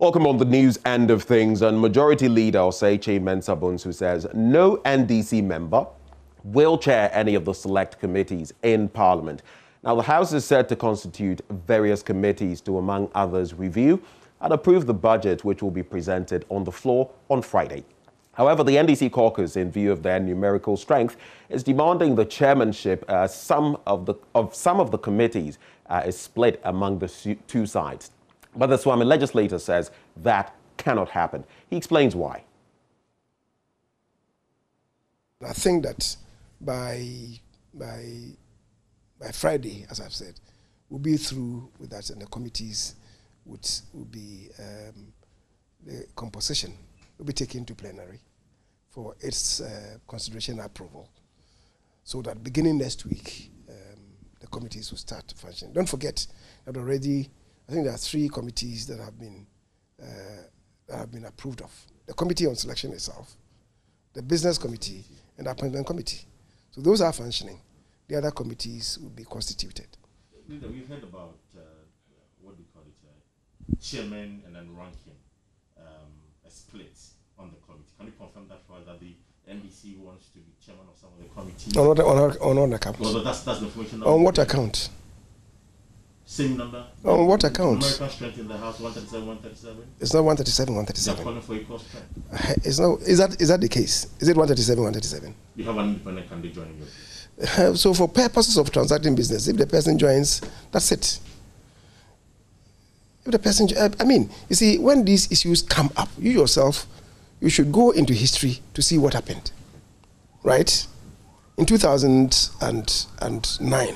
Welcome on the news end of things. And Majority Leader Oseiche Mensah Bonsu says no NDC member will chair any of the select committees in Parliament. Now, the House is set to constitute various committees to, among others, review and approve the budget, which will be presented on the floor on Friday. However, the NDC caucus, in view of their numerical strength, is demanding the chairmanship. Some of the committees is split among the two sides. But the Swami legislator says that cannot happen. He explains why. I think that by Friday, as I've said, we'll be through with that, and the committees will be the composition will be taken to plenary for its consideration and approval, so that beginning next week, the committees will start functioning. Don't forget that already, I think there are 3 committees that have been approved of. The Committee on Selection itself, the Business Committee, and the Appointment Committee. So those are functioning. The other committees will be constituted. Linda, we've heard about, what do you call it, chairman and then ranking, a split on the committee. Can you confirm that for us, that the NDC wants to be chairman of some of the committees? On what account? Well, that's the information. On what account? Same number? On what account? American strength in the House, 137, 137? It's not 137, 137. They're calling for equal strength. It's not, is that the case? Is it 137, 137? You have an independent candidate joining you. So for purposes of transacting business, if the person joins, that's it. If the person, I mean, you see, when these issues come up, you yourself, you should go into history to see what happened, right? In 2009,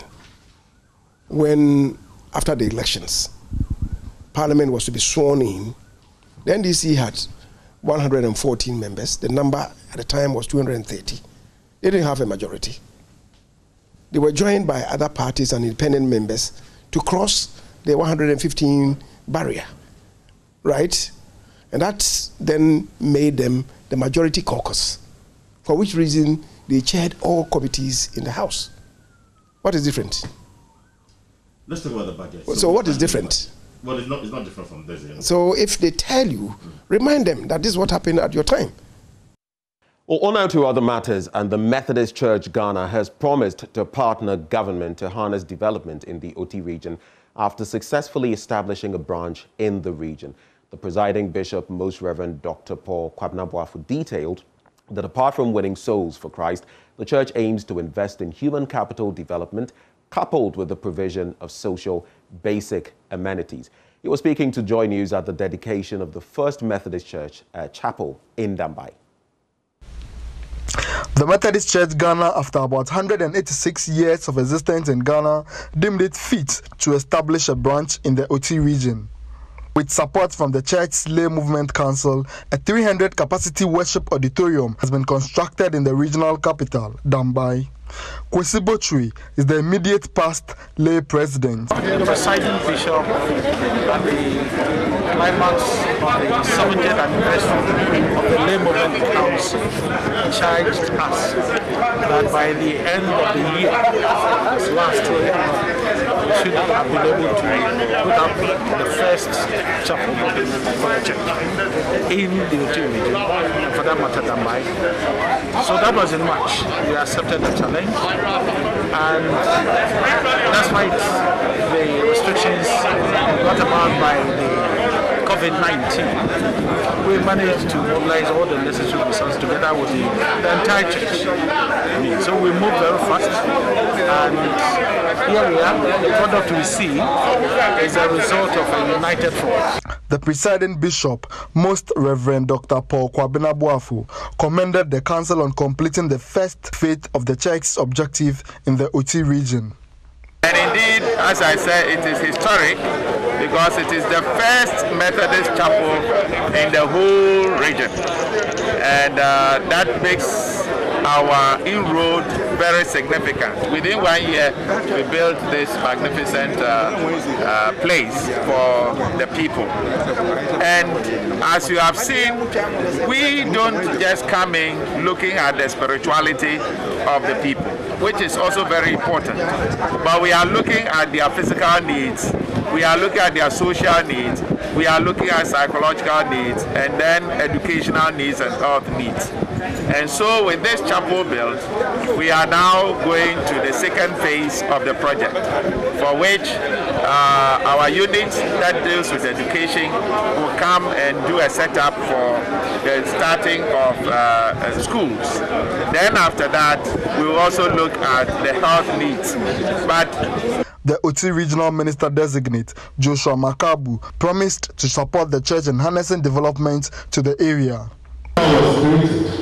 when, after the elections, Parliament was to be sworn in, the NDC had 114 members. The number at the time was 230. They didn't have a majority. They were joined by other parties and independent members to cross the 115 barrier, right? And that then made them the majority caucus, for which reason they chaired all committees in the House. What is different? Let's talk about the budget. So what is different? Well, it's not different from this. You know? So if they tell you, remind them that this is what happened at your time. Well, on now to other matters, and the Methodist Church Ghana has promised to partner government to harness development in the OT region after successfully establishing a branch in the region. The presiding bishop, Most Reverend Dr. Paul Kwabena-Boafo, detailed that apart from winning souls for Christ, the church aims to invest in human capital development coupled with the provision of social basic amenities. He was speaking to JoyNews at the dedication of the First Methodist Church Chapel in Dambai. The Methodist Church Ghana, after about 186 years of existence in Ghana, deemed it fit to establish a branch in the OT region. With support from the Church's Lay Movement Council, a 300-capacity worship auditorium has been constructed in the regional capital, Dambai. Kwesi Bochwe is the immediate past lay president. The presiding bishop at the climax of the 70th anniversary of the Lay Movement Council charged us that by the end of the year, last year, we should have been able to put up the first chapel for the church in the OT region, and for that matter, Dambai. So that was in March. We accepted the challenge. And despite the restrictions brought about by the COVID-19, we managed to mobilize all the necessary resources together with the entire church. So we moved very fast, and here we are. The product we see is a result of a united front. The presiding bishop, Most Reverend Dr. Paul Kwabena-Boafo, commended the council on completing the first phase of the church's objective in the OT region. And indeed, as I said, it is historic because it is the first Methodist chapel in the whole region. And that makes our inroad very significant. Within 1 year, we built this magnificent place for the people. And as you have seen, we don't just come in looking at the spirituality of the people, which is also very important. But we are looking at their physical needs, we are looking at their social needs, we are looking at psychological needs and then educational needs and health needs. And so with this chapel build, we are now going to the second phase of the project, for which our unit that deals with education will come and do a setup for the starting of schools. Then after that, we will also look at the health needs. But the Oti Regional Minister Designate, Joshua Makabu, promised to support the church in harnessing development to the area. Yes,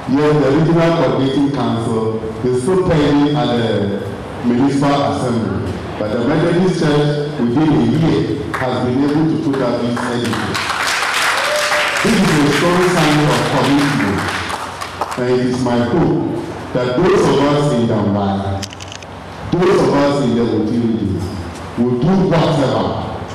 the Regional Coordinating Council is still pending at the Municipal Assembly, but the Methodist Church within a year has been able to put out these edifices. This is a strong sign of commitment, and it is my hope that those of us in Dambai, those of us in the Oti region, will do whatever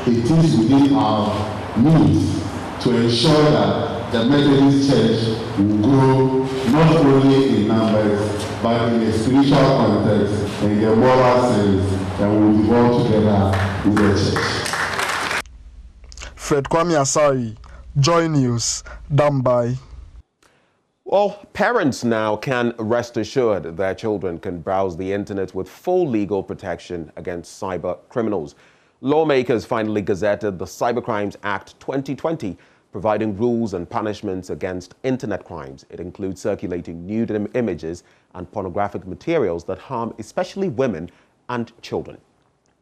it is within our means to ensure that the Methodist Church will grow not only in numbers, but in a spiritual context, in the moral sense, and we will work together with the church. Fred Kwame Asari, Joy News, Dambai. Well, parents now can rest assured their children can browse the internet with full legal protection against cyber criminals. Lawmakers finally gazetted the Cybercrimes Act 2020, providing rules and punishments against internet crimes. It includes circulating nude images and pornographic materials that harm especially women and children.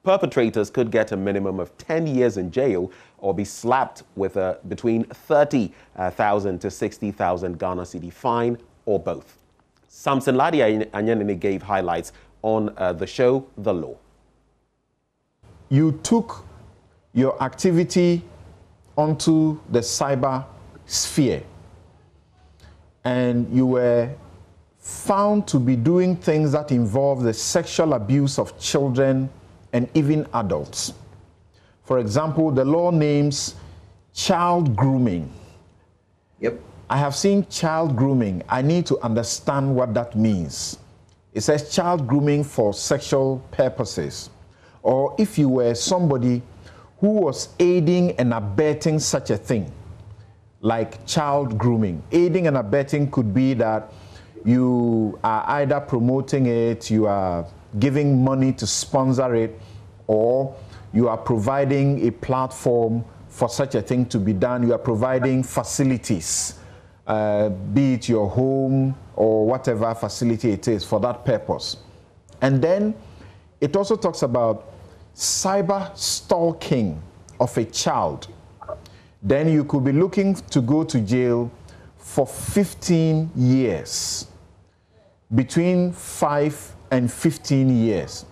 Perpetrators could get a minimum of 10 years in jail or be slapped with a between 30,000 to 60,000 Ghana cedi fine, or both. Samson Ladia Anyanini gave highlights on the show The Law. You took your activity onto the cyber sphere and you were found to be doing things that involve the sexual abuse of children and even adults. For example, the law names child grooming. Yep. I have seen child grooming. I need to understand what that means. It says child grooming for sexual purposes. Or if you were somebody who was aiding and abetting such a thing, like child grooming. Aiding and abetting could be that you are either promoting it, you are giving money to sponsor it, or you are providing a platform for such a thing to be done. You are providing facilities, be it your home or whatever facility it is for that purpose. And then it also talks about cyber stalking of a child. Then you could be looking to go to jail for 15 years, between 5 and 15 years.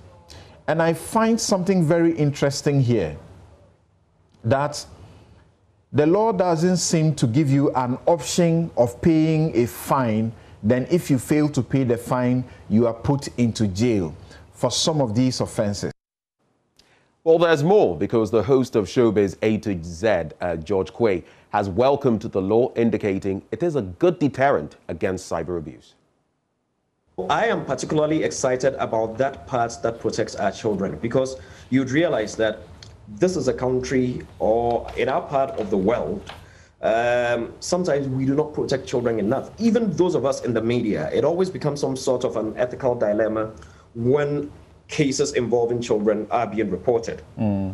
And I find something very interesting here, that the law doesn't seem to give you an option of paying a fine. Then if you fail to pay the fine, you are put into jail for some of these offenses. Well, there's more, because the host of Showbiz A to Z, George Quay, has welcomed the law, indicating it is a good deterrent against cyber abuse. I am particularly excited about that part that protects our children, because you'd realize that this is a country, or in our part of the world, sometimes we do not protect children enough. Even those of us in the media, it always becomes some sort of an ethical dilemma when cases involving children are being reported. I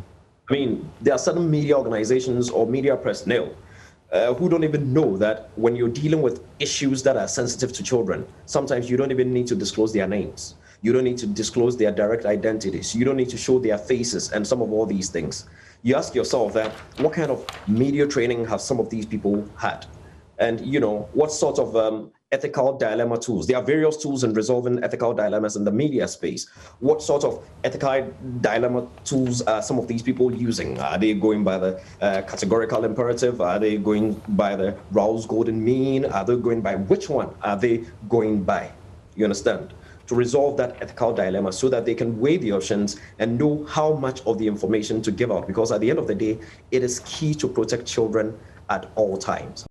mean, there are certain media organizations or media personnel who don't even know that when you're dealing with issues that are sensitive to children, sometimes you don't even need to disclose their names. You don't need to disclose their direct identities. You don't need to show their faces and some of all these things. You ask yourself that, what kind of media training have some of these people had? And, you know, what sort of ethical dilemma tools? There are various tools in resolving ethical dilemmas in the media space. What sort of ethical dilemma tools are some of these people using? Are they going by the categorical imperative? Are they going by the Rawls golden mean? Are they going by which one are they going by? You understand? To resolve that ethical dilemma so that they can weigh the options and know how much of the information to give out. Because at the end of the day, it is key to protect children at all times.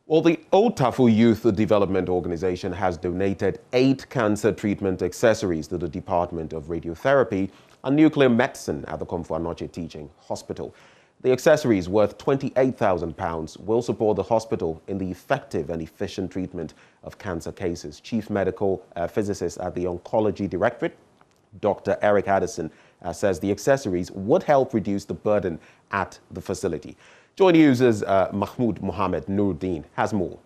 Well, the Old Tafu Youth Development Organization has donated 8 cancer treatment accessories to the Department of Radiotherapy and Nuclear Medicine at the Komfo Anokye Teaching Hospital. The accessories, worth £28,000, will support the hospital in the effective and efficient treatment of cancer cases. Chief Medical Physicist at the Oncology Directorate, Dr. Eric Addison, says the accessories would help reduce the burden at the facility. JoyNews' Mahmoud Mohammed Nuruddin has more.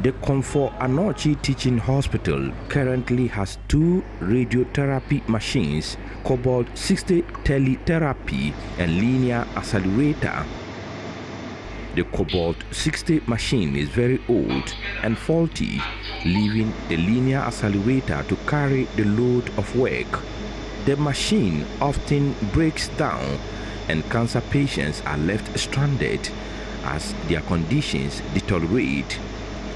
The Comfort Anochi Teaching Hospital currently has 2 radiotherapy machines, Cobalt 60 teletherapy and linear accelerator. The Cobalt 60 machine is very old and faulty, leaving the linear accelerator to carry the load of work. The machine often breaks down and cancer patients are left stranded as their conditions deteriorate.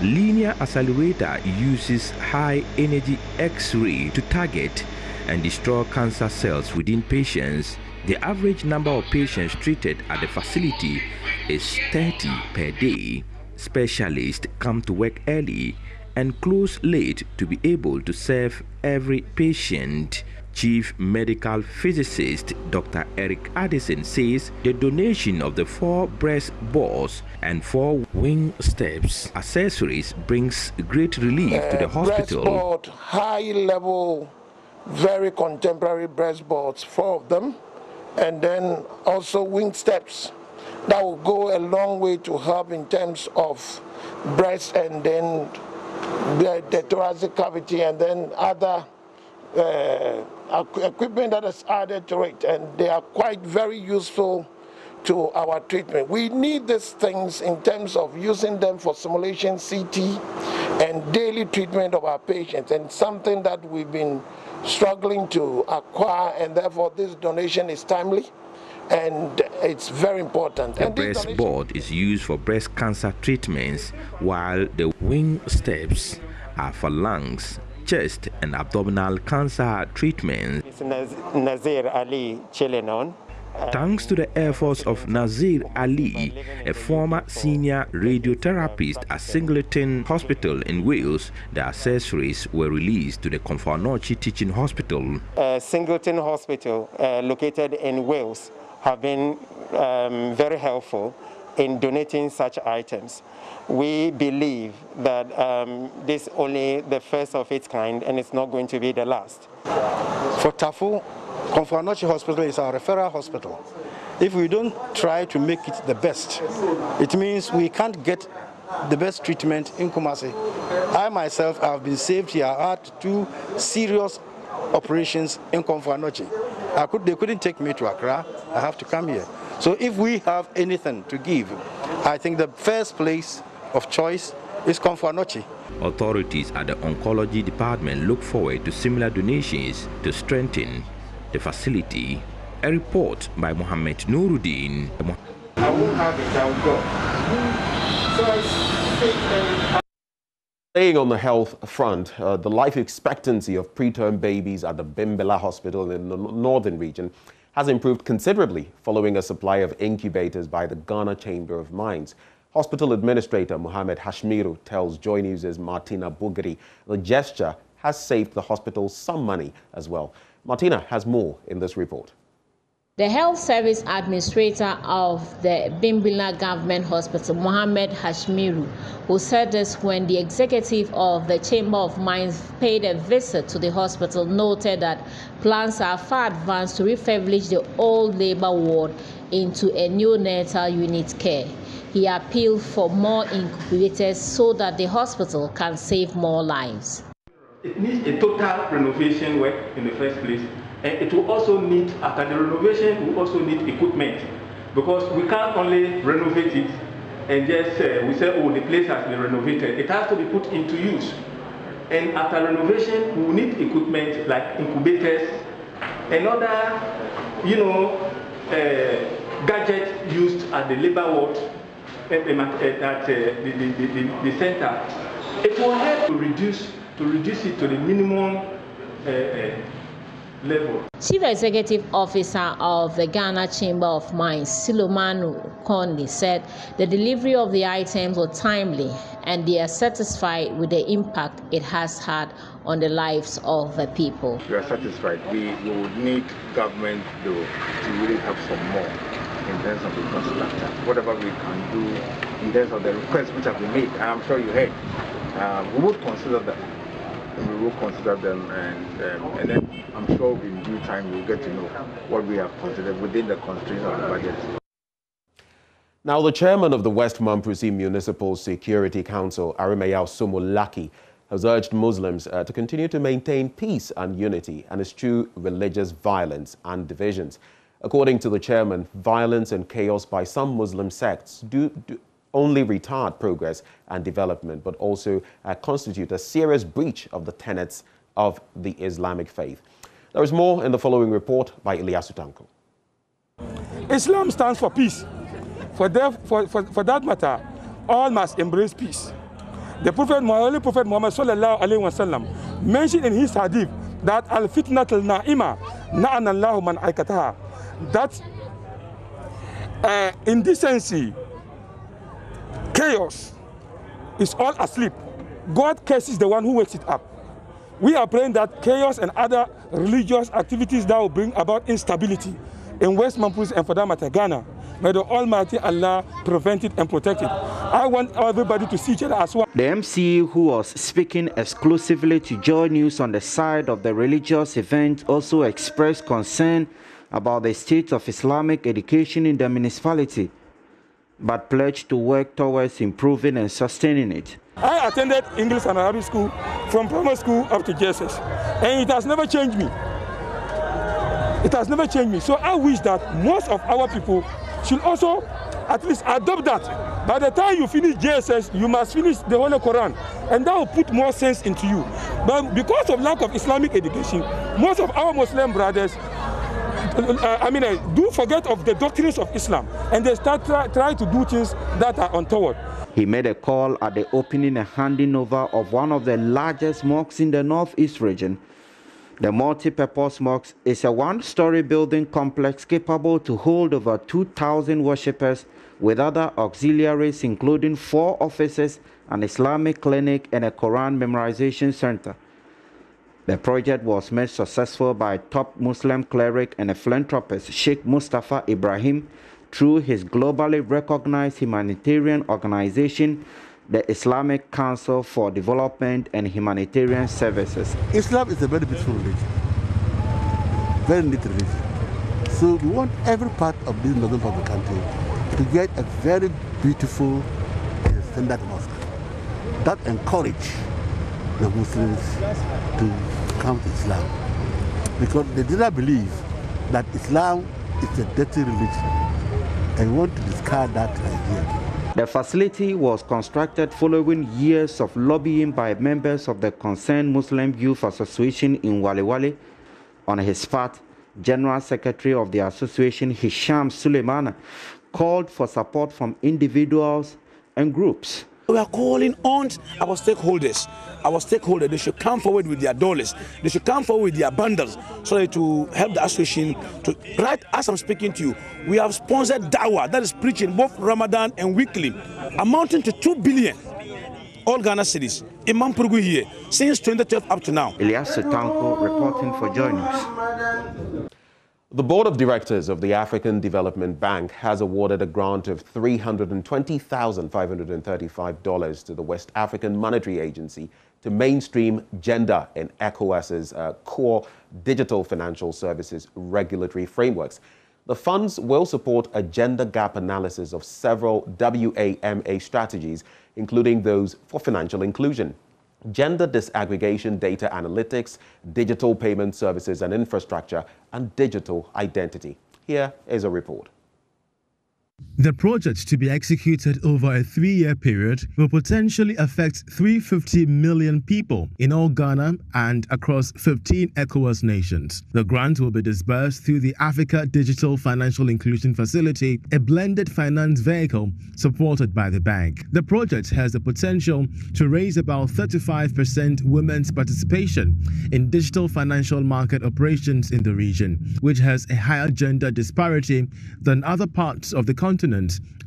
Linear accelerator uses high-energy X-ray to target and destroy cancer cells within patients. The average number of patients treated at the facility is 30 per day. Specialists come to work early and close late to be able to serve every patient. Chief Medical Physicist Dr. Eric Addison says the donation of the 4 breast boards and 4 wing steps accessories brings great relief to the hospital. Breast board, high level, very contemporary breast boards, 4 of them, and then also wing steps. That will go a long way to help in terms of breast and then the thoracic cavity and then other equipment that is added to it, and they are quite very useful to our treatment. We need these things in terms of using them for simulation CT and daily treatment of our patients, and something that we've been struggling to acquire, and therefore this donation is timely and it's very important. The breast board is used for breast cancer treatments, while the wing steps are for lungs, chest and abdominal cancer treatments. Nazir Ali Chilenon. Thanks to the efforts of Nazir Ali, a former senior radiotherapist at Singleton Hospital in Wales, the accessories were released to the Comfort Anochi Teaching Hospital. Singleton Hospital, located in Wales, have been very helpful in donating such items. We believe that this is only the first of its kind and it's not going to be the last. For Tafu, Comfort Anochi Hospital is our referral hospital. If we don't try to make it the best, it means we can't get the best treatment in Kumasi. I myself have been saved here. I had 2 serious operations in Comfort Anochi. They couldn't take me to Accra. I have to come here. So if we have anything to give, I think the first place of choice is Comfort Anochi. Authorities at the oncology department look forward to similar donations to strengthen the facility. A report by Mohammed Nuruddin. I won't have it, I will go. Staying on the health front, the life expectancy of preterm babies at the Bimbilla Hospital in the northern region has improved considerably following a supply of incubators by the Ghana Chamber of Mines. Hospital Administrator Mohammed Hashmiru tells JoyNews' Martina Bugari the gesture has saved the hospital some money as well. Martina has more in this report. The Health Service Administrator of the Bimbilla Government Hospital, Mohammed Hashmiru, who said this when the executive of the Chamber of Mines paid a visit to the hospital, noted that plans are far advanced to refurbish the old labor ward into a neonatal unit care. He appealed for more incubators so that the hospital can save more lives. It needs a total renovation work in the first place. And it will also need, after the renovation, we also need equipment, because we can't only renovate it and just we say, oh, the place has been renovated. It has to be put into use. And after renovation, we will need equipment like incubators and other, gadgets used at the labor ward at the center. It will help to reduce it to the minimum level. Chief Executive Officer of the Ghana Chamber of Mines, Silomanu Kondi, said the delivery of the items was timely and they are satisfied with the impact it has had on the lives of the people. We are satisfied. We would need government to really help some more in terms of infrastructure. Whatever we can do in terms of the requests which have been made, and I'm sure you heard, we would consider them. We will consider them, and then I'm sure in due time we'll get to know what we have considered within the constraints of the budget. Now, the chairman of the West Mamprusi Municipal Security Council, Arimeyao Somolaki, has urged Muslims to continue to maintain peace and unity and eschew religious violence and divisions. According to the chairman, violence and chaos by some Muslim sects do only retard progress and development, but also constitute a serious breach of the tenets of the Islamic faith. There is more in the following report by Ilyasu Tanko. Islam stands for peace. For that matter, all must embrace peace. The Holy Prophet Muhammad sallallahu alaihi wasallam mentioned in his hadith that al-fitnatul na'ima na'ana Allahu man aikataha, that indecency, chaos is all asleep. God curses the one who wakes it up. We are praying that chaos and other religious activities that will bring about instability in West Mamprusi and for that matter Ghana, may the Almighty Allah prevent it and protect it. I want everybody to see each other as one. The MC, who was speaking exclusively to JoyNews on the side of the religious event, also expressed concern about the state of Islamic education in the municipality, but pledged to work towards improving and sustaining it. I attended English and Arabic school from primary school up to JSS, and it has never changed me. It has never changed me. So I wish that most of our people should also at least adopt that. By the time you finish JSS, you must finish the Holy Quran, and that will put more sense into you. But because of lack of Islamic education, most of our Muslim brothers do forget of the doctrines of Islam, and they start try to do things that are untoward. He made a call at the opening and handing over of one of the largest mosques in the Northeast region. The multi-purpose mosque is a one-story building complex capable to hold over 2,000 worshippers with other auxiliaries, including 4 offices, an Islamic clinic, and a Quran memorization center. The project was made successful by top Muslim cleric and a philanthropist, Sheikh Mustafa Ibrahim, through his globally recognized humanitarian organization, the Islamic Council for Development and Humanitarian Services. Islam is a very beautiful religion, very neat religion. So we want every part of this northern part of the country to get a very beautiful standard mosque that encourage the Muslims to come to Islam, because they do not believe that Islam is a dirty religion, and we want to discard that idea. The facility was constructed following years of lobbying by members of the concerned Muslim Youth Association in Wale. On his part, General Secretary of the association, Hisham Suleiman, called for support from individuals and groups. We are calling on our stakeholders. They should come forward with their dollars. They should come forward with their bundles so that to help the association to, right as I'm speaking to you, we have sponsored Dawah, that is preaching both Ramadan and weekly, amounting to 2 billion. All Ghana cities, Imam Purgu here, since 2012 up to now. Ilyasu Tanko reporting for JoyNews. The Board of Directors of the African Development Bank has awarded a grant of $320,535 to the West African Monetary Agency to mainstream gender in ECOWAS's core digital financial services regulatory frameworks. The funds will support a gender gap analysis of several WAMA strategies, including those for financial inclusion, gender disaggregation data analytics, digital payment services and infrastructure, and digital identity. Here is a report. The project, to be executed over a 3-year period, will potentially affect 350 million people in all Ghana and across 15 ECOWAS nations. The grant will be disbursed through the Africa Digital Financial Inclusion Facility, a blended finance vehicle supported by the bank. The project has the potential to raise about 35% women's participation in digital financial market operations in the region, which has a higher gender disparity than other parts of the continent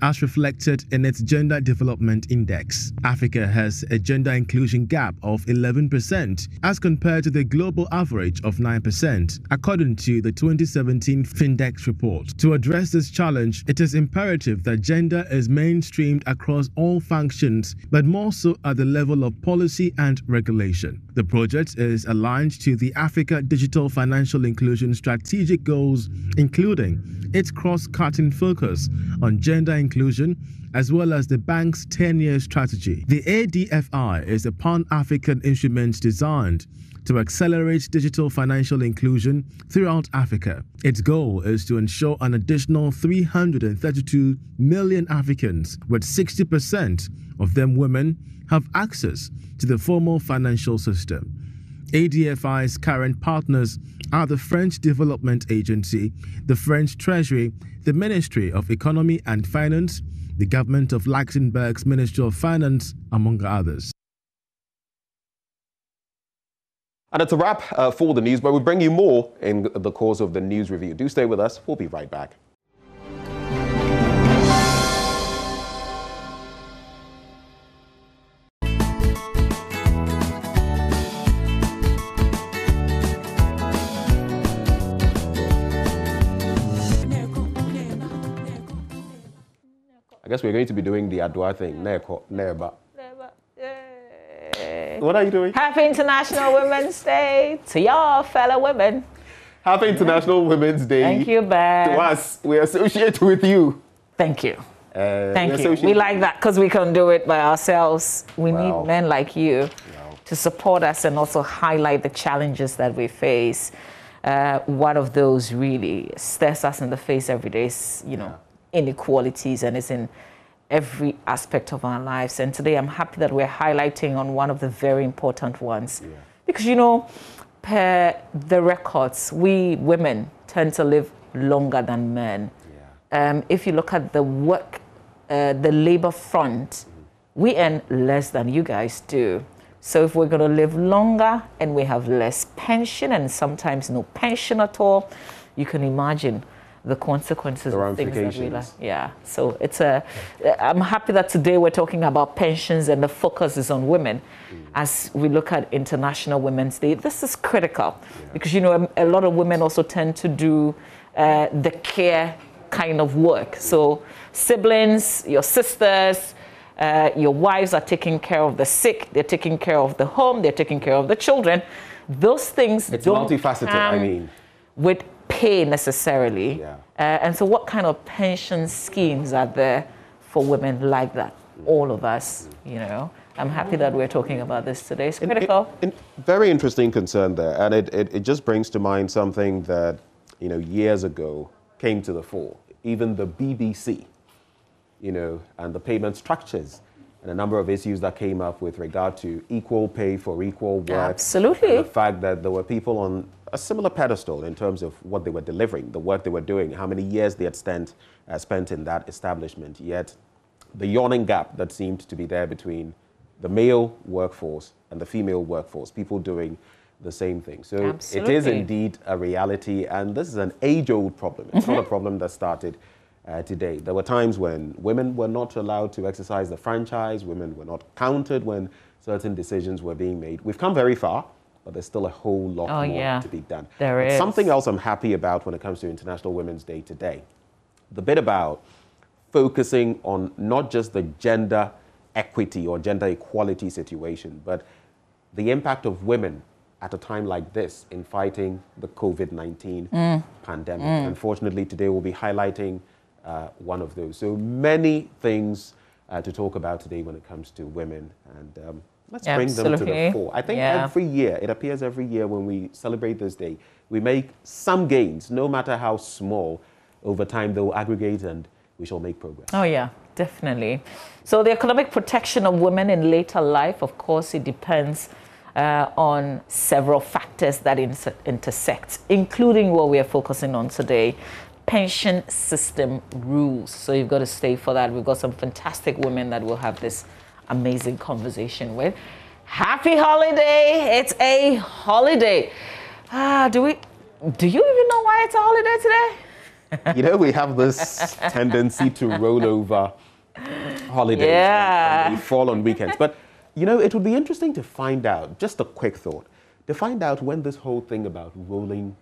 as reflected in its Gender Development Index. Africa has a gender inclusion gap of 11% as compared to the global average of 9%, according to the 2017 Findex report. To address this challenge, it is imperative that gender is mainstreamed across all functions, but more so at the level of policy and regulation. The project is aligned to the Africa Digital Financial Inclusion strategic goals, including its cross-cutting focus on gender inclusion, as well as the bank's 10-year strategy. The ADFI is a pan-African instrument designed to accelerate digital financial inclusion throughout Africa. Its goal is to ensure an additional 332 million Africans, with 60% of them women, have access to the formal financial system. ADFI's current partners are the French Development Agency, the French Treasury, the Ministry of Economy and Finance, the government of Luxembourg's Ministry of Finance, among others. And it's a wrap for the news, but we'll bring you more in the course of the news review. Do stay with us. We'll be right back. I guess we're going to be doing the Adwa thing. Neba. What are you doing? Happy International Women's Day to y'all, fellow women. Happy International Women's Day. Thank you, Bear. To us, we associate with you. Thank you. Thank you. We like that because we can do it by ourselves. We need men like you to support us and also highlight the challenges that we face. One of those really stares us in the face every day is, inequalities, and it's in every aspect of our lives. And today I'm happy that we're highlighting on one of the very important ones. Because, per the records, we women tend to live longer than men. If you look at the work, the labor front, we earn less than you guys do. So if we're going to live longer and we have less pension and sometimes no pension at all, you can imagine the consequences of things that we like. Yeah, so I'm happy that today we're talking about pensions and the focus is on women as we look at International Women's Day. This is critical because, a lot of women also tend to do the care kind of work. So siblings, your sisters, your wives are taking care of the sick, they're taking care of the home, they're taking care of the children. Those things it's don't multifaceted, I mean. With pay necessarily. And so what kind of pension schemes are there for women like that? All of us, I'm happy that we're talking about this today. It's critical. Very interesting concern there. And it just brings to mind something that, years ago came to the fore. Even the BBC, and the payment structures and a number of issues that came up with regard to equal pay for equal work. Absolutely. And the fact that there were people on a similar pedestal in terms of what they were delivering, the work they were doing, how many years they had spent in that establishment. Yet the yawning gap that seemed to be there between the male workforce and the female workforce, people doing the same thing. So Absolutely. It is indeed a reality, and this is an age-old problem. It's not a problem that started today. There were times when women were not allowed to exercise the franchise, women were not counted when certain decisions were being made. We've come very far, but there's still a whole lot more to be done. There is. Something else I'm happy about when it comes to International Women's Day today, the bit about focusing on not just the gender equity or gender equality situation, but the impact of women at a time like this in fighting the COVID-19 pandemic. Unfortunately, today we'll be highlighting one of those. So many things to talk about today when it comes to women, and let's bring them to the fore. I think every year, it appears every year when we celebrate this day, we make some gains, no matter how small. Over time, they'll aggregate and we shall make progress. Oh yeah, definitely. So the economic protection of women in later life, of course, it depends on several factors that intersect, including what we are focusing on today, pension system rules. So you've got to stay for that. We've got some fantastic women that we'll have this amazing conversation with. Happy holiday. It's a holiday. Do you even know why it's a holiday today? You know, we have this tendency to roll over holidays when they fall on weekends. But, you know, it would be interesting to find out, just a quick thought, to find out when this whole thing about rolling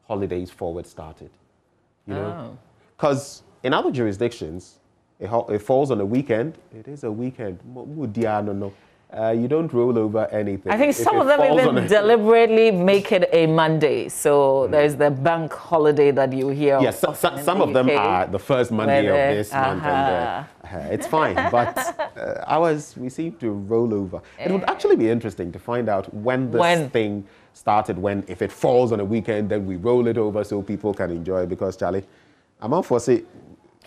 holidays forward started. You know? Because in other jurisdictions, it falls on a weekend. It is a weekend. You don't roll over anything. I think some of them even deliberately make it a Monday. So there's the bank holiday that you hear. Yes, some of them are the first Monday of this month. And it's fine. But ours, we seem to roll over. It would actually be interesting to find out when this thing started. If it falls on a weekend, then we roll it over so people can enjoy it. Because, Charlie, I'm out for say,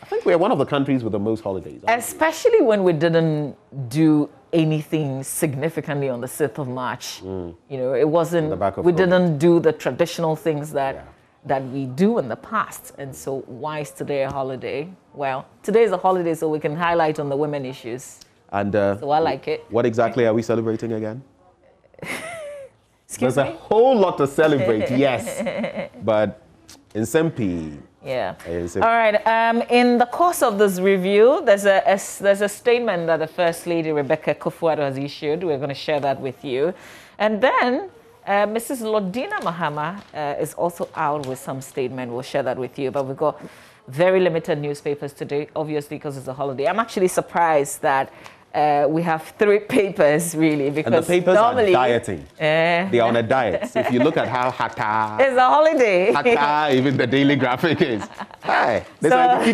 I think we're one of the countries with the most holidays. Especially when we didn't do anything significantly on the 6th of March. You know, it wasn't, we didn't do the traditional things that we do in the past. And so why is today a holiday? Well, today is a holiday so we can highlight on the women issues. And so I like it. What exactly are we celebrating again? There's a whole lot to celebrate, yes. But in Sempi, all right. In the course of this review, there's a statement that the First Lady Rebecca Kufuor has issued. We're going to share that with you, and then Mrs. Lodina Mahama is also out with some statement. We'll share that with you. But we've got very limited newspapers today, obviously because it's a holiday. I'm actually surprised that we have 3 papers, really, because and the papers normally, are dieting. They are on a diet. So if you look at how Hata... It's a holiday. Hata, even the Daily Graphic is. Hi. Let's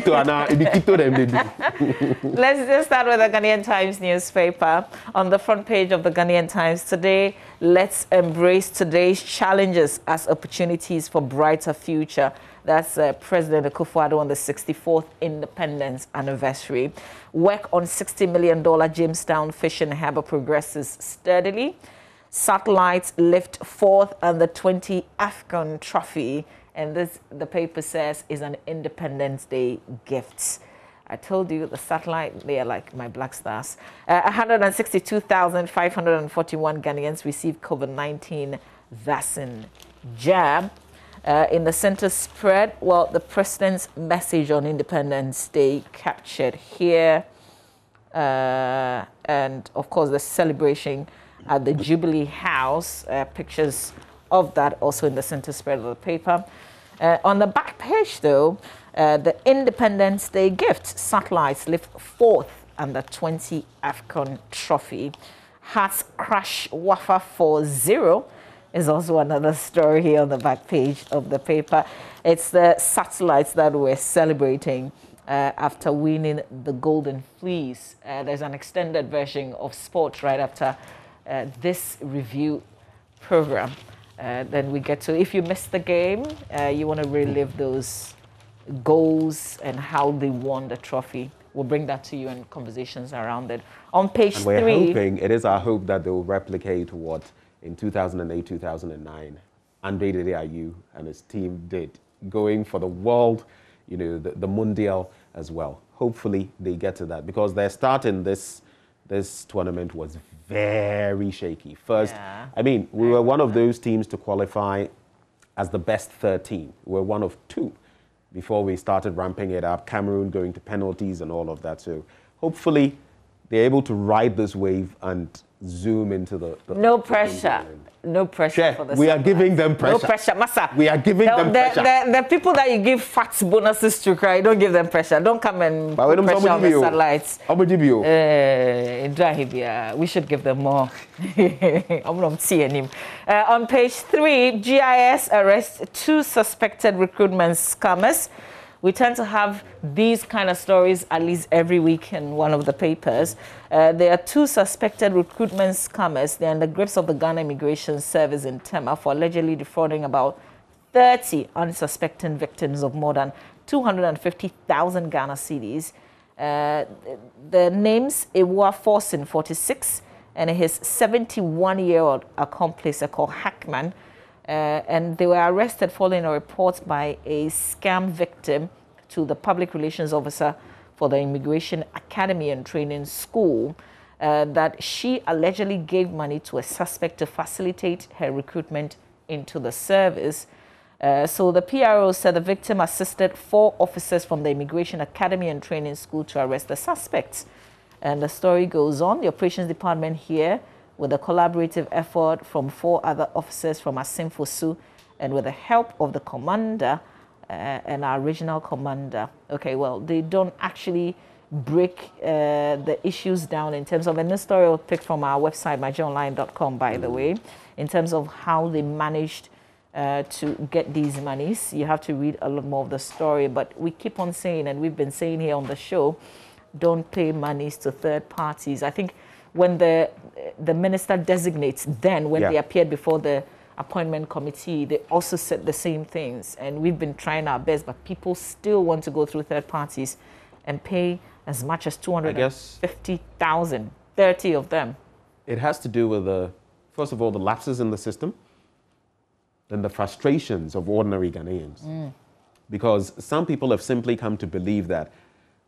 just start with the Ghanaian Times newspaper. On the front page of the Ghanaian Times today, let's embrace today's challenges as opportunities for brighter future. That's President Akufo-Addo on the 64th Independence anniversary. Work on $60 million Jamestown Fishing Harbour progresses sturdily. Satellites lift 4th and the 20 AFCON trophy. And this, the paper says, is an Independence Day gift. I told you the satellite, they are like my black stars. 162,541 Ghanaians received COVID-19 vaccine jab. In the center spread, well, the president's message on Independence Day captured here. And of course, the celebration at the Jubilee House, pictures of that also in the center spread of the paper. On the back page, though, the Independence Day gift, satellites lift 4th and the 20 AFCON trophy. Hearts crash Wafa 4-0. Is also another story here on the back page of the paper. It's the satellites that we're celebrating after winning the Golden Fleece. There's an extended version of sport right after this review program. Then we get to, if you missed the game, you want to relive those goals and how they won the trophy. We'll bring that to you and conversations around it. On page 3. We're hoping, it is our hope that they will replicate what in 2008, 2009, Andre Dede Ayew and his team did, going for the world, you know, the Mundial as well. Hopefully they get to that, because their start in this tournament was very shaky. First, I mean, we were one of those teams to qualify as the best 13. We were one of 2 before we started ramping it up, Cameroon going to penalties and all of that. So hopefully they're able to ride this wave and zoom into the no pressure. No pressure for the we are giving them pressure. No pressure, Massa. We are giving them pressure. The people that you give fat bonuses to, cry, don't give them pressure. Don't come and put pressure on the satellites. We should give them more. On page 3, GIS arrests 2 suspected recruitment scammers. We tend to have these kind of stories at least every week in one of the papers. There are 2 suspected recruitment scammers. They're in the grips of the Ghana Immigration Service in Tema for allegedly defrauding about 30 unsuspecting victims of more than 250,000 Ghana cedis. The names, Ewa Forson, 46, and his 71-year-old accomplice called Hackman. And they were arrested following a report by a scam victim to the public relations officer for the Immigration Academy and Training School that she allegedly gave money to a suspect to facilitate her recruitment into the service. So the PRO said the victim assisted 4 officers from the Immigration Academy and Training School to arrest the suspects. And the story goes on. The operations department here, with a collaborative effort from 4 other officers from Asimfosu, and with the help of the commander and our regional commander. Okay, well, they don't actually break the issues down in terms of, and this story was picked from our website, myjoyonline.com, by the way, in terms of how they managed to get these monies. You have to read a lot more of the story, but we keep on saying, and we've been saying here on the show, don't pay monies to third parties. I think when the minister designates, then when they appeared before the appointment committee, they also said the same things, and we've been trying our best, but people still want to go through third parties and pay as much as 250,000, 30 of them. It has to do with first of all, the lapses in the system, then the frustrations of ordinary Ghanaians. Because some people have simply come to believe that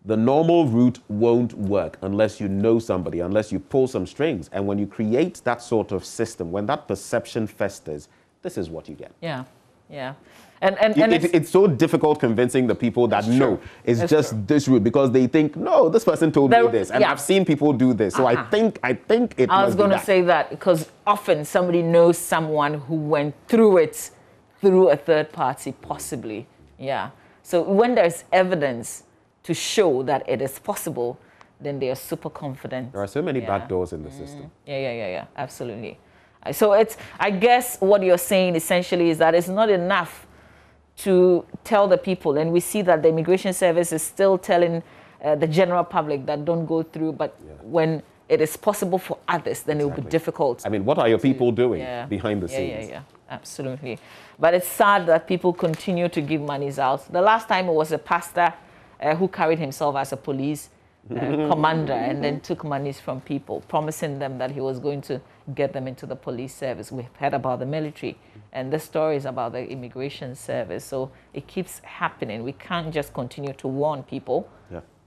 the normal route won't work unless you know somebody, unless you pull some strings. And when you create that sort of system, when that perception festers, this is what you get. Yeah, yeah. It's so difficult convincing the people that no, it's just this route, because they think, no, this person told me this, and I've seen people do this, so I think it I was going to say that, because often somebody knows someone who went through it through a third party, possibly. Yeah. So when there's evidence to show that it is possible, then they are super confident. There are so many back doors in the system. Yeah, absolutely. So I guess what you're saying essentially is that it's not enough to tell the people, and we see that the Immigration Service is still telling the general public that don't go through, but when it is possible for others, then it will be difficult. I mean, what are your people doing behind the scenes? Yeah, absolutely. But it's sad that people continue to give monies out. The last time it was a pastor who carried himself as a police commander and then took monies from people, promising them that he was going to get them into the police service. We've heard about the military, and this story is about the Immigration Service. So it keeps happening. We can't just continue to warn people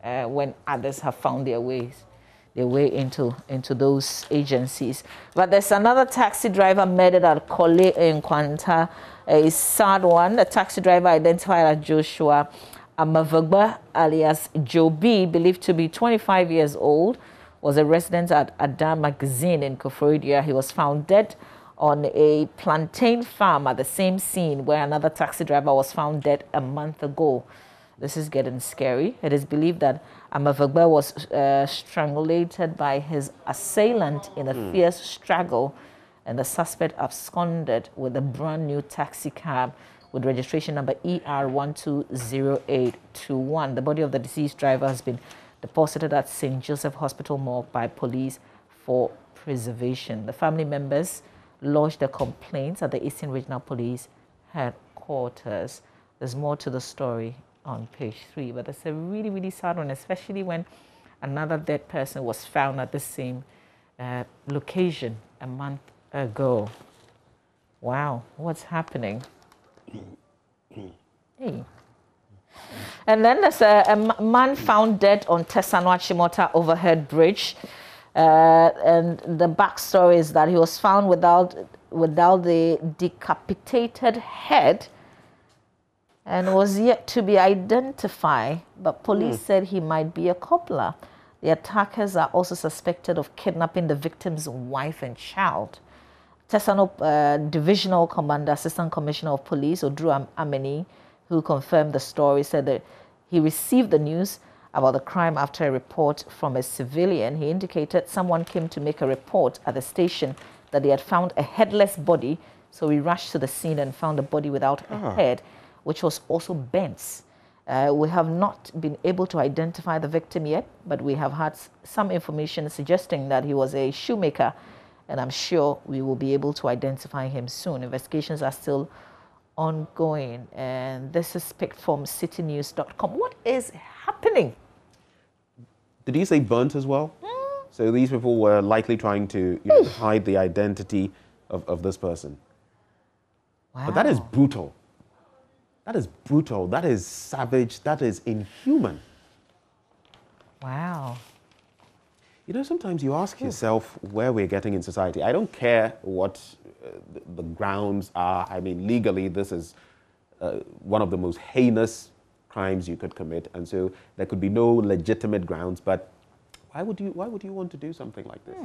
when others have found their way into those agencies. But there's another taxi driver murdered at Kole in Kwanta, a sad one. The taxi driver identified as Joshua Amavagba, alias Joe B, believed to be 25 years old, was a resident at Adam Magazine in Koforidua. He was found dead on a plantain farm at the same scene where another taxi driver was found dead a month ago. This is getting scary. It is believed that Amavagba was strangulated by his assailant in a fierce struggle, and the suspect absconded with a brand new taxi cab with registration number ER120821. The body of the deceased driver has been deposited at St. Joseph Hospital morgue by police for preservation. The family members lodged their complaints at the Eastern Regional Police headquarters. There's more to the story on page 3, but it's a really, really sad one, especially when another dead person was found at the same location a month ago. Wow, what's happening? Hey. And then there's a man found dead on Tesano Achimota overhead bridge. And the backstory is that he was found without the decapitated head and was yet to be identified, but police said he might be a cobbler. The attackers are also suspected of kidnapping the victim's wife and child. Tesano Divisional Commander, Assistant Commissioner of Police, Odru Ameni, who confirmed the story, said that he received the news about the crime after a report from a civilian. He indicated someone came to make a report at the station that they had found a headless body, so we rushed to the scene and found a body without a head, which was also bent. We have not been able to identify the victim yet, but we have had some information suggesting that he was a shoemaker, and I'm sure we will be able to identify him soon. Investigations are still ongoing, and this is picked from citynews.com. What is happening? Did you say burnt as well? So these people were likely trying to hide the identity of this person. Wow. But that is brutal. That is brutal. That is savage. That is inhuman. Wow. You know, sometimes you ask yourself where we're getting in society. I don't care what the grounds are. I mean, legally, this is one of the most heinous crimes you could commit, and so there could be no legitimate grounds. But why would you want to do something like this?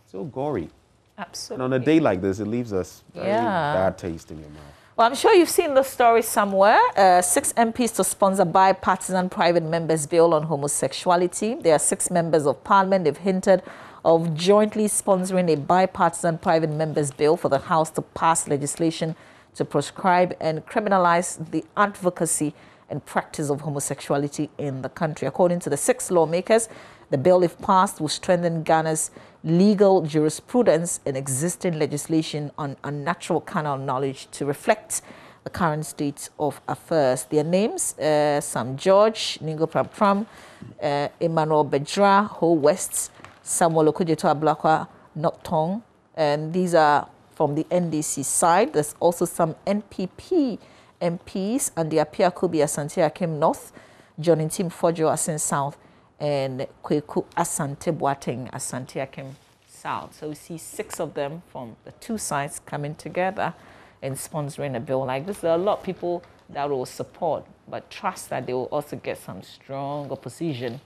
So gory. Absolutely. And on a day like this, it leaves us very bad taste in your mouth. Well, I'm sure you've seen the story somewhere. 6 MPs to sponsor bipartisan private members' bill on homosexuality. There are 6 members of parliament. They've hinted of jointly sponsoring a bipartisan private members' bill for the House to pass legislation to proscribe and criminalize the advocacy and practice of homosexuality in the country. According to the 6 lawmakers, the bill, if passed, will strengthen Ghana's legal jurisprudence and existing legislation on unnatural carnal knowledge to reflect the current state of affairs. Their names, Sam George, Ningo Pram Pram, Emmanuel Bedra, Ho West, Samuel Okujeto Ablakwa, Noktong, and these are from the NDC side. There's also some NPP MPs, and the Apia Kubi Asante Akim North, John Tim Fojo Asen South, and Kweku Asante Boateng Asante Akim South. So we see 6 of them from the 2 sides coming together and sponsoring a bill like this. There are a lot of people that will support, but trust that they will also get some strong opposition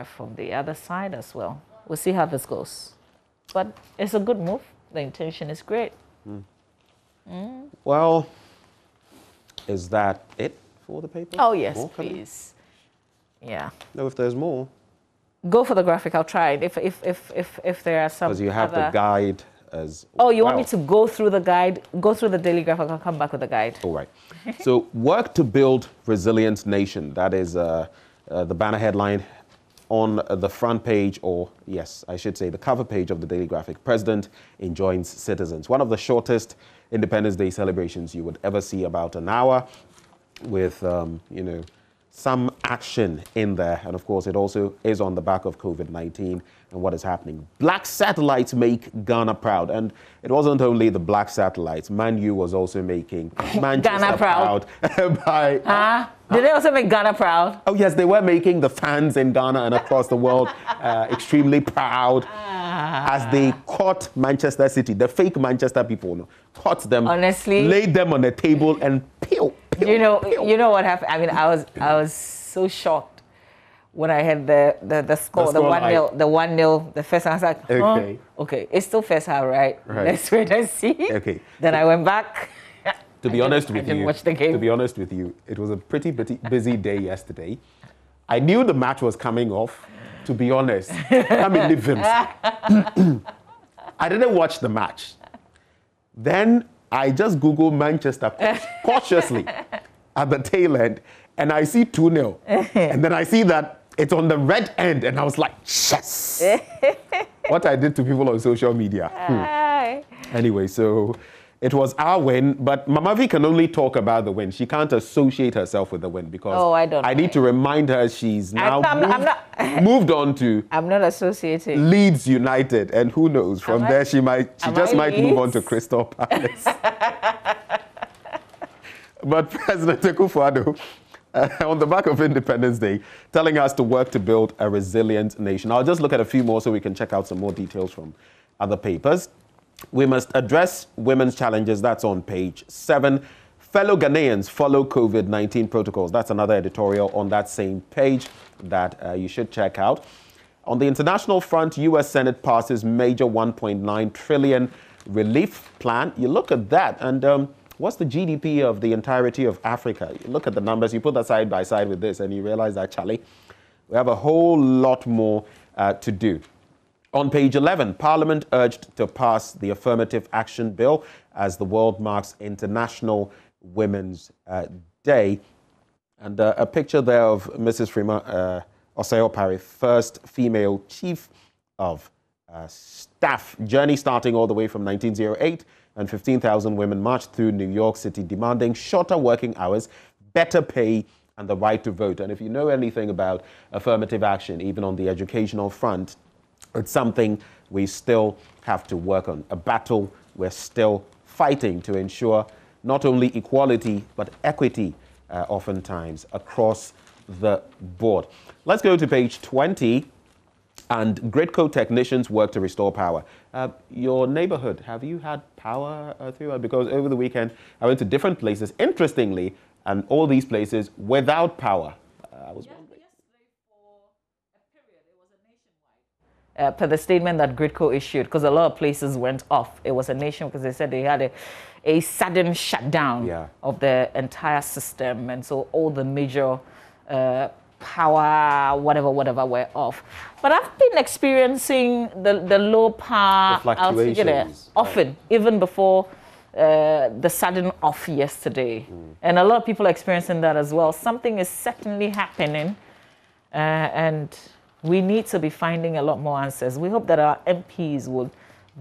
from the other side as well. We'll see how this goes. But it's a good move. The intention is great. Well, is that it for the paper? Oh, yes, please. Yeah. No, if there's more. Go for the graphic. I'll try it. If there are some. Because you have the guide as Oh, you want me to go through the guide, go through the daily graphic, I'll come back with the guide. All right. So, work to build resilient nation. That is the banner headline on the front page, or yes, I should say the cover page of the daily graphic. President enjoins citizens. One of the shortest Independence Day celebrations you would ever see, about an hour, with, you know, some action in there. And of course, it also is on the back of COVID-19 and what is happening. Black satellites make Ghana proud. And it wasn't only the black satellites. Man U was also making Manchester Ghana proud. by... Did they also make Ghana proud? Oh, yes, they were making the fans in Ghana and across the world extremely proud as they caught Manchester City, the fake Manchester people, caught them, honestly, laid them on the table and pew. You know what happened? I mean, I was so shocked when I had the score, the 1-0, the first half. I was like, huh? Okay, it's still first half, right? Let's wait and see. Okay. Then I went back. To be honest with you, didn't watch the game. To be honest with you, it was a pretty busy day yesterday. I knew the match was coming off. To be honest, I'm in living. I didn't watch the match. Then I just Googled Manchester cautiously at the tail end, and I see 2-0. And then I see that it's on the red end, and I was like, yes! What I did to people on social media. Anyway, so it was our win, but Mamavi can only talk about the win. She can't associate herself with the win because I need to remind her she's now moved on to... I'm not associating. Leeds United, and who knows, from there she just might move on to Crystal Palace. But President Akufo-Addo, on the back of Independence Day, telling us to work to build a resilient nation. I'll just look at a few more so we can check out some more details from other papers. We must address women's challenges. That's on page 7. Fellow Ghanaians follow COVID-19 protocols. That's another editorial on that same page that you should check out. On the international front, U.S. Senate passes major $1.9 trillion relief plan. You look at that, and what's the GDP of the entirety of Africa? You look at the numbers, you put that side by side with this, and you realize that, Charlie, we have a whole lot more to do. On page 11, Parliament urged to pass the Affirmative Action Bill as the world marks International Women's Day. And a picture there of Mrs. Freema Oseo-Parry, first female chief of staff. Journey starting all the way from 1908, and 15,000 women marched through New York City demanding shorter working hours, better pay, and the right to vote. And if you know anything about affirmative action, even on the educational front, it's something we still have to work on, a battle we're still fighting to ensure not only equality, but equity, oftentimes, across the board. Let's go to page 20. And Gridco technicians work to restore power. Your neighborhood, have you had power throughout? Because over the weekend, I went to different places, interestingly, and all these places without power. I was wondering. Per the statement that Gridco issued, because a lot of places went off. It was a nation because they said they had a sudden shutdown of the entire system. And so all the major power, whatever, were off. But I've been experiencing the low power fluctuations often, even before the sudden off yesterday. And a lot of people are experiencing that as well. Something is certainly happening, and we need to be finding a lot more answers. We hope that our MPs will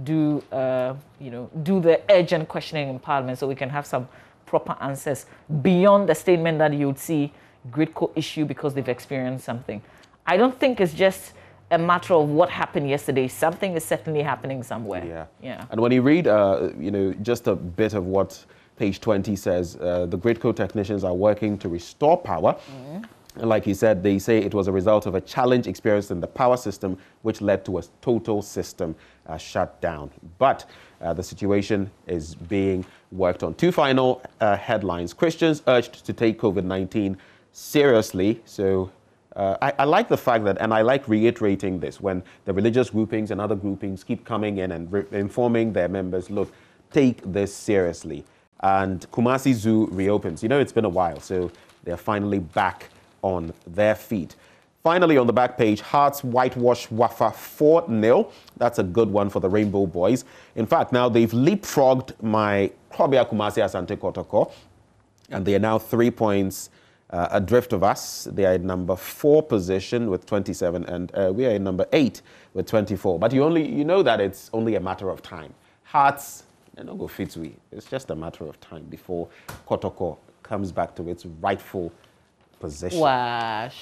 do the urgent questioning in Parliament so we can have some proper answers beyond the statement that you would see Gridco issue because they've experienced something. I don't think it's just a matter of what happened yesterday. Something is certainly happening somewhere. Yeah. And when you read, just a bit of what page 20 says, the Gridco technicians are working to restore power. And like he said, they say it was a result of a challenge experienced in the power system, which led to a total system shutdown. But the situation is being worked on. Two final headlines. Christians urged to take COVID-19 seriously. So I like the fact that, and I like reiterating this, when the religious groupings and other groupings keep coming in and informing their members, look, take this seriously. And Kumasi Zoo reopens. It's been a while, so they're finally back on their feet. Finally, on the back page, Hearts whitewash Wafa 4-0. That's a good one for the Rainbow Boys. In fact, now they've leapfrogged my Krobia Kumasi Asante Kotoko, and they are now 3 points adrift of us. They are in number 4 position with 27, and we are in number 8 with 24. But you know that it's only a matter of time. Hearts, they don't go fit we. It's just a matter of time before Kotoko comes back to its rightful position. Let's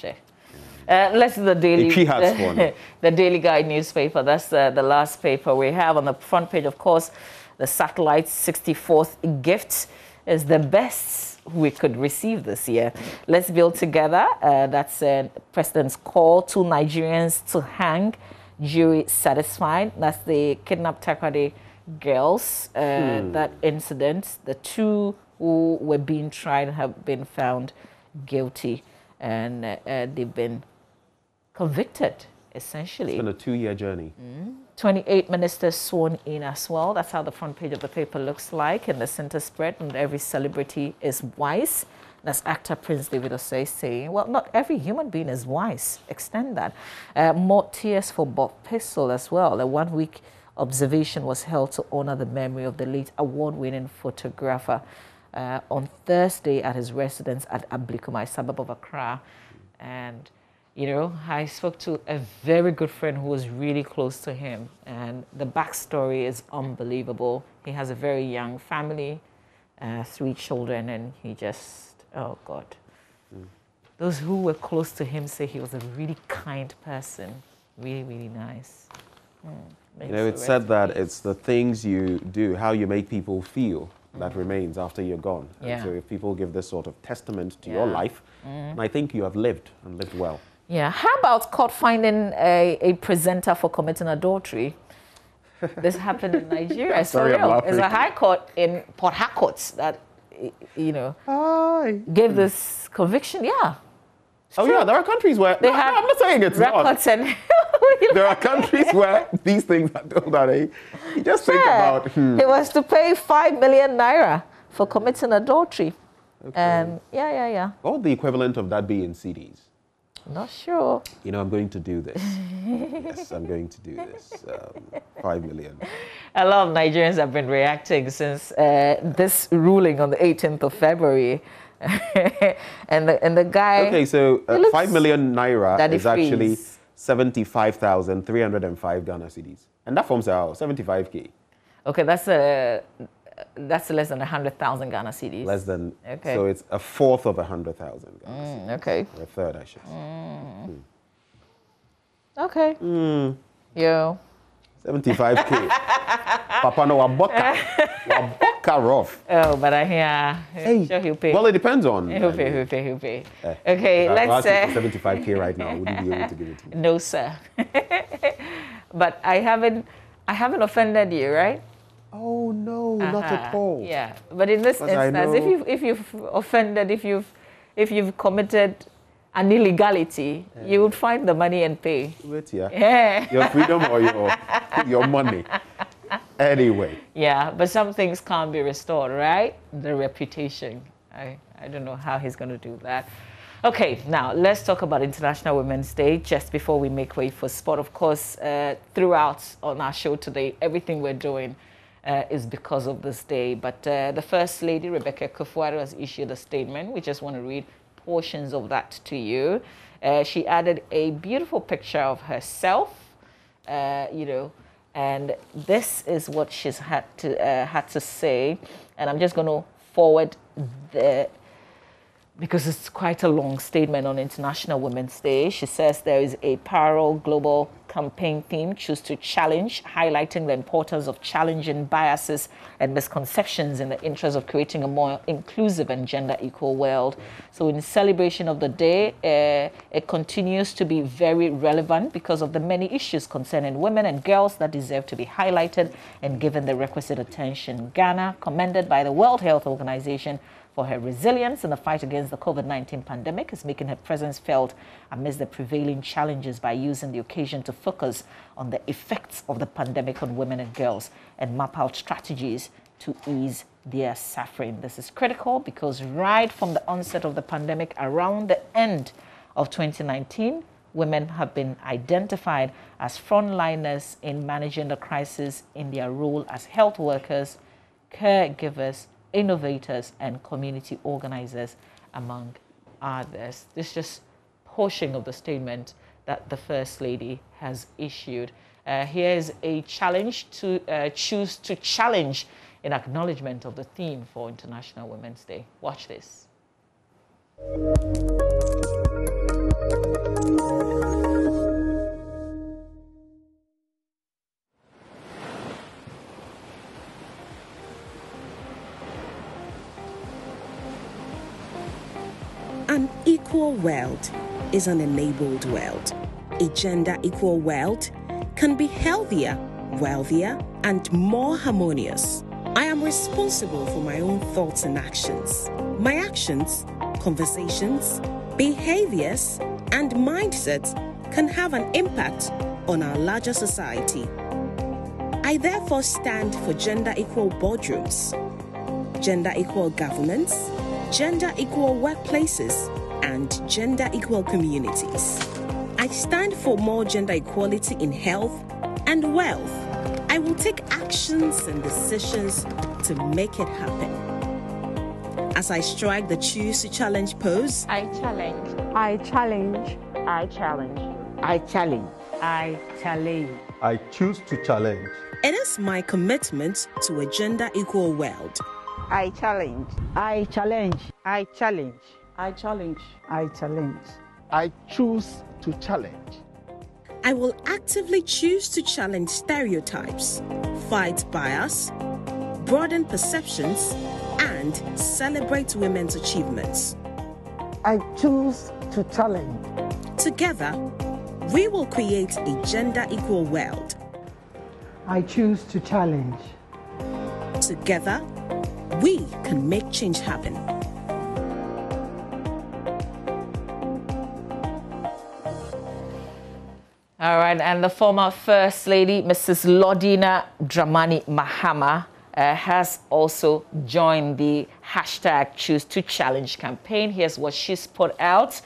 do the daily. She has fun. The Daily Guide newspaper. That's the last paper we have on the front page. Of course, the satellite's 64th gift is the best we could receive this year. Let's build together. That's President's call to Nigerians to hang. Jury satisfied. That's the kidnapped Takoradi girls. That incident. The 2 who were being tried have been found guilty, and they've been convicted, essentially. It's been a 2-year journey. 28 ministers sworn in as well. That's how the front page of the paper looks like in the center spread, and every celebrity is wise. That's actor Prince David Osei saying, well, not every human being is wise. Extend that. More tears for Bob Pistol as well. A 1-week observation was held to honor the memory of the late award-winning photographer on Thursday at his residence at Ablikuma, a suburb of Accra. And, I spoke to a very good friend who was really close to him. And the backstory is unbelievable. He has a very young family, 3 children, and he just, oh God. Those who were close to him say he was a really kind person. Really, really nice. It's said that it's the things you do, how you make people feel, that remains after you're gone. And so if people give this sort of testament to your life, I think you have lived and lived well. Yeah. How about court finding a presenter for committing adultery? This happened in Nigeria. It's real. It's a high court in Port Harcourt that, gave this conviction. Yeah. Yeah, there are countries where... I'm not saying it's not. And there are countries where these things are done. You just think about... He was to pay 5 million naira for committing adultery. And What would the equivalent of that be in CDs? Not sure. I'm going to do this. Yes, I'm going to do this. 5 million. A lot of Nigerians have been reacting since this ruling on the 18th of February. and the guy... Okay, so 5 million naira is actually 75,305 Ghana cedis. And that forms out 75K. Okay, that's less than 100,000 Ghana cedis. Less than... Okay. So it's a fourth of 100,000 Ghana cedis. Okay. Or a third, I should say. Okay. 75K. Papa no waboka. Waboka rough. Oh, but I hear sure he'll pay. Well, it depends on. He'll pay. Okay, let's say 75K right now. Wouldn't be able to give it to me. No, sir. But I haven't offended you, right? Oh no, not at all. Yeah, but in this instance, if you've offended, if you've committed an illegality, you would find the money and pay. Wait, yeah. Your freedom or your money. Anyway. Yeah, but some things can't be restored, right? The reputation. I don't know how he's going to do that. Okay, now let's talk about International Women's Day just before we make way for sport. Of course, throughout on our show today, everything we're doing is because of this day. But the First Lady, Rebecca Kufuor, has issued a statement. We just want to read portions of that to you. She added a beautiful picture of herself, and this is what she's had to say. And I'm just going to forward because it's quite a long statement on International Women's Day. She says there is a parallel global campaign theme, Choose to Challenge, highlighting the importance of challenging biases and misconceptions in the interest of creating a more inclusive and gender equal world. So in celebration of the day, it continues to be very relevant because of the many issues concerning women and girls that deserve to be highlighted and given the requisite attention. Ghana, commended by the World Health Organization for her resilience in the fight against the COVID-19 pandemic, is making her presence felt amidst the prevailing challenges by using the occasion to focus on the effects of the pandemic on women and girls and map out strategies to ease their suffering. This is critical because right from the onset of the pandemic around the end of 2019, women have been identified as frontliners in managing the crisis in their role as health workers, caregivers, innovators, and community organizers, among others. This is just portion of the statement that the First Lady has issued. Here is a challenge to choose to challenge in acknowledgement of the theme for International Women's Day. Watch this. An equal world is an enabled world. A gender equal world can be healthier, wealthier, and more harmonious. I am responsible for my own thoughts and actions. My actions, conversations, behaviors, and mindsets can have an impact on our larger society. I therefore stand for gender equal boardrooms, gender equal governments, gender equal workplaces, and gender equal communities. I stand for more gender equality in health and wealth. I will take actions and decisions to make it happen. As I strike the Choose to Challenge pose, I challenge. I challenge. I challenge. I challenge. I challenge. I choose to challenge. It is my commitment to a gender equal world. I challenge. I challenge. I challenge. I challenge. I challenge. I choose to challenge. I will actively choose to challenge stereotypes, fight bias, broaden perceptions, and celebrate women's achievements. I choose to challenge. Together, we will create a gender equal world. I choose to challenge. Together, we can make change happen. All right, and the former First Lady, Mrs. Lordina Dramani Mahama, has also joined the hashtag Choose to Challenge campaign. Here's what she's put out.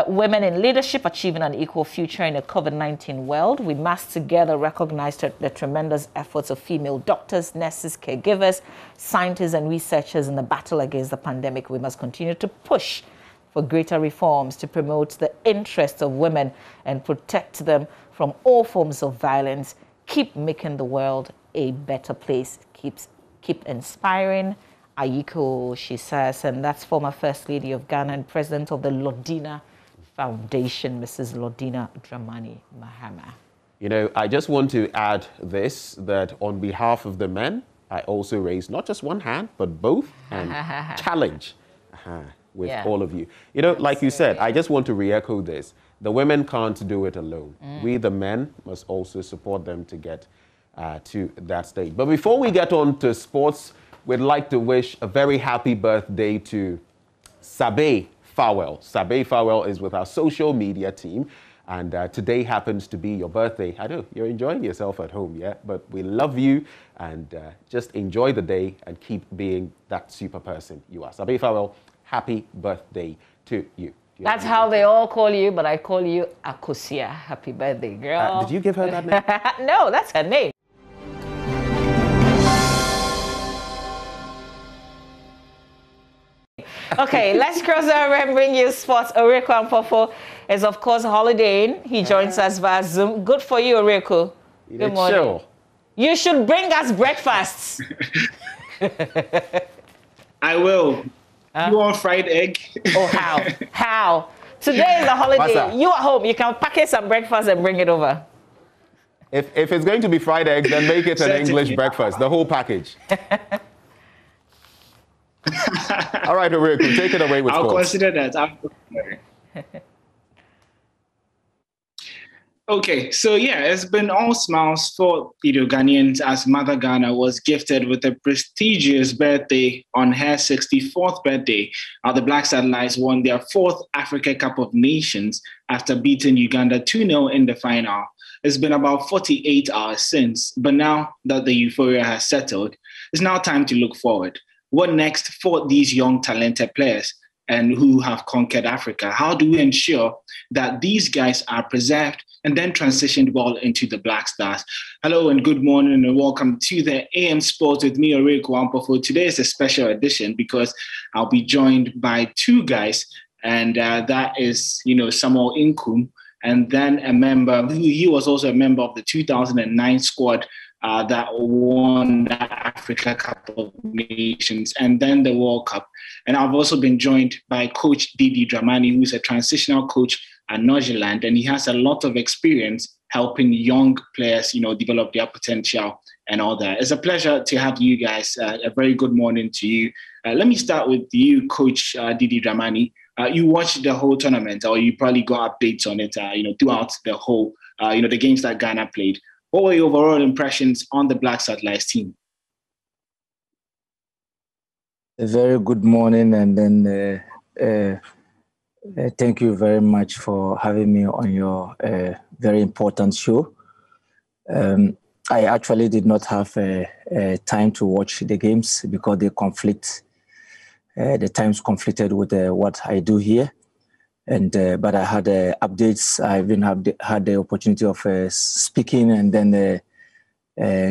Women in leadership achieving an equal future in a COVID-19 world. We must together recognize the tremendous efforts of female doctors, nurses, caregivers, scientists, and researchers in the battle against the pandemic. We must continue to push for greater reforms to promote the interests of women and protect them from all forms of violence. Keep making the world a better place. Keep inspiring. Ayiko, she says, and that's former First Lady of Ghana and President of the Lordina Foundation, Mrs. Lordina Dramani Mahama. You know, I just want to add this, that on behalf of the men, I also raise not just one hand, but both, and challenge with all of you. You know, like you said, I just want to re-echo this. The women can't do it alone. We, the men, must also support them to get to that stage. But before we get on to sports, we'd like to wish a very happy birthday to Sabe Farwell. Sabe Farwell is with our social media team. And today happens to be your birthday. I know you're enjoying yourself at home, yeah? But we love you, and just enjoy the day and keep being that super person you are. Sabe Farwell, happy birthday to you. That's how they all call you, but I call you Akosia. Happy birthday, girl. Did you give her that name? No, that's her name. Okay, let's cross over and bring you sports. Oreko Ampofo is, of course, holidaying. He joins us via Zoom. Good for you, Oreko. Good morning. Chill. You should bring us breakfast. I will. You want fried egg? Oh, how? How? Today is a holiday. You at home, you can package some breakfast and bring it over. If it's going to be fried egg, then make it an English breakfast, the whole package. All right, Oreko, take it away with sports. I'll consider that. Okay, so yeah, it's been all smiles for Ghanaians as Mother Ghana was gifted with a prestigious birthday on her 64th birthday. The Black Satellites won their 4th Africa Cup of Nations after beating Uganda 2-0 in the final. It's been about 48 hours since, but now that the euphoria has settled, it's now time to look forward. What next for these young talented players and who have conquered Africa? How do we ensure that these guys are preserved and then transitioned well into the Black Stars? Hello and good morning and welcome to the AM Sports with me, Oreko Ampofo. Today is a special edition because I'll be joined by two guys, and that is, Samuel Inkum, and then a member, he was also a member of the 2009 squad that won the Africa Cup of Nations and then the World Cup. And I've also been joined by Coach Didi Dramani, who's a transitional coach at Norgeland, and he has a lot of experience helping young players, develop their potential and all that. It's a pleasure to have you guys. A very good morning to you. Let me start with you, Coach Didi Dramani. You watched the whole tournament, or you probably got updates on it, throughout the whole, the games that Ghana played. What were your overall impressions on the Black Satellites team? A very good morning, and then thank you very much for having me on your very important show. I actually did not have time to watch the games because they conflict. The times conflicted with what I do here. And but I had updates. I even had the opportunity of speaking and then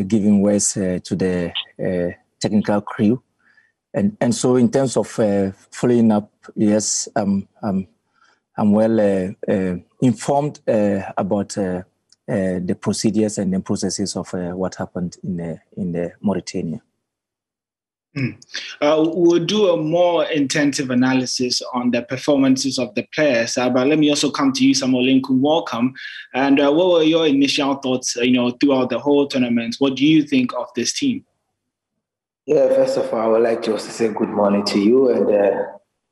giving words to the technical crew. And so in terms of following up, yes, I'm well informed about the procedures and the processes of what happened in Mauritania. We'll do a more intensive analysis on the performances of the players, but let me also come to you, Samuel Inkum. Welcome. And what were your initial thoughts, throughout the whole tournament? What do you think of this team? Yeah, first of all, I would like to also say good morning to you and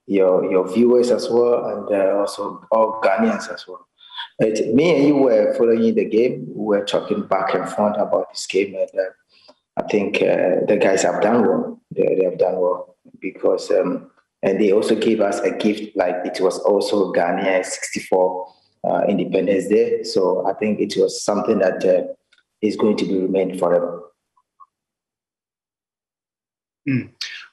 your viewers as well, and also all Ghanaians as well. Me and you were following the game. We were talking back and forth about this game, and I think the guys have done well. They have done well because, and they also gave us a gift, like it was also Ghana 64 Independence Day. So I think it was something that is going to be remained forever.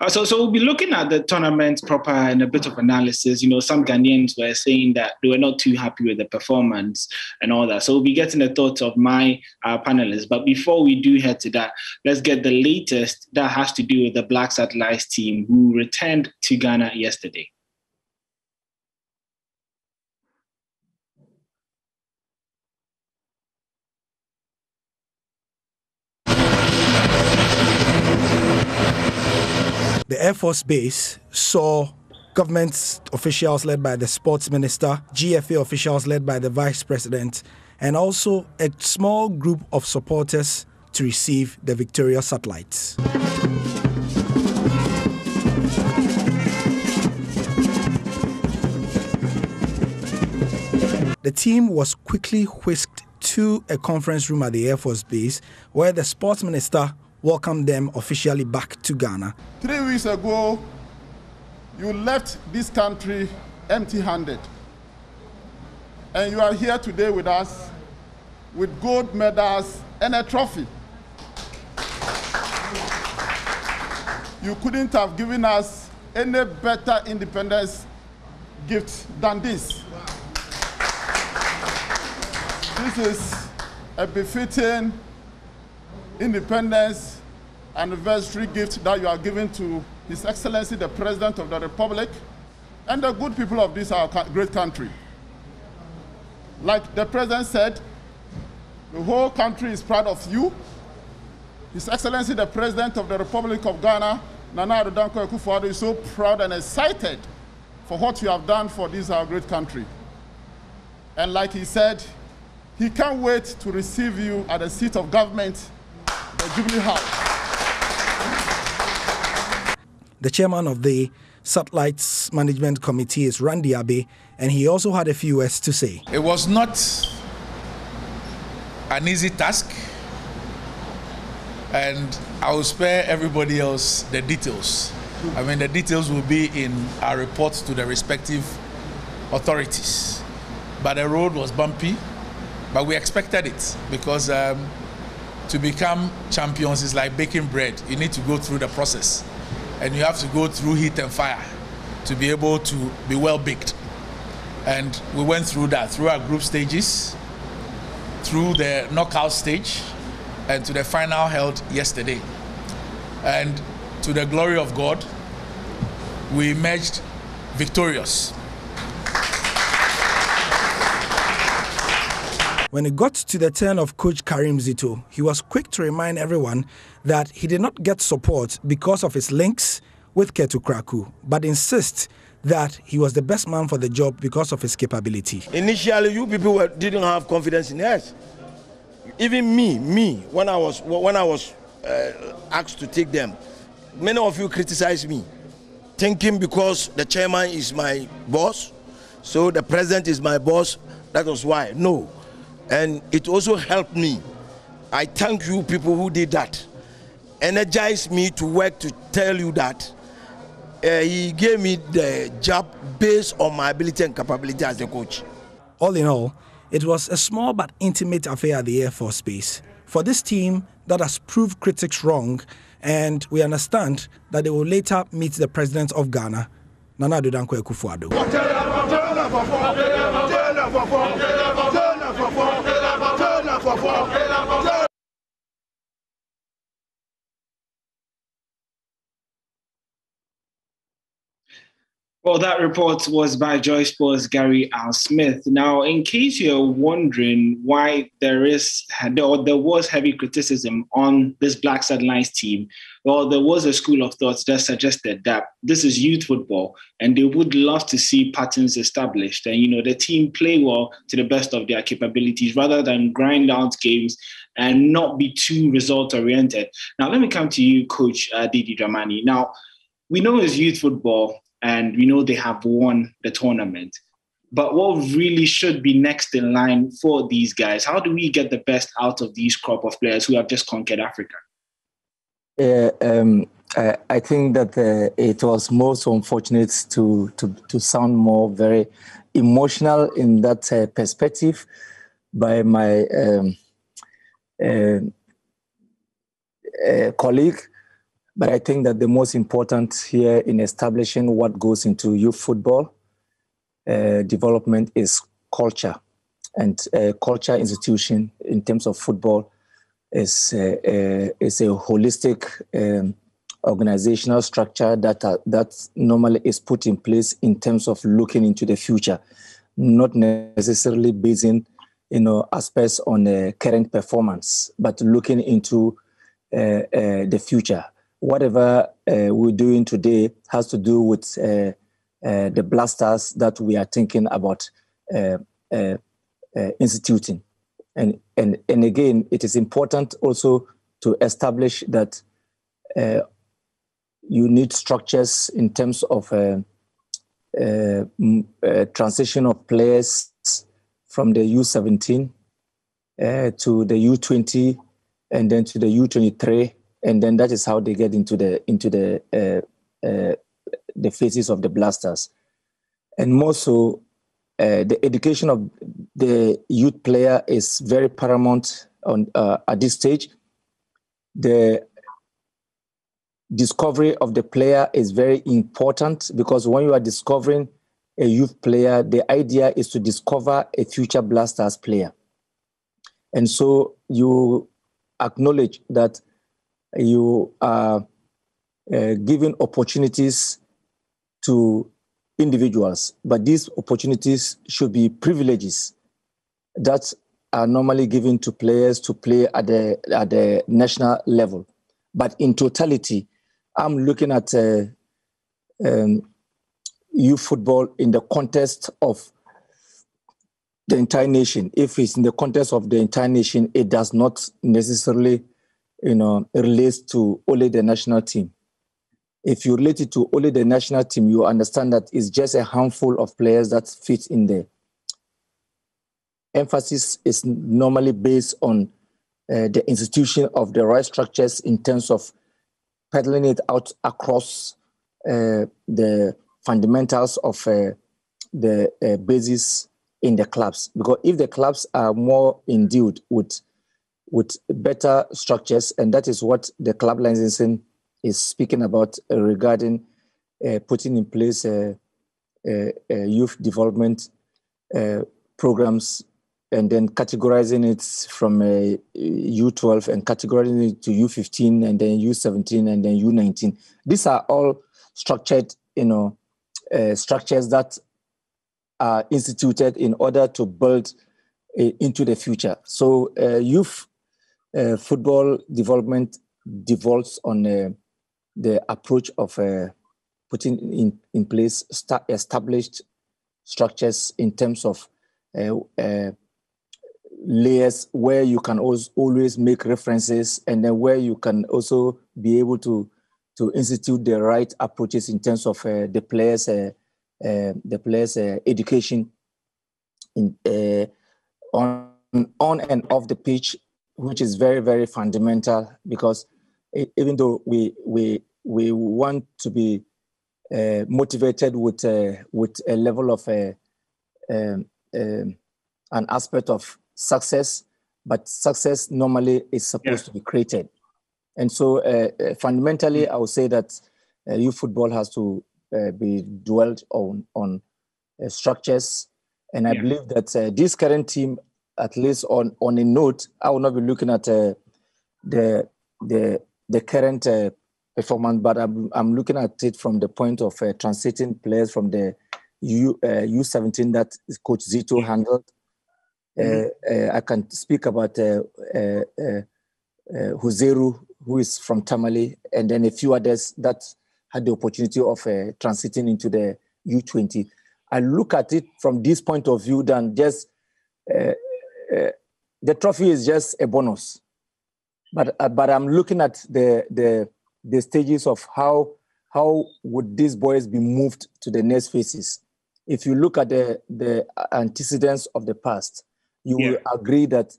So we'll be looking at the tournament proper and a bit of analysis. Some Ghanaians were saying that they were not too happy with the performance and all that. So we'll be getting the thoughts of my panelists. But before we do head to that, let's get the latest that has to do with the Black Satellites team who returned to Ghana yesterday. The Air Force Base saw government officials led by the sports minister, GFA officials led by the vice president, and also a small group of supporters to receive the victorious satellites. The team was quickly whisked to a conference room at the Air Force Base where the sports minister welcomed them officially back to Ghana. 3 weeks ago, you left this country empty-handed. And you are here today with us with gold medals and a trophy. You couldn't have given us any better independence gift than this. This is a befitting independence anniversary gift that you are giving to His Excellency, the President of the Republic, and the good people of this our great country. Like the President said, the whole country is proud of you. His Excellency, the President of the Republic of Ghana, Nana Addo Dankwa Akufo-Addo, is so proud and excited for what you have done for this our great country. And like he said, he can't wait to receive you at the seat of government, the Jubilee House. The chairman of the Satellites Management Committee is Randy Abe, and he also had a few words to say. It was not an easy task, and I will spare everybody else the details. I mean, the details will be in our reports to the respective authorities. But the road was bumpy, but we expected it because to become champions is like baking bread. You need to go through the process, and you have to go through heat and fire to be able to be well baked. And we went through that, through our group stages, through the knockout stage, and to the final held yesterday. And to the glory of God, we emerged victorious. When it got to the turn of Coach Karim Zito, he was quick to remind everyone that he did not get support because of his links with Ketu Kraku, but insists that he was the best man for the job because of his capability. Initially, you people didn't have confidence in us. Even me, when I was asked to take them, many of you criticized me, thinking because the chairman is my boss, so the president is my boss, that was why. No. And it also helped me. I thank you people who did that. Energized me to work to tell you that he gave me the job based on my ability and capability as a coach. All in all, it was a small but intimate affair at the Air Force Base for this team that has proved critics wrong, and we understand that they will later meet the President of Ghana, Nana Addo Dankwa Akufo-Addo. Well, that report was by Joy Sports' Gary Al Smith. Now, in case you're wondering why there was heavy criticism on this Black Satellites team, well, there was a school of thought that suggested that this is youth football and they would love to see patterns established and, the team play well to the best of their capabilities rather than grind out games and not be too result-oriented. Now, let me come to you, Coach Didi Dramani. Now, we know it's youth football, and we know they have won the tournament. But what really should be next in line for these guys? How do we get the best out of these crop of players who have just conquered Africa? I think that it was most unfortunate to sound more very emotional in that perspective by my colleague. But I think that the most important here in establishing what goes into youth football development is culture. And culture institution in terms of football is a holistic organizational structure that normally is put in place in terms of looking into the future, not necessarily basing aspects on current performance, but looking into the future. Whatever we're doing today has to do with the blasters that we are thinking about instituting. And again, it is important also to establish that you need structures in terms of transition of players from the U17 to the U20 and then to the U23, and then that is how they get into the phases of the Blasters. And more so, the education of the youth player is very paramount at this stage. The discovery of the player is very important, because when you are discovering a youth player, the idea is to discover a future Blasters player. And so you acknowledge that you are giving opportunities to individuals, but these opportunities should be privileges that are normally given to players to play at the national level. But in totality, I'm looking at youth football in the context of the entire nation. If it's in the context of the entire nation, it does not necessarily, relate to only the national team. If you relate it to only the national team, you understand that it's just a handful of players that fit in there. Emphasis is normally based on the institution of the right structures in terms of peddling it out across the fundamentals of the basis in the clubs. Because if the clubs are more endued with better structures, and that is what the club licensing is speaking about regarding putting in place youth development programs, and then categorizing it from U12 and categorizing it to U15 and then U17 and then U19. These are all structured, structures that are instituted in order to build into the future. So youth football development devolves on the approach of putting in place established structures in terms of layers where you can always make references, and then where you can also be able to institute the right approaches in terms of the players' education on and off the pitch, which is very, very fundamental, because even though we want to be motivated with a level of an aspect of success, but success normally is supposed to be created. And so fundamentally, I would say that youth football has to be dwelt on structures. And I believe that this current team, at least on a note, I will not be looking at the current performance, but I'm looking at it from the point of transiting players from the U17 that Coach Zito handled. I can speak about Huzeru, who is from Tamale, and then a few others that had the opportunity of transiting into the U20. I look at it from this point of view than just the trophy is just a bonus. But I'm looking at the stages of how would these boys be moved to the next phases. If you look at the antecedents of the past, you will agree that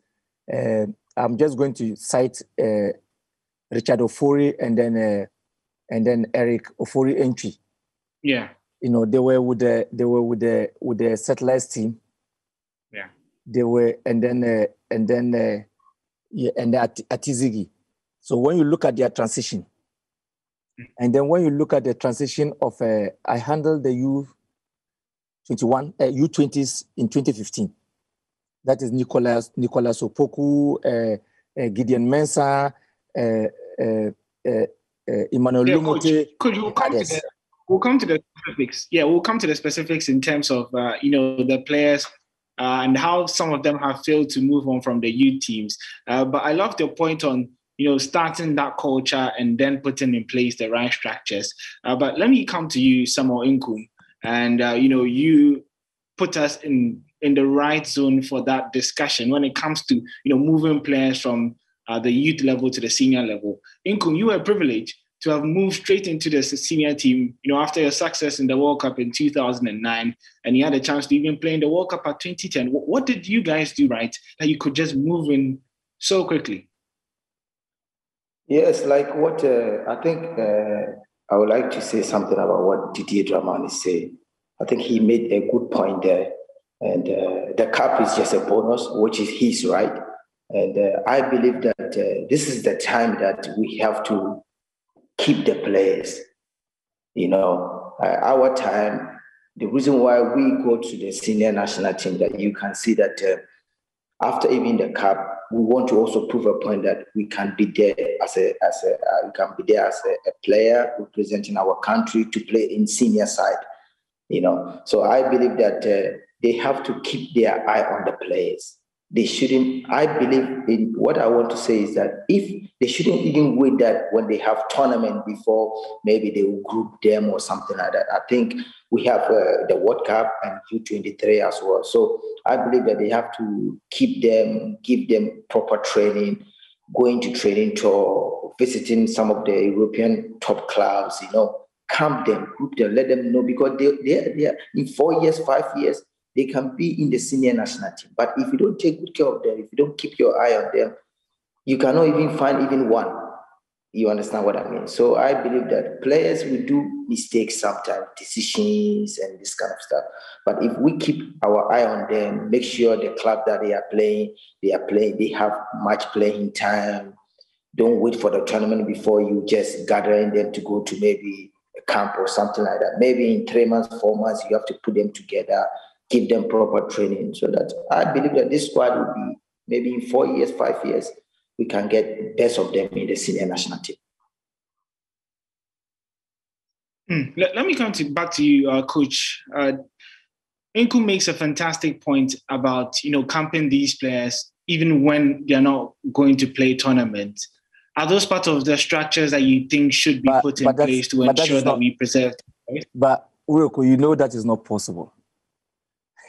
I'm just going to cite Richard Ofori and then Eric Ofori entry. Yeah. They were with the Settlers team. Yeah. They were and the Atizigi. So when you look at their transition, and then when you look at the transition of I handled the U20s in 2015. That is Nicolas Opoku, Gideon Mensah, Emmanuel Lumote. Could you come to we'll come to the specifics. Yeah, we'll come to the specifics in terms of the players and how some of them have failed to move on from the youth teams. But I love your point on starting that culture and then putting in place the right structures. But let me come to you, Samuel Inkum, and you put us in in the right zone for that discussion when it comes to moving players from the youth level to the senior level. Nkum, you were privileged to have moved straight into the senior team, after your success in the World Cup in 2009, and you had a chance to even play in the World Cup at 2010. What did you guys do right that you could just move in so quickly? Yes, like what I think I would like to say something about what Didier Dramani said. I think he made a good point there. And the cup is just a bonus, which is his right. And I believe that this is the time that we have to keep the players. Our time, the reason why we go to the senior national team, that you can see that after even the cup, we want to also prove a point that we can be there as a player representing our country to play in senior side. So I believe that they have to keep their eye on the players. They shouldn't. I believe in what I want to say is that if they shouldn't even wait that when they have tournament before maybe they will group them or something like that. I think we have the World Cup and U23 as well. So I believe that they have to keep them, give them proper training, going to training tour, visiting some of the European top clubs, camp them, group them, let them know, because they are in 4 years, 5 years, they can be in the senior national team. But if you don't take good care of them, if you don't keep your eye on them, you cannot even find even one. You understand what I mean? So I believe that players will do mistakes sometimes, decisions and this kind of stuff. But if we keep our eye on them, make sure the club that they have much playing time. Don't wait for the tournament before you just gathering them to go to maybe a camp or something like that. Maybe in 3 months, 4 months, you have to put them together, give them proper training, so that I believe that this squad will be maybe in 4 years, 5 years, we can get the best of them in the senior national team. Let me come back to you, Coach. Nkum makes a fantastic point about camping these players even when they're not going to play tournaments. Are those part of the structures that you think should be put in place to ensure that we preserve? Right? But Wilco, that is not possible.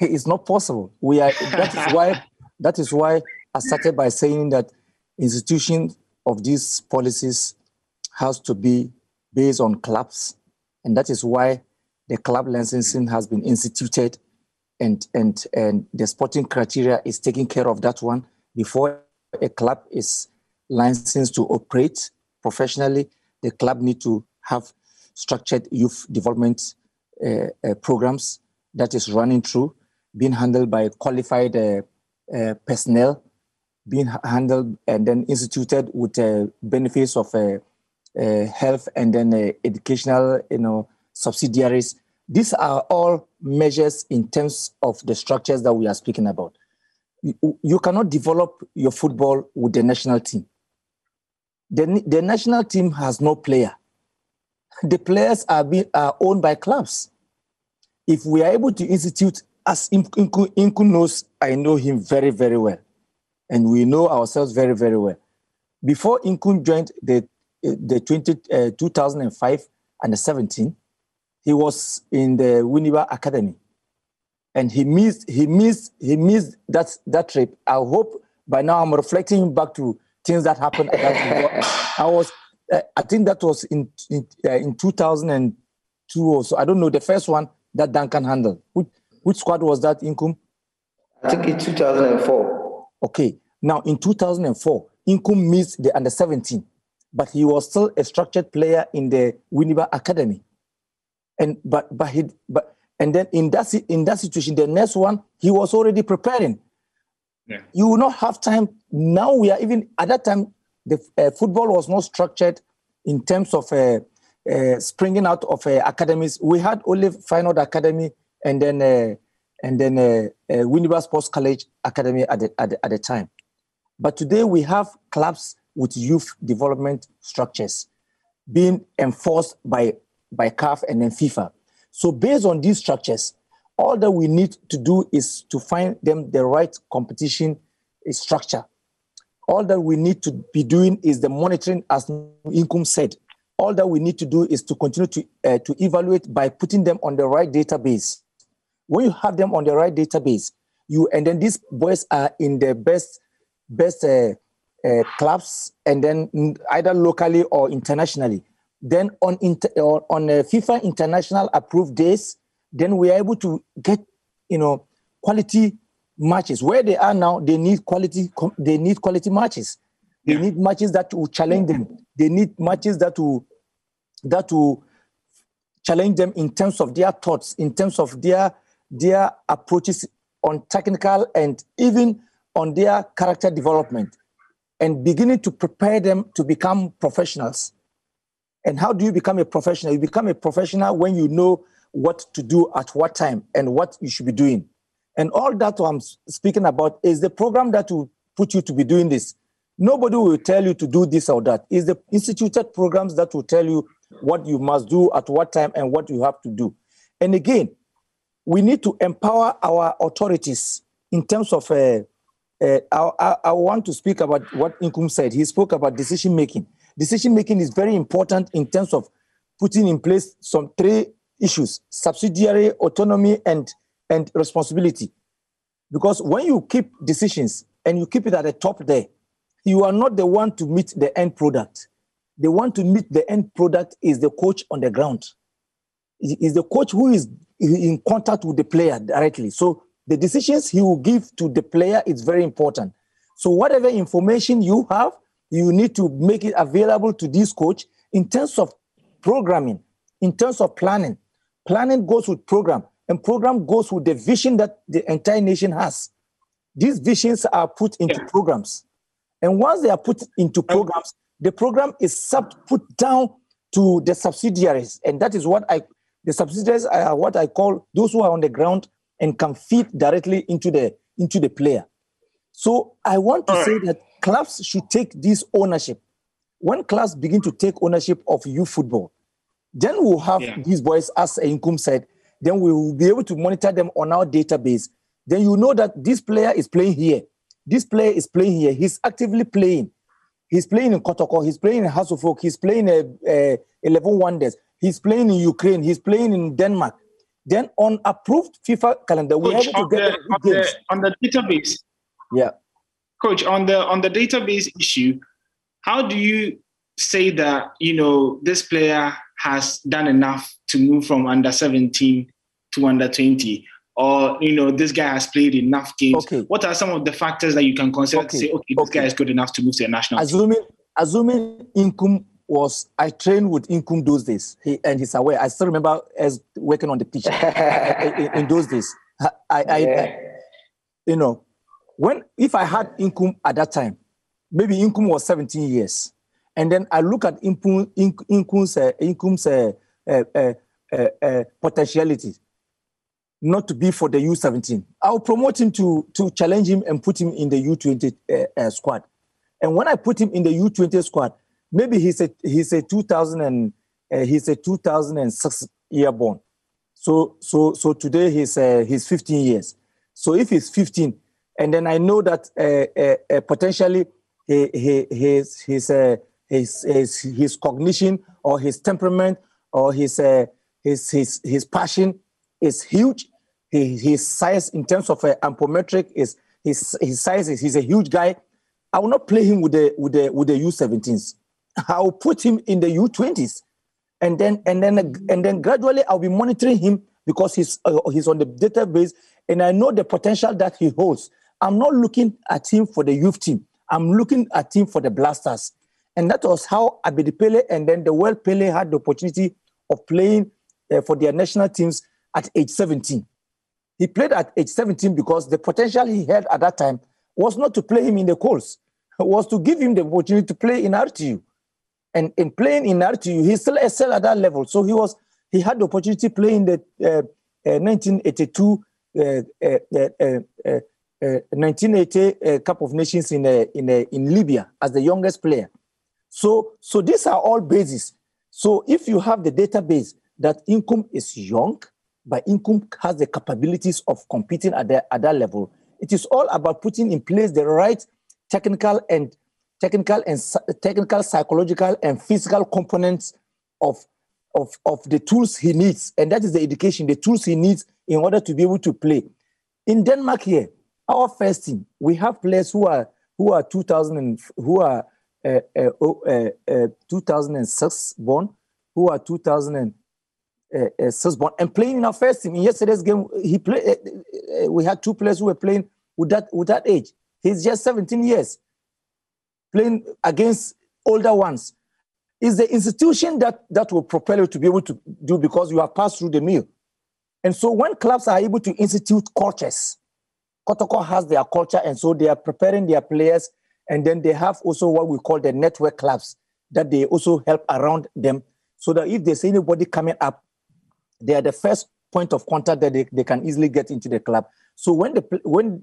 It's not possible. That is why I started by saying that institution of these policies has to be based on clubs, and that is why the club licensing has been instituted, and the sporting criteria is taking care of that one. Before a club is licensed to operate professionally, the club need to have structured youth development programs that is running through, being handled by qualified personnel, being handled and then instituted with benefits of health and then educational, subsidiaries. These are all measures in terms of the structures that we are speaking about. You cannot develop your football with the national team. The national team has no player. The players are owned by clubs. If we are able to institute, as Nkum knows, I know him very, very well. And we know ourselves very, very well. Before Nkum joined the 2005 and the 17, he was in the Winneba Academy. And he missed that trip. I hope by now I'm reflecting back to things that happened at that I think that was in 2002 or so. I don't know, the first one that Duncan handled. Which squad was that, Nkum? I think in 2004. Okay. Now, in 2004, Nkum missed the under-17, but he was still a structured player in the Winneba Academy. And then in that situation, the next one, he was already preparing. Yeah. You will not have time. Now we are even, at that time, the football was not structured in terms of springing out of academies. We had only Feyenoord Academy and then Winneba Sports College Academy at the time. But today we have clubs with youth development structures being enforced by CAF and then FIFA. So based on these structures, all that we need to do is to find them the right competition structure. All that we need to be doing is the monitoring, as Nkum said. All that we need to do is to continue to evaluate by putting them on the right database. When you have them on the right database, and then these boys are in the best clubs, and then either locally or internationally. Then on FIFA international approved days, then we are able to get, quality matches. Where they are now, they need quality matches. They need matches that will challenge them. They need matches that will challenge them in terms of their thoughts, in terms of their approaches on technical and even on their character development, and beginning to prepare them to become professionals. And how do you become a professional? You become a professional when you know what to do at what time and what you should be doing. And all that I'm speaking about is the program that will put you to be doing this. Nobody will tell you to do this or that. It's the instituted programs that will tell you what you must do at what time and what you have to do. And again, we need to empower our authorities in terms of, I want to speak about what Inkum said. He spoke about decision-making. Decision-making is very important in terms of putting in place some 3 issues: subsidiary, autonomy, and responsibility. Because when you keep decisions and you keep it at the top there, you are not the one to meet the end product. The one to meet the end product is the coach on the ground. It is the coach who is in contact with the player directly. So the decisions he will give to the player is very important. So whatever information you have, you need to make it available to this coach in terms of programming, in terms of planning. Planning goes with program, and program goes with the vision that the entire nation has. These visions are put into programs. And once they are put into programs, the program is put down to the subsidiaries. And that is the subsidiaries are what I call those who are on the ground and can feed directly into the player. So I want to say that clubs should take this ownership. When clubs begin to take ownership of youth football, then we'll have these boys, as Inkum said, then we will be able to monitor them on our database. Then you know that this player is playing here. This player is playing here. He's actively playing. He's playing in Kotoko. He's playing in House of Folk. He's playing 11 Wonders. He's playing in Ukraine. He's playing in Denmark. Then on approved FIFA calendar, we're able to get on the database. Yeah. Coach, on the database issue, how do you say that, this player has done enough to move from under 17 to under 20? Or, this guy has played enough games. Okay. What are some of the factors that you can consider to say, this guy is good enough to move to a national team? Assuming Inkum I trained with Inkum those days, and he's aware. I still remember as working on the pitch in those days. If I had Inkum at that time, maybe Inkum was 17 years. And then I look at Inkum's potentiality, not to be for the U17. I'll promote him to challenge him and put him in the U20 squad. And when I put him in the U20 squad, maybe he's a 2006 year born. So today he's 15 years. So if he's 15, and then I know that potentially his cognition or his temperament or his passion is huge. His size in terms of anthropometric is his size is he's a huge guy. I will not play him with the U17s. I will put him in the U20s, and then gradually I'll be monitoring him because he's on the database, and I know the potential that he holds. I'm not looking at him for the youth team. I'm looking at him for the Blasters, and that was how Abedi Pele and then the World Pele had the opportunity of playing for their national teams at age 17. He played at age 17 because the potential he had at that time was not to play him in the coals, was to give him the opportunity to play in RTU. And in playing in RTU, he still excelled at that level. So he had the opportunity to play in the 1982 1980 Cup of Nations in Libya as the youngest player. So these are all bases. So if you have the database that Inkum is young, but Inkum has the capabilities of competing at that level, it is all about putting in place the right technical, psychological, and physical components of the tools he needs. And that is the education, the tools he needs in order to be able to play. In Denmark here, Our first team, we have players who are 2006 born, who are 2006 born, and playing in our first team. In yesterday's game, we had 2 players who were playing with that age. He's just 17 years, playing against older ones. It's the institution that will propel you to be able to do, because you have passed through the mill. And so when clubs are able to institute cultures, Kotoko has their culture, and so they are preparing their players, and then they have also what we call the network clubs that they also help around them, so that if there's anybody coming up, they are the first point of contact that they can easily get into the club. So when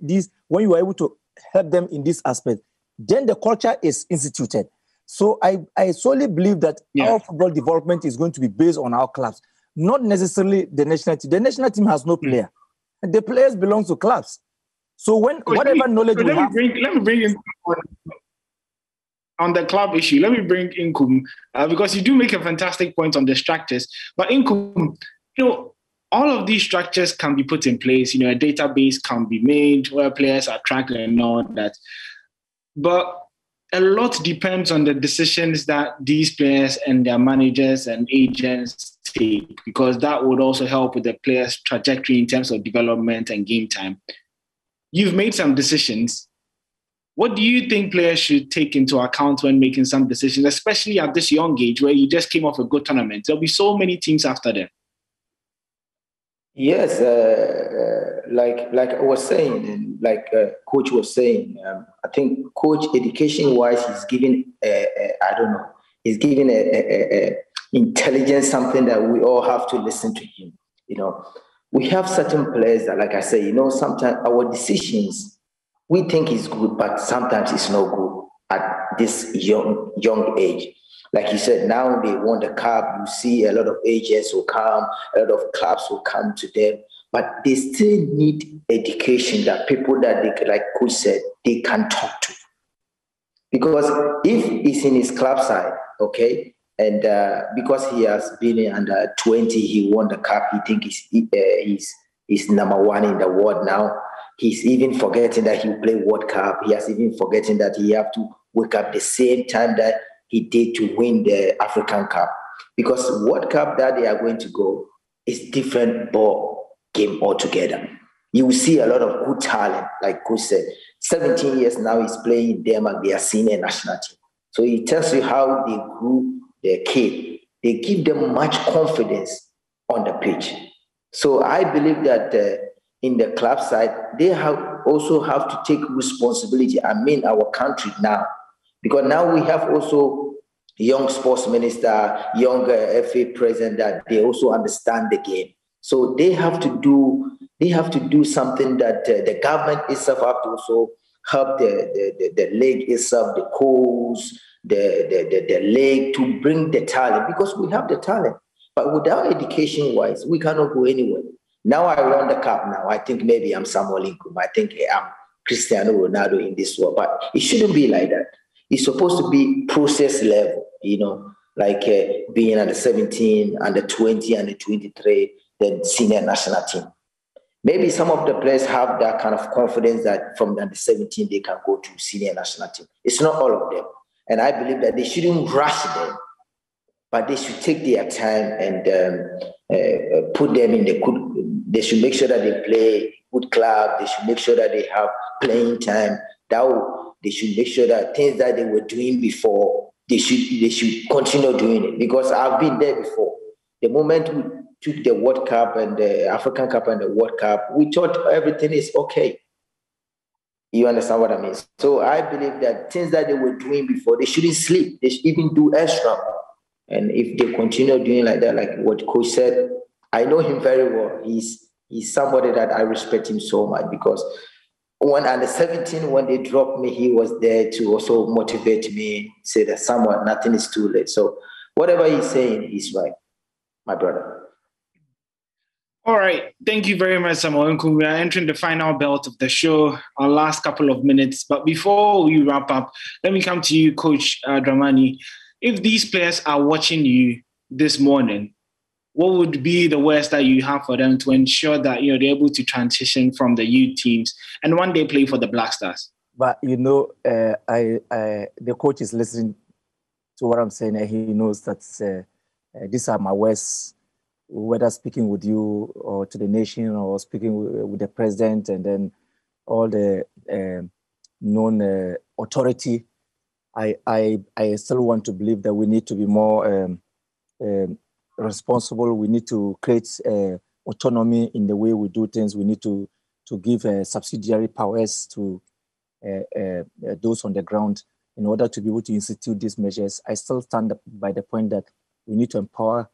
you are able to help them in this aspect, then the culture is instituted. So I solely believe that our football development is going to be based on our clubs, not necessarily the national team. The national team has no player. The players belong to clubs. So whatever knowledge we have... Let me bring in on the club issue. Let me bring Inkum, because you do make a fantastic point on the structures. But Inkum, all of these structures can be put in place. A database can be made where players are tracked and all that. But a lot depends on the decisions that these players and their managers and agents take, because that would also help with the players' trajectory in terms of development and game time. You've made some decisions. What do you think players should take into account when making some decisions, especially at this young age where you just came off a good tournament? There'll be so many teams after them. Yes, like I was saying, and like Coach was saying, I think Coach, education-wise, he's giving he's giving a intelligence, something that we all have to listen to him. We have certain players that, like I say, sometimes our decisions we think is good, but sometimes it's not good at this young age. Like you said, now they won the cup. You see a lot of agents will come, a lot of clubs will come to them, but they still need education, that people that they, like Coach said, they can talk to. Because if he's in his club side, okay, and because he has been under 20, he won the cup, he thinks he's number 1 in the world now. He's even forgetting that he will play World Cup. He has even forgetting that he have to wake up the same time that he did to win the African Cup. Because World Cup that they are going to go is different ball game altogether. You will see a lot of good talent, like Coach said. 17 years now he's playing in Denmark, their senior national team. So he tells you how they grew their kid. They give them much confidence on the pitch. So I believe that in the club side, they also have to take responsibility. I mean, our country now, because now we have also young sports minister, young FA president that they also understand the game. So they have to do something that the government itself have to also help the league itself, the coach, the league to bring the talent, because we have the talent. But without education-wise, we cannot go anywhere. Now I won the cup now. I think maybe I'm Samuel Inkum. I think I'm Cristiano Ronaldo in this world. But it shouldn't be like that. It's supposed to be process level, like being under 17, under 20, under 23, then senior national team. Maybe some of the players have that kind of confidence that from under 17 they can go to senior national team. It's not all of them. And I believe that they shouldn't rush them, but they should take their time and put them in the good. They should make sure that they play good club. They should make sure that they have playing time. They should make sure that things that they were doing before, they should continue doing it. Because I've been there before. The moment we took the World Cup and the African Cup and the World Cup, we thought everything is okay. You understand what I mean? So I believe that things that they were doing before, they shouldn't sleep. They should even do extra. And if they continue doing like that, like what Coach said, I know him very well. He's somebody that I respect him so much, because when under 17, when they dropped me, he was there to also motivate me, say that somewhat nothing is too late. So whatever he's saying is right, my brother. All right. Thank you very much, Samuel Nkum. We are entering the final belt of the show, our last couple of minutes. But before we wrap up, let me come to you, Coach Dramani. If these players are watching you this morning, what would be the worst that you have for them to ensure that they're able to transition from the youth teams and one day play for the Black Stars? But the coach is listening to what I'm saying, and he knows that these are my words, whether speaking with you or to the nation or speaking with the president and then all the known authority. I still want to believe that we need to be more responsible. We need to create autonomy in the way we do things. We need to give subsidiary powers to those on the ground in order to be able to institute these measures. I still stand by the point that we need to empower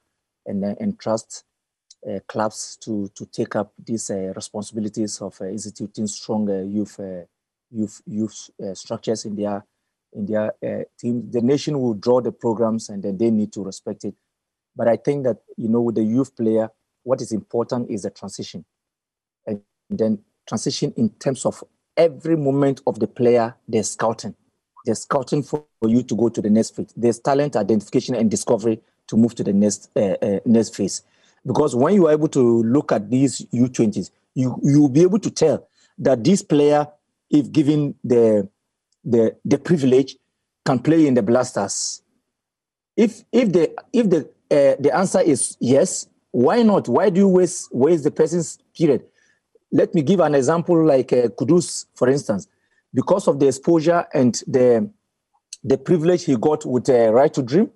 and trust clubs to take up these responsibilities of instituting strong youth structures in their team. The nation will draw the programs and then they need to respect it. But I think that, with the youth player, what is important is the transition. And then transition in terms of every moment of the player, there's scouting. There's scouting for you to go to the next phase. There's talent identification and discovery to move to the next phase. Because when you are able to look at these U20s, you will be able to tell that this player, if given the privilege, can play in the Blasters. If the answer is yes, why not? Why do you waste the person's period? Let me give an example like Kudus, for instance. Because of the exposure and the privilege he got with Right to Dream,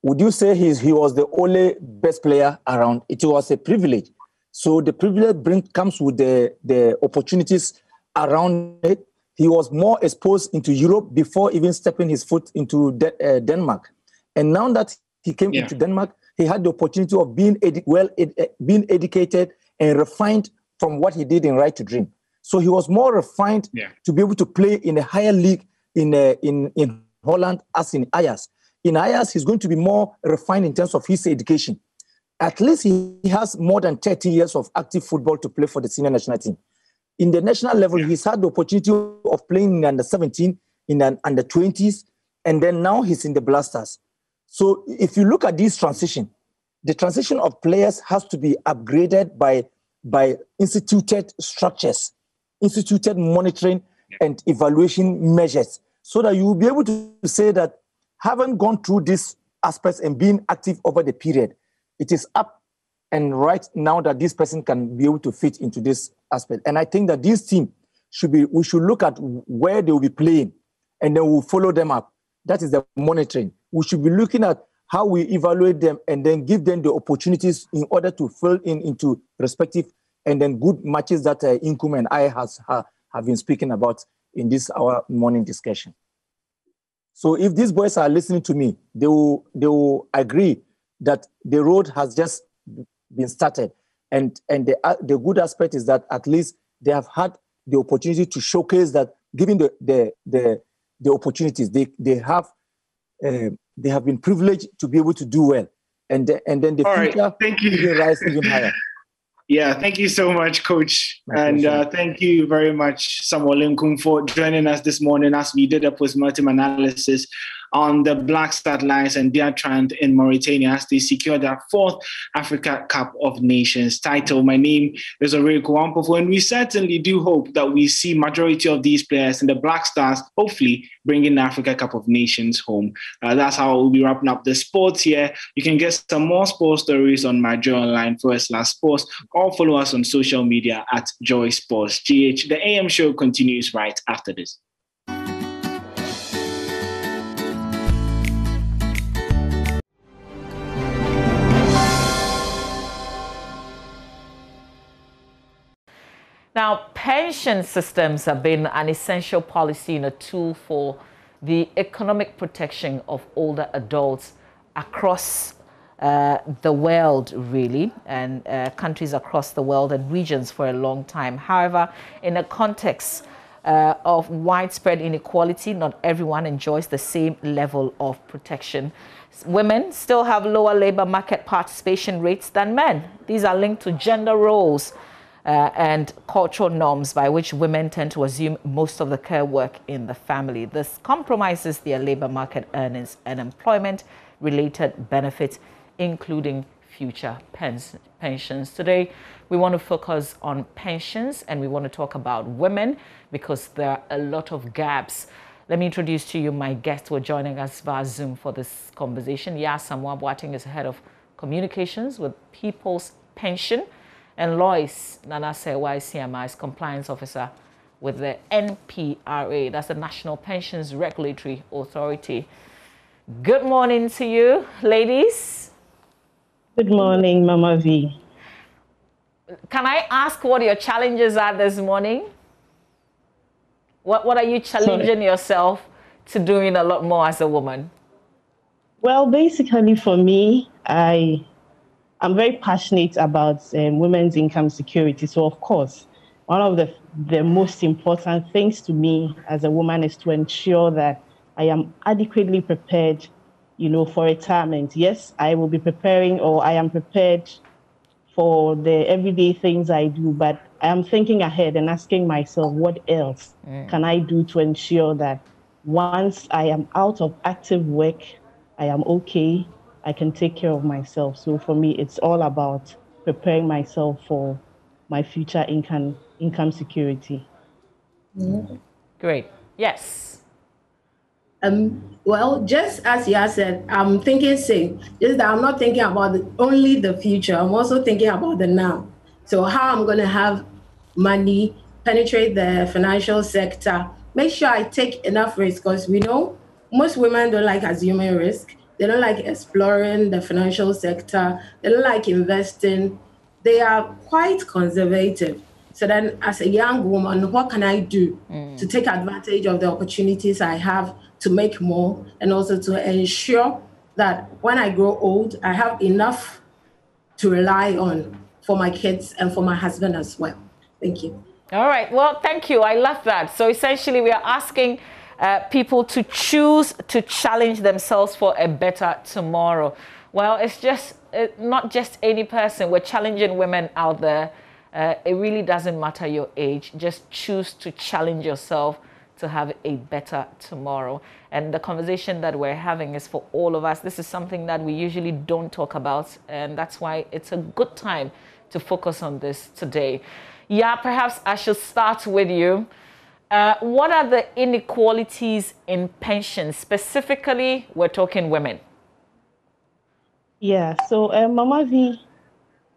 would you say he was the only best player around? It was a privilege. So the privilege comes with the opportunities around it. He was more exposed into Europe before even stepping his foot into Denmark. And now that he came into Denmark, he had the opportunity of being being educated and refined from what he did in Right to Dream. So he was more refined to be able to play in a higher league in Holland as in Ajax. In Ajax, he's going to be more refined in terms of his education. At least he has more than 30 years of active football to play for the senior national team. In the national level, he's had the opportunity of playing in under 17, in an under 20s, and then now he's in the Blasters. So if you look at this transition, the transition of players has to be upgraded by instituted structures, instituted monitoring and evaluation measures, so that you will be able to say that having gone through these aspects and being active over the period, it is up and right now that this person can be able to fit into this aspect. And I think that this team we should look at where they will be playing and then we'll follow them up. That is the monitoring. We should be looking at how we evaluate them and then give them the opportunities in order to fill into respective and then good matches that Inkum and I have been speaking about in this our morning discussion. So if these boys are listening to me, they will agree that the road has just been started. And the good aspect is that at least they have had the opportunity to showcase that, given the opportunities, they have been privileged to be able to do well. And then the future will rise even higher. Yeah, thank you so much, Coach. And thank you very much, Samuel Nkum, for joining us this morning as we did a post-mortem analysis on the Black Star Lions and their triumph in Mauritania as they secured their 4th Africa Cup of Nations title. My name is Oreko Wampofo, and we certainly do hope that we see majority of these players in the Black Stars, hopefully bringing the Africa Cup of Nations home. That's how we'll be wrapping up the sports here. You can get some more sports stories on my Joy Online /sports, or follow us on social media at Joy Sports GH. The AM show continues right after this. Now, pension systems have been an essential policy and a tool for the economic protection of older adults across the world, really, and countries across the world and regions for a long time. However, in a context of widespread inequality, not everyone enjoys the same level of protection. Women still have lower labor market participation rates than men. These are linked to gender roles and cultural norms by which women tend to assume most of the care work in the family. This compromises their labor market earnings and employment-related benefits, including future pensions. Today, we want to focus on pensions and we want to talk about women because there are a lot of gaps. Let me introduce to you my guests who are joining us via Zoom for this conversation. Samuel Boateng is head of communications with People's Pension, and Lois Nanase YCMI is compliance officer with the NPRA, that's the National Pensions Regulatory Authority. Good morning to you, ladies. Good morning, Mama V. Can I ask what your challenges are this morning? What are you challenging yourself to doing a lot more as a woman? Well, basically for me, I'm very passionate about women's income security. So of course, one of the most important things to me as a woman is to ensure that I am adequately prepared, for retirement. Yes, I will be preparing, or I am prepared for the everyday things I do, but I am thinking ahead and asking myself, what else can I do to ensure that once I am out of active work, I am okay, I can take care of myself. So for me, it's all about preparing myself for my future income security. Great. Yes. Well, just as you said, I'm thinking same. Just that I'm not thinking about only the future. I'm also thinking about the now. So how I'm going to have money, penetrate the financial sector, make sure I take enough risk, because we know most women don't like assuming risk. They don't like exploring the financial sector. They don't like investing. They are quite conservative. So then as a young woman, what can I do to take advantage of the opportunities I have to make more, and also to ensure that when I grow old, I have enough to rely on for my kids and for my husband as well. Thank you. All right. Well, thank you. I love that. So essentially, we are asking people to choose to challenge themselves for a better tomorrow. Well, it's just not just any person. We're challenging women out there. It really doesn't matter your age. Just choose to challenge yourself to have a better tomorrow. And the conversation that we're having is for all of us. This is something that we usually don't talk about, and that's why it's a good time to focus on this today. Yeah, perhaps I should start with you. What are the inequalities in pensions? Specifically, we're talking women. Yeah, so Mama V,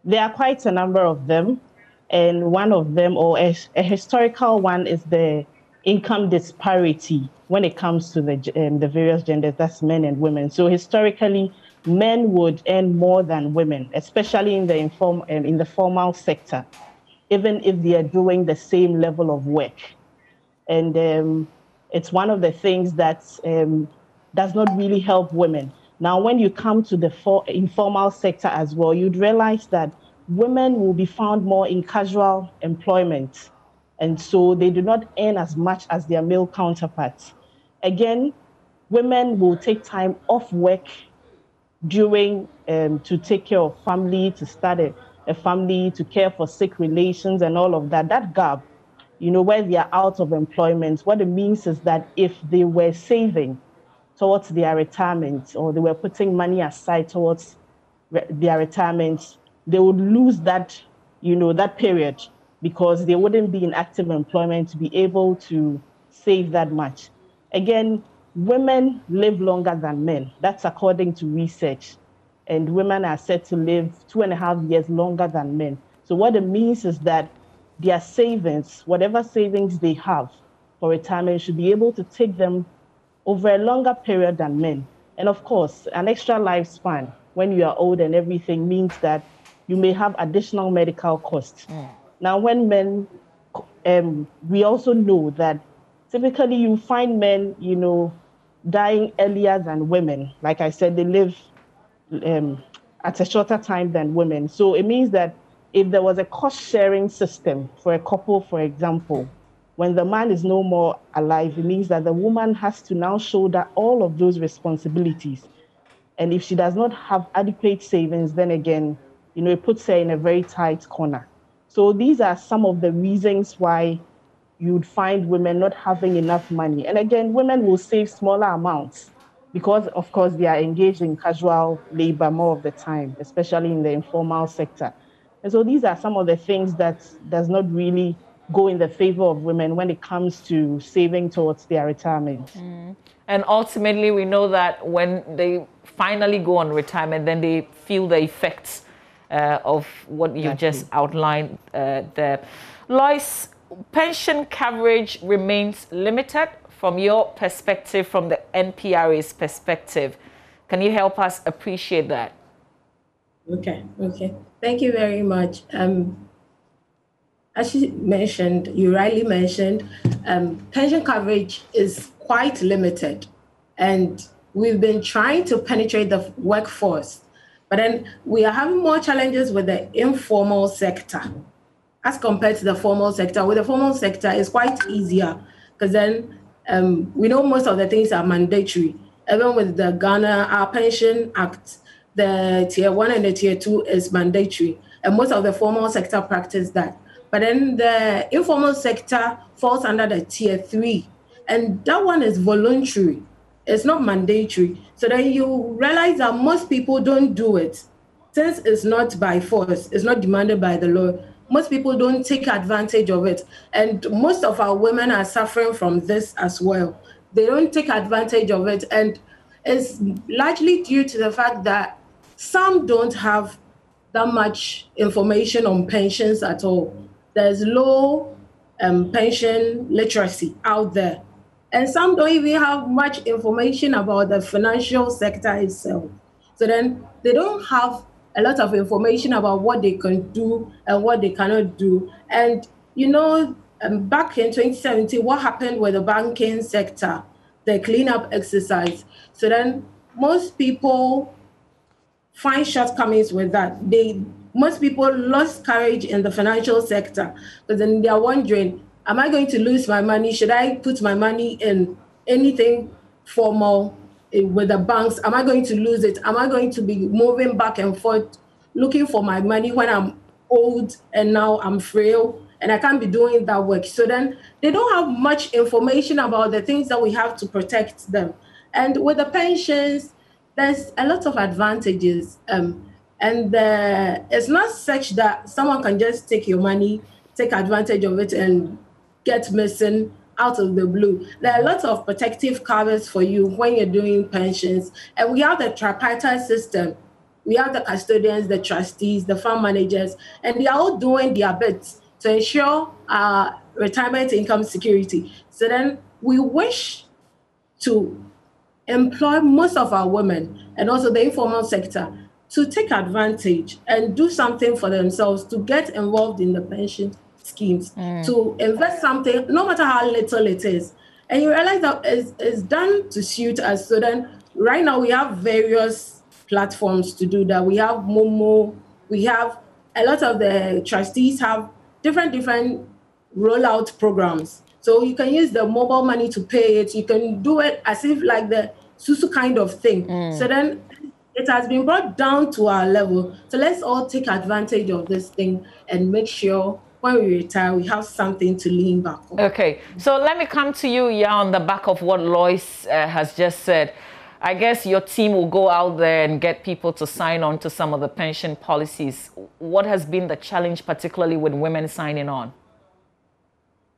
there are quite a number of them. And one of them, or a historical one, is the income disparity when it comes to the various genders, that's men and women. So historically, men would earn more than women, especially in the formal sector, even if they are doing the same level of work. And it's one of the things that does not really help women. Now, when you come to the informal sector as well, you'd realize that women will be found more in casual employment. And so they do not earn as much as their male counterparts. Again, women will take time off work during to take care of family, to start a family, to care for sick relations and all of that. That gap, where they are out of employment, what it means is that if they were saving towards their retirement, or they were putting money aside towards their retirement, they would lose that, that period, because they wouldn't be in active employment to be able to save that much. Again, women live longer than men. That's according to research. And women are said to live 2.5 years longer than men. So what it means is that their savings, whatever savings they have for retirement, should be able to take them over a longer period than men. And of course, an extra lifespan when you are old and everything means that you may have additional medical costs. Now, when men, we also know that typically you find men, dying earlier than women. Like I said, they live at a shorter time than women. So it means that if there was a cost-sharing system for a couple, for example, when the man is no more alive, it means that the woman has to now shoulder all of those responsibilities. And if she does not have adequate savings, then again, it puts her in a very tight corner. So these are some of the reasons why you'd find women not having enough money. And again, women will save smaller amounts because, of course, they are engaged in casual labor more of the time, especially in the informal sector. And so these are some of the things that does not really go in the favor of women when it comes to saving towards their retirement. And ultimately, we know that when they finally go on retirement, then they feel the effects of what you just outlined there. Lois, pension coverage remains limited from your perspective, from the NPRA's perspective. Can you help us appreciate that? Okay. Thank you very much. As you rightly mentioned, pension coverage is quite limited, and we've been trying to penetrate the workforce, but then we are having more challenges with the informal sector as compared to the formal sector. With the formal sector, it's quite easier because then we know most of the things are mandatory. Even with the Ghana, our Pension Act, the Tier 1 and the Tier 2 is mandatory, and most of the formal sector practice that. But then the informal sector falls under the Tier 3, and that one is voluntary. It's not mandatory. So then you realize that most people don't do it. Since it's not by force, it's not demanded by the law, most people don't take advantage of it. And most of our women are suffering from this as well. They don't take advantage of it. And it's largely due to the fact that some don't have that much information on pensions at all. There's low pension literacy out there. And some don't even have much information about the financial sector itself. So then they don't have a lot of information about what they can do and what they cannot do. And, back in 2017, what happened with the banking sector, the cleanup exercise. So then most people find shortcomings with that. Most people lost courage in the financial sector because then they are wondering, am I going to lose my money? Should I put my money in anything formal with the banks? Am I going to lose it? Am I going to be moving back and forth looking for my money when I'm old and now I'm frail and I can't be doing that work? So then they don't have much information about the things that we have to protect them. And with the pensions, there's a lot of advantages. And it's not such that someone can just take your money, take advantage of it, and get missing out of the blue. There are lots of protective covers for you when you're doing pensions. And we have the tripartite system. We have the custodians, the trustees, the fund managers, and they are all doing their bits to ensure retirement income security. So then we wish to employ most of our women and also the informal sector to take advantage and do something for themselves, to get involved in the pension schemes, to invest something, no matter how little it is. And you realize that it's done to suit us. So then right now we have various platforms to do that. We have Momo, we have a lot of the trustees have different rollout programs. So you can use the mobile money to pay it. You can do it as if like the Susu kind of thing. So then it has been brought down to our level. So let's all take advantage of this thing and make sure when we retire, we have something to lean back on. Okay, so let me come to you, on the back of what Lois has just said. I guess your team will go out there and get people to sign on to some of the pension policies. What has been the challenge, particularly with women signing on?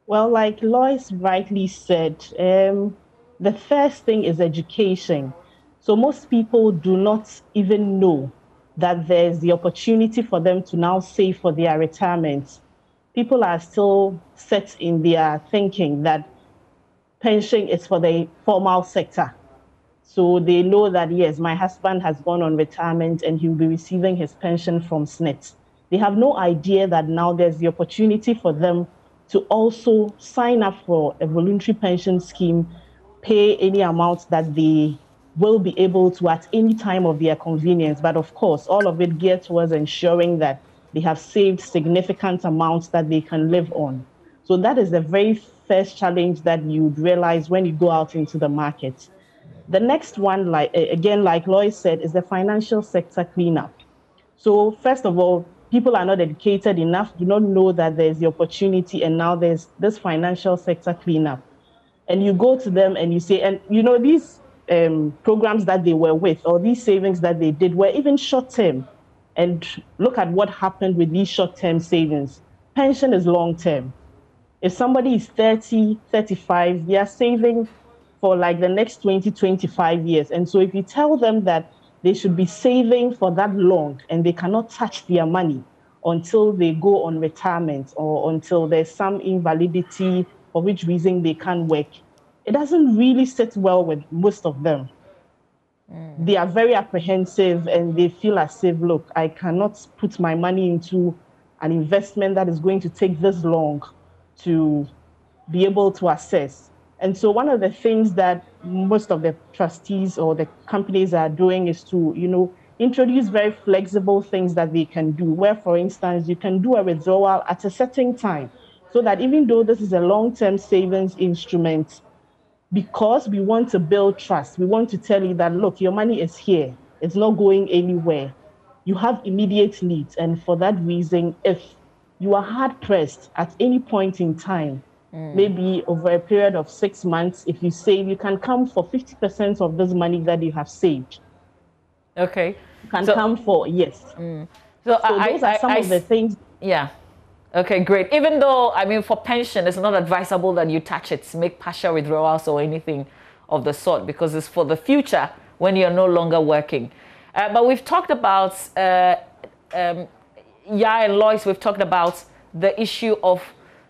Well, like Lois rightly said, the first thing is education. So most people do not even know that there's the opportunity for them to now save for their retirement. People are still set in their thinking that pension is for the formal sector. So they know that, yes, my husband has gone on retirement and he'll be receiving his pension from SNET. They have no idea that now there's the opportunity for them to also sign up for a voluntary pension scheme, pay any amount that they will be able to at any time of their convenience. But of course, all of it geared towards ensuring that they have saved significant amounts that they can live on. So that is the very first challenge that you'd realize when you go out into the market. The next one, like Lois said, is the financial sector cleanup. So first of all, people are not educated enough, do not know that there's the opportunity, and now there's this financial sector cleanup. And you go to them and you say, and these programs that they were with or these savings that they did were even short-term. And look at what happened with these short-term savings. Pension is long-term. If somebody is 30, 35, they are saving for like the next 20, 25 years. And so if you tell them that they should be saving for that long and they cannot touch their money until they go on retirement or until there's some invalidity for which reason they can't work, it doesn't really sit well with most of them. They are very apprehensive and they feel as if, look, I cannot put my money into an investment that is going to take this long to be able to assess. And so one of the things that most of the trustees or the companies are doing is to, introduce very flexible things that they can do, where, for instance, you can do a withdrawal at a certain time, so that even though this is a long-term savings instrument, because we want to build trust, we want to tell you that, look, your money is here. It's not going anywhere. You have immediate needs. And for that reason, if you are hard-pressed at any point in time, maybe over a period of 6 months, if you save, you can come for 50% of this money that you have saved. Okay. You can come for, yes. So those are some of the things. Yeah. Okay, great. Even though, for pension, it's not advisable that you touch it, make partial withdrawals or anything of the sort, because it's for the future when you're no longer working. But we've talked about, and Lois, we've talked about the issue of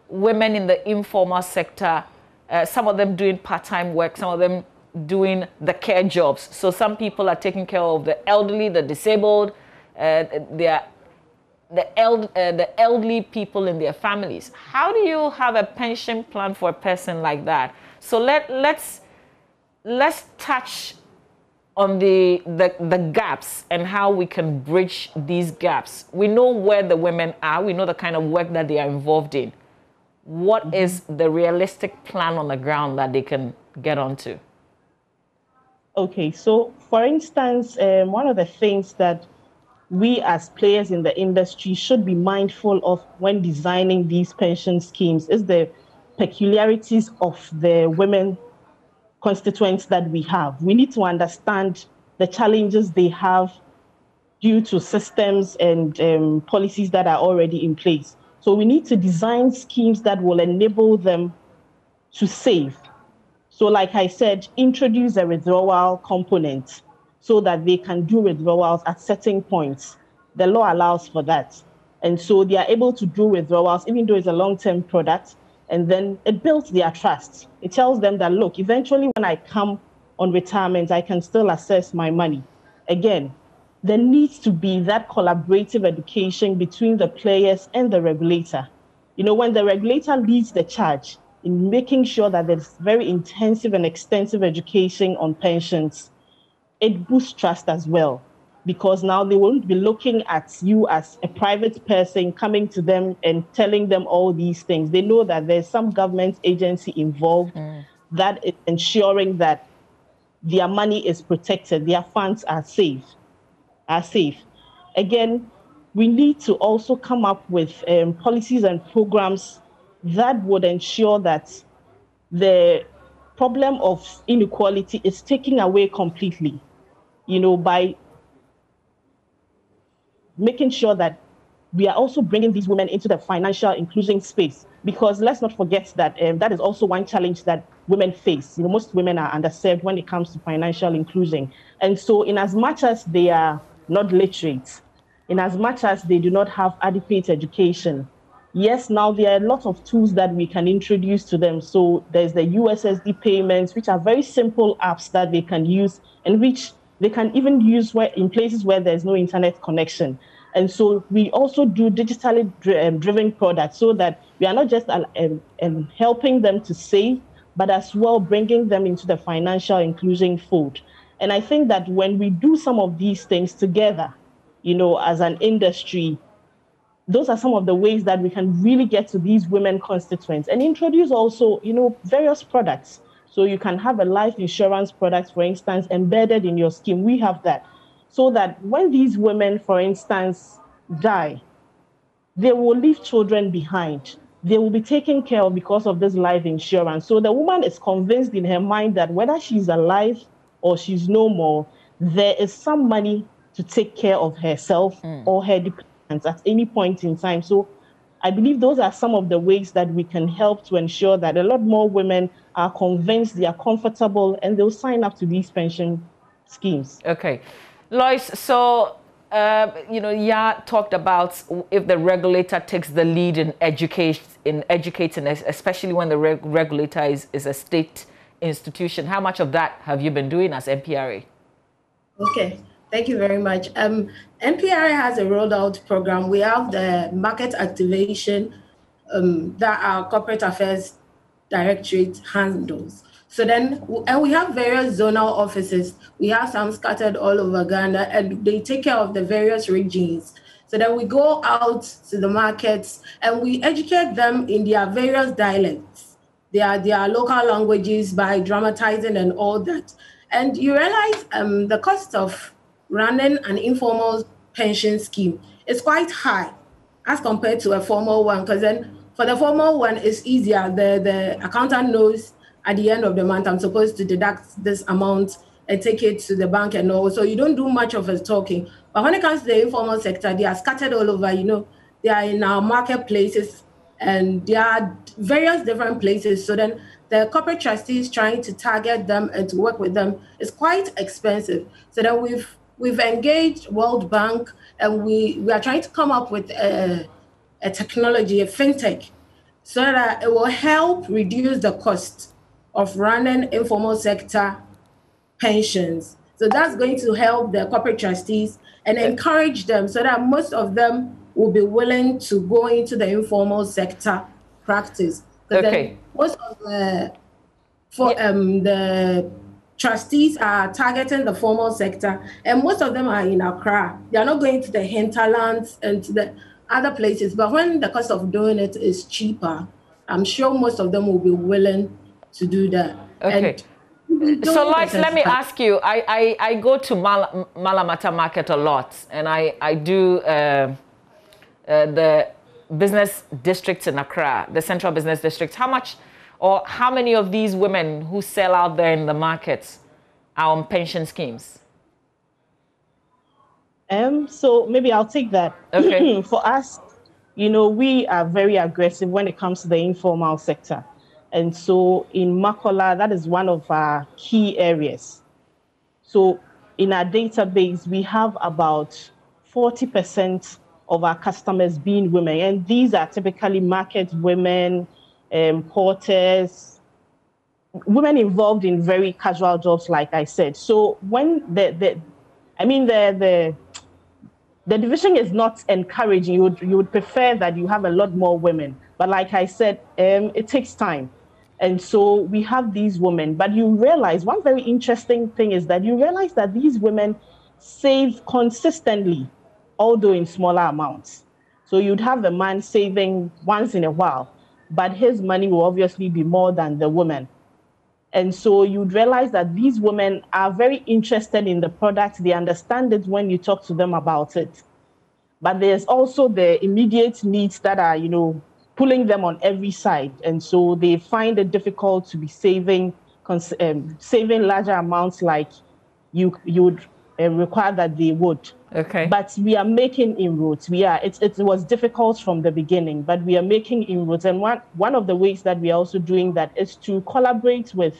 women in the informal sector, some of them doing part-time work, some of them doing the care jobs. So some people are taking care of the elderly, the disabled, the elderly people in their families. How do you have a pension plan for a person like that? So let's touch on the gaps and how we can bridge these gaps. We know where the women are. We know the kind of work that they are involved in. What is the realistic plan on the ground that they can get onto? Okay, so for instance, one of the things that we as players in the industry should be mindful of when designing these pension schemes is the peculiarities of the women constituents that we have. We need to understand the challenges they have due to systems and policies that are already in place. So we need to design schemes that will enable them to save. So like I said, introduce a withdrawal component so that they can do withdrawals at certain points. The law allows for that. And so they are able to do withdrawals, even though it's a long-term product, and then it builds their trust. It tells them that, look, eventually when I come on retirement, I can still access my money. Again, there needs to be that collaborative education between the players and the regulator. When the regulator leads the charge in making sure that there's very intensive and extensive education on pensions, it boosts trust as well, because now they won't be looking at you as a private person coming to them and telling them all these things. They know that there's some government agency involved that is ensuring that their money is protected, their funds are safe. Again, we need to also come up with policies and programs that would ensure that the problem of inequality is taken away completely, by making sure that we are also bringing these women into the financial inclusion space. Because let's not forget that that is also one challenge that women face. Most women are underserved when it comes to financial inclusion. And so in as much as they are not literate, in as much as they do not have adequate education, yes, now there are a lot of tools that we can introduce to them. So there's the USSD payments, which are very simple apps that they can use and which they can even use in places where there's no internet connection. And so we also do digitally driven products so that we are not just helping them to save, but as well bringing them into the financial inclusion fold. And I think that when we do some of these things together, as an industry, those are some of the ways that we can really get to these women constituents and introduce also, various products. So you can have a life insurance product, for instance, embedded in your scheme. We have that. So that when these women, for instance, die, they will leave children behind. They will be taken care of because of this life insurance. So the woman is convinced in her mind that whether she's alive or she's no more, there is some money to take care of herself or her dependents at any point in time. So I believe those are some of the ways that we can help to ensure that a lot more women are convinced, they are comfortable, and they'll sign up to these pension schemes. Okay. Lois, so, Ya talked about if the regulator takes the lead in educating, especially when the regulator is a state institution. How much of that have you been doing as MPRA? Okay. Thank you very much. MPRA has a rolled out program. We have the market activation that our corporate affairs directorate handles. So then, and we have various zonal offices. We have some scattered all over Ghana, and they take care of the various regions. So then we go out to the markets and we educate them in their various dialects, their local languages, by dramatizing and all that. And you realize the cost of running an informal pension scheme is quite high as compared to a formal one, because then for the formal one, it's easier. The accountant knows at the end of the month, I'm supposed to deduct this amount and take it to the bank and all. So you don't do much of a talking. But when it comes to the informal sector, they are scattered all over. They are in our marketplaces and there are various different places. So then the corporate trustees trying to target them and to work with them is quite expensive. So then we've engaged World Bank, and we are trying to come up with a technology, a fintech, so that it will help reduce the cost of running informal sector pensions. So that's going to help the corporate trustees and encourage them so that most of them will be willing to go into the informal sector practice. Okay. Most of the trustees are targeting the formal sector, and most of them are in Accra. They are not going to the hinterlands and to the other places. But when the cost of doing it is cheaper, I'm sure most of them will be willing to do that. Okay. So, Lois, let me ask you. I go to Malamata Market a lot, and I do the business districts in Accra, the central business districts. How much or how many of these women who sell out there in the markets are on pension schemes? So maybe I'll take that. Okay. For us, we are very aggressive when it comes to the informal sector. And so in Makola, that is one of our key areas. So in our database, we have about 40% of our customers being women. And these are typically market women, porters, women involved in very casual jobs, like I said. So when the division is not encouraging, you would prefer that you have a lot more women. But like I said, it takes time. And so we have these women. But you realize one very interesting thing is that you realize that these women save consistently, although in smaller amounts. So you'd have the man saving once in a while, but his money will obviously be more than the woman. And so you'd realize that these women are very interested in the product. They understand it when you talk to them about it. But there's also the immediate needs that are, pulling them on every side. And so they find it difficult to be saving larger amounts like you would require that they would. Okay. But we are making inroads. It was difficult from the beginning, but we are making inroads. And one of the ways that we are also doing that is to collaborate with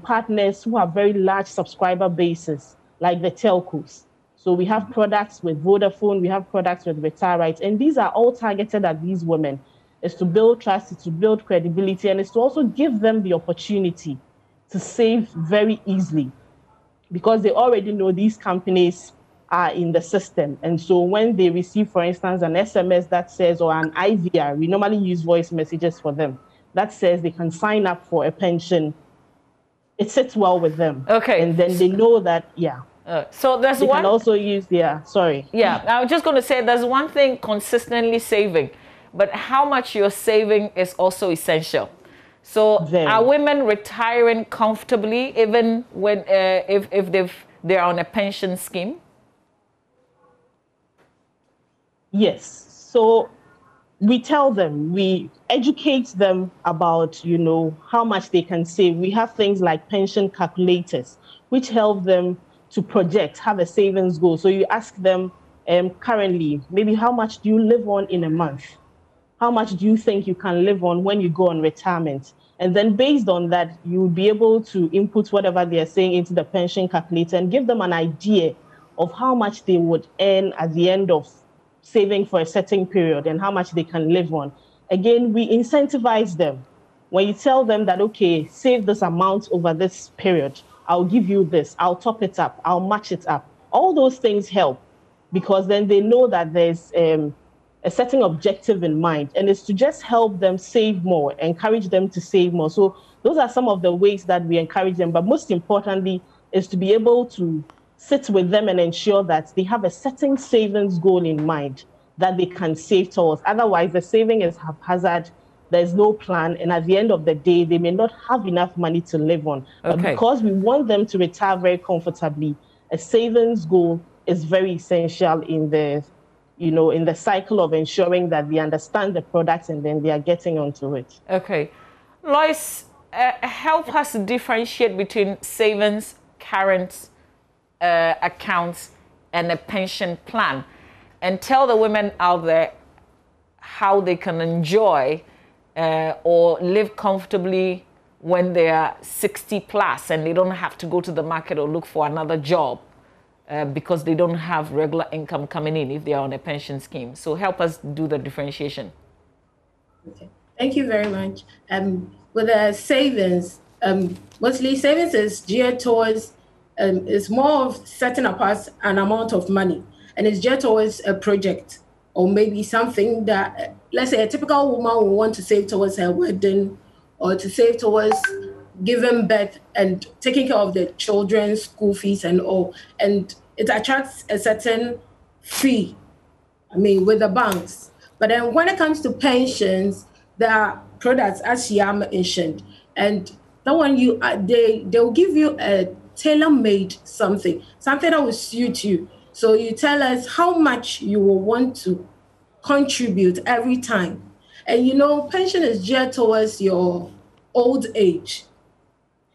partners who have very large subscriber bases, like the telcos. So we have products with Vodafone, we have products with Retirite, and these are all targeted at these women. It's to build trust, it's to build credibility, and it's to also give them the opportunity to save very easily, because they already know these companies are in the system. And so when they receive, for instance, an SMS that says, or an IVR, we normally use voice messages for them, that says they can sign up for a pension, it sits well with them. Okay. And then they know that, so there's they one... can also use sorry. Yeah, I was just going to say there's one thing consistently saving, but how much you're saving is also essential. So are women retiring comfortably even when if they're on a pension scheme? Yes. So we tell them, we educate them about, you know, how much they can save. We have things like pension calculators, which help them to project, have a savings goal. So you ask them currently, maybe how much do you live on in a month? How much do you think you can live on when you go on retirement? And then based on that, you'll be able to input whatever they're saying into the pension calculator and give them an idea of how much they would earn at the end of saving for a certain period and how much they can live on. Again, we incentivize them. When you tell them that, okay, save this amount over this period, I'll give you this, I'll top it up, I'll match it up. All those things help because then they know that there's a certain objective in mind, and it's to just help them save more, encourage them to save more. So those are some of the ways that we encourage them, but most importantly is to be able to sit with them and ensure that they have a certain savings goal in mind that they can save towards. Otherwise, the saving is haphazard, there's no plan, and at the end of the day, they may not have enough money to live on. Okay. But because we want them to retire very comfortably, a savings goal is very essential in the, you know, in the cycle of ensuring that they understand the products and then they are getting onto it. Okay. Lois, help us differentiate between savings, current accounts, and a pension plan. And tell the women out there how they can enjoy or live comfortably when they are 60 plus and they don't have to go to the market or look for another job. Because they don't have regular income coming in if they are on a pension scheme. So help us do the differentiation. Okay. Thank you very much. With the savings, mostly savings is geared towards, it's more of setting apart an amount of money, and it's geared towards a project or maybe something that, let's say a typical woman will want to save towards her wedding or to save towards giving birth and taking care of the children's school fees and all. And it attracts a certain fee, with the banks. But then when it comes to pensions, there are products, as Shia mentioned, and that one they'll give you a tailor-made something that will suit you. So you tell us how much you will want to contribute every time. And you know, pension is geared towards your old age.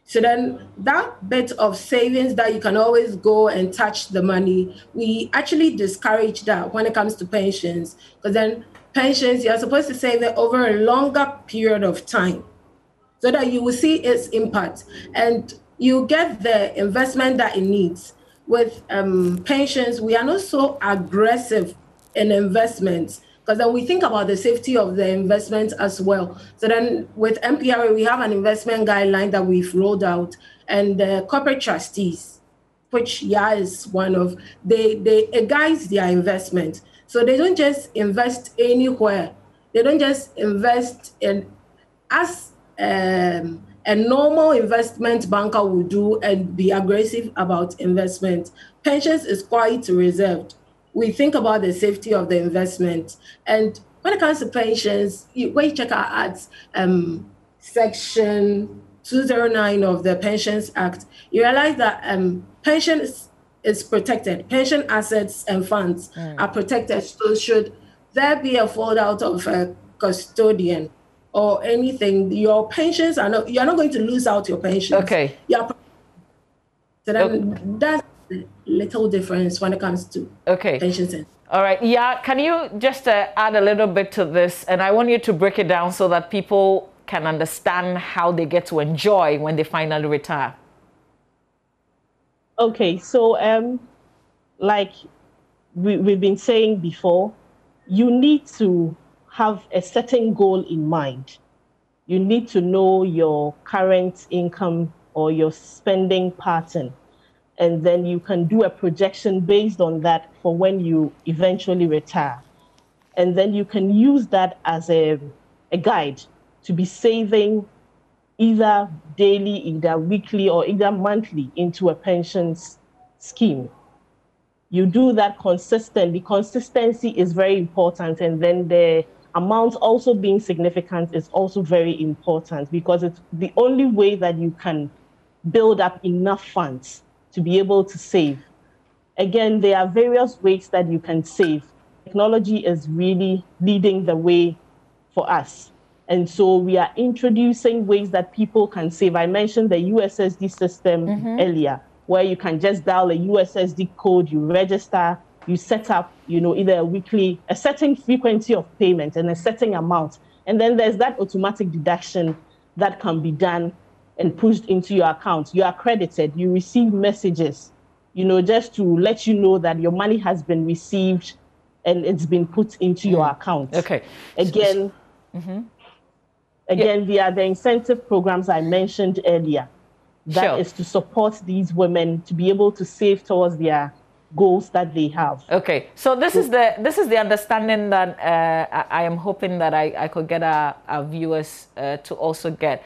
So then that bit of savings that you can always go and touch the money, we actually discourage that when it comes to pensions, because then pensions, you're supposed to save it over a longer period of time so that you will see its impact and you get the investment that it needs. With pensions, we are not so aggressive in investments, because then we think about the safety of the investment as well. So then with MPRA, we have an investment guideline that we've rolled out, and the corporate trustees, which is one of, it guides their investment. So they don't just invest anywhere. They don't just invest in as a normal investment banker would do and be aggressive about investment. Pensions is quite reserved. We think about the safety of the investment. And when it comes to pensions, when you check our ads, Section 209 of the Pensions Act, you realize that pension is protected. Pension assets and funds are protected. So should there be a fallout of a custodian or anything, your pensions are not, you're not going to lose out your pensions. Okay. So then that's a little difference when it comes to pensions. All right. Yeah, can you just add a little bit to this? And I want you to break it down so that people can understand how they get to enjoy when they finally retire. Okay, so like we've been saying before, you need to have a certain goal in mind. You need to know your current income or your spending pattern. And then you can do a projection based on that for when you eventually retire. And then you can use that as a guide to be saving either daily, either weekly, or either monthly into a pensions scheme. You do that consistently. Consistency is very important. And then the amount also being significant is also very important, because it's the only way that you can build up enough funds to be able to save. Again, there are various ways that you can save. technology is really leading the way for us. And so we are introducing ways that people can save. I mentioned the USSD system earlier, where you can just dial a USSD code, you register, you set up, either a certain frequency of payment and a certain amount. And then there's that automatic deduction that can be done and pushed into your account. You are credited, you receive messages, just to let you know that your money has been received and it's been put into your account. Okay. Again, they are the incentive programs I mentioned earlier. That is to support these women to be able to save towards their goals that they have. Okay, so this is the understanding that I am hoping that I could get our viewers to also get.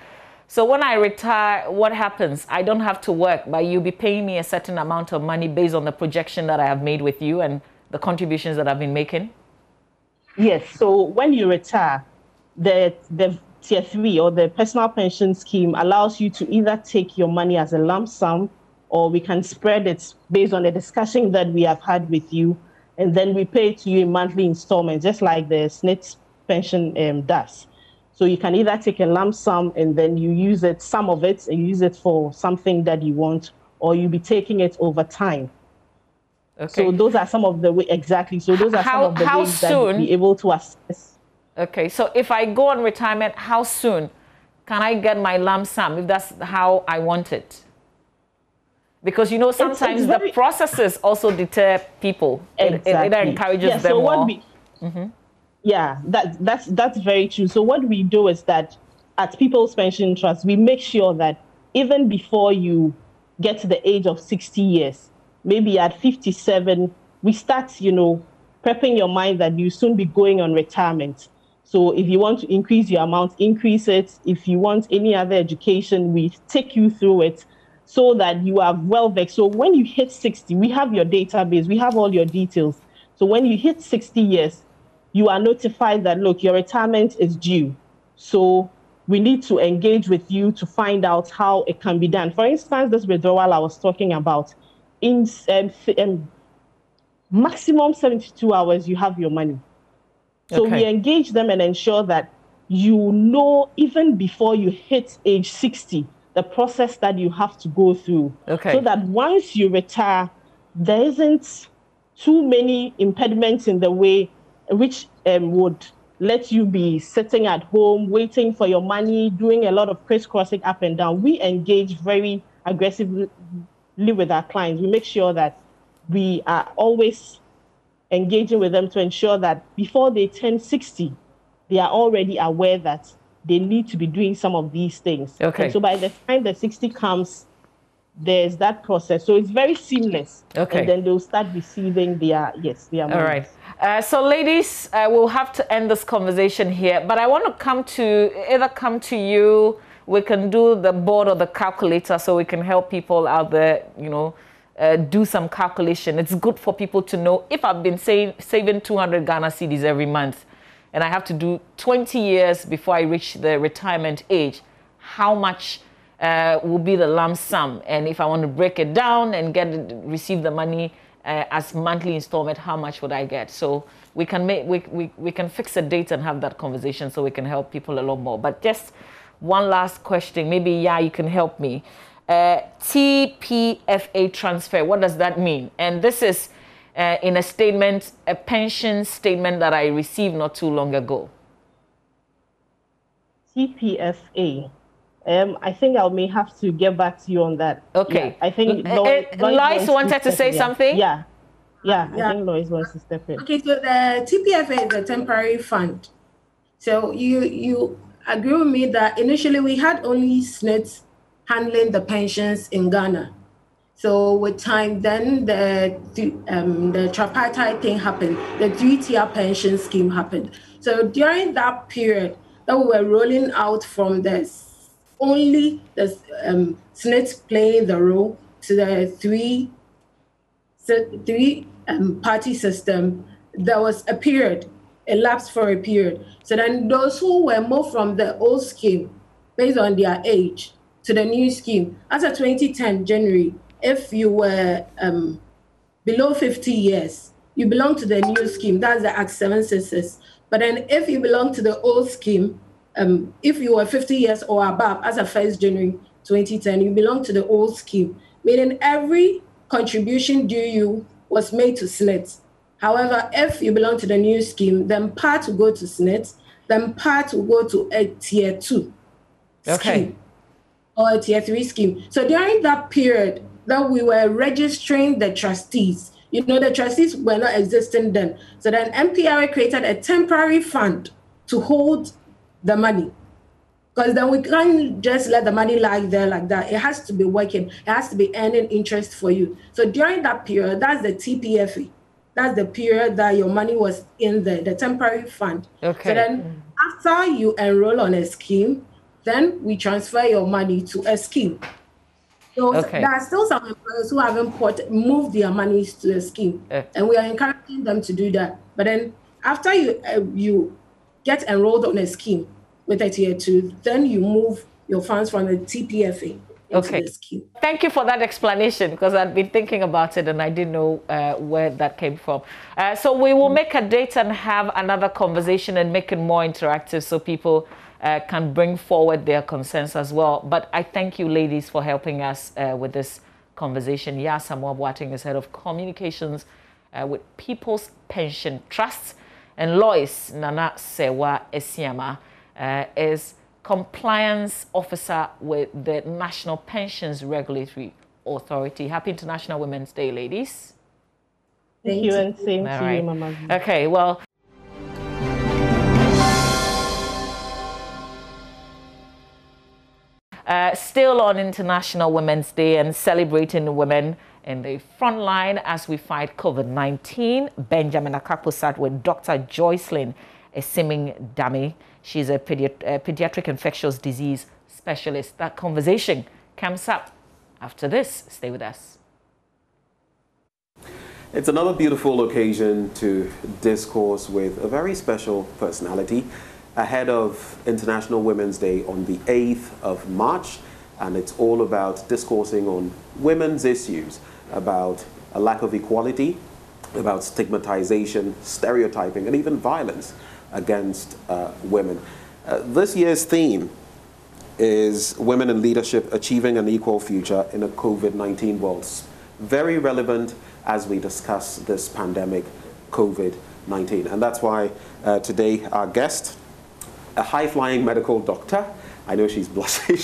So when I retire, what happens? I don't have to work, but you'll be paying me a certain amount of money based on the projection that I have made with you and the contributions that I've been making? Yes, so when you retire, the Tier 3 or the personal pension scheme allows you to either take your money as a lump sum, or we can spread it based on the discussion that we have had with you, and then we pay to you in monthly installments, just like the SNIT pension does. So you can either take a lump sum and then you use it, some of it, and use it for something that you want, or you'll be taking it over time. Okay. So those are some of the ways, exactly. So those are some of the ways that you'll be able to assess. Okay, so if I go on retirement, how soon can I get my lump sum, if that's how I want it? Because, sometimes the processes also deter people. Exactly. It encourages them more. Yeah, that's very true. So what we do is that at People's Pension Trust, we make sure that even before you get to the age of 60 years, maybe at 57, we start, prepping your mind that you soon be going on retirement. So if you want to increase your amount, increase it. If you want any other education, we take you through it so that you are well vexed. So when you hit 60, we have your database, we have all your details. So when you hit 60 years, you are notified that, look, your retirement is due. So we need to engage with you to find out how it can be done. For instance, this withdrawal I was talking about, in maximum 72 hours, you have your money. So we engage them and ensure that even before you hit age 60, the process that you have to go through. Okay. So that once you retire, there isn't too many impediments in the way which would let you be sitting at home, waiting for your money, doing a lot of crisscrossing up and down. We engage very aggressively with our clients. We make sure that we are always engaging with them to ensure that before they turn 60, they are already aware that they need to be doing some of these things. Okay. And so by the time the 60 comes, there's that process. So it's very seamless. Okay. And then they'll start receiving their money. All right. So ladies, we'll have to end this conversation here, but I want to come to you. We can do the board or the calculator so we can help people out there, do some calculation. It's good for people to know if I've been saving 200 Ghana cedis every month and I have to do 20 years before I reach the retirement age, how much will be the lump sum? And if I want to break it down and receive the money as monthly installment, how much would I get? So we can we can fix a date and have that conversation so we can help people a lot more. But just one last question, maybe you can help me. TPFA transfer, what does that mean? And this is in a statement, a pension statement that I received not too long ago. TPFA. I think I may have to get back to you on that. Okay. Yeah, I think Lois wanted to say something. Yeah. I think Lois wants to step in. Okay, so the TPFA is a temporary fund. So you agree with me that initially we had only SNITs handling the pensions in Ghana. So with time, then the tripartite thing happened. The 3-tier pension scheme happened. So during that period, that we were rolling out from only the SNITs playing the role to the three party system, there was a period, a lapse for a period. So then those who were moved from the old scheme based on their age to the new scheme, as of 2010 January, if you were below 50 years, you belong to the new scheme. That's the Act 766. But then if you belong to the old scheme, if you were 50 years or above as of 1st January 2010, you belong to the old scheme, meaning every contribution due you was made to SNIT. However, if you belong to the new scheme, then part will go to SNIT, then part will go to a tier 2 scheme or a tier 3 scheme. So during that period that we were registering the trustees, you know, the trustees were not existing then. So then MPRA created a temporary fund to hold the money. Because then we can't just let the money lie there like that. It has to be working. It has to be earning interest for you. So during that period, that's the TPFE. That's the period that your money was in the temporary fund. Okay. So then after you enroll on a scheme, then we transfer your money to a scheme. So there are still some employers who haven't moved their monies to a scheme. And we are encouraging them to do that. But then after you get enrolled on a scheme with a tier 2, then you move your funds from the TPFA into the scheme. Thank you for that explanation, because I'd been thinking about it and I didn't know where that came from. So we will make a date and have another conversation and make it more interactive so people can bring forward their concerns as well. But I thank you, ladies, for helping us with this conversation. Samuel Boateng is head of communications with People's Pension Trust, and Lois Nana Sewa Esiama is compliance officer with the National Pensions Regulatory Authority. Happy International Women's Day, ladies. Thank you, and same to you, Mama. Okay, well. Still on International Women's Day and celebrating women in the front line as we fight COVID-19, Benjamin Akapo sat with Dr. Joycelyn Esiming-Dame. She's a pediatric infectious disease specialist. That conversation comes up after this. Stay with us. It's another beautiful occasion to discourse with a very special personality ahead of International Women's Day on the 8th of March. And it's all about discoursing on women's issues, about a lack of equality, about stigmatization, stereotyping, and even violence against women. This year's theme is Women in Leadership, Achieving an Equal Future in a COVID-19 World. Very relevant as we discuss this pandemic, COVID-19. And that's why today our guest, a high-flying medical doctor. I know she's blushing.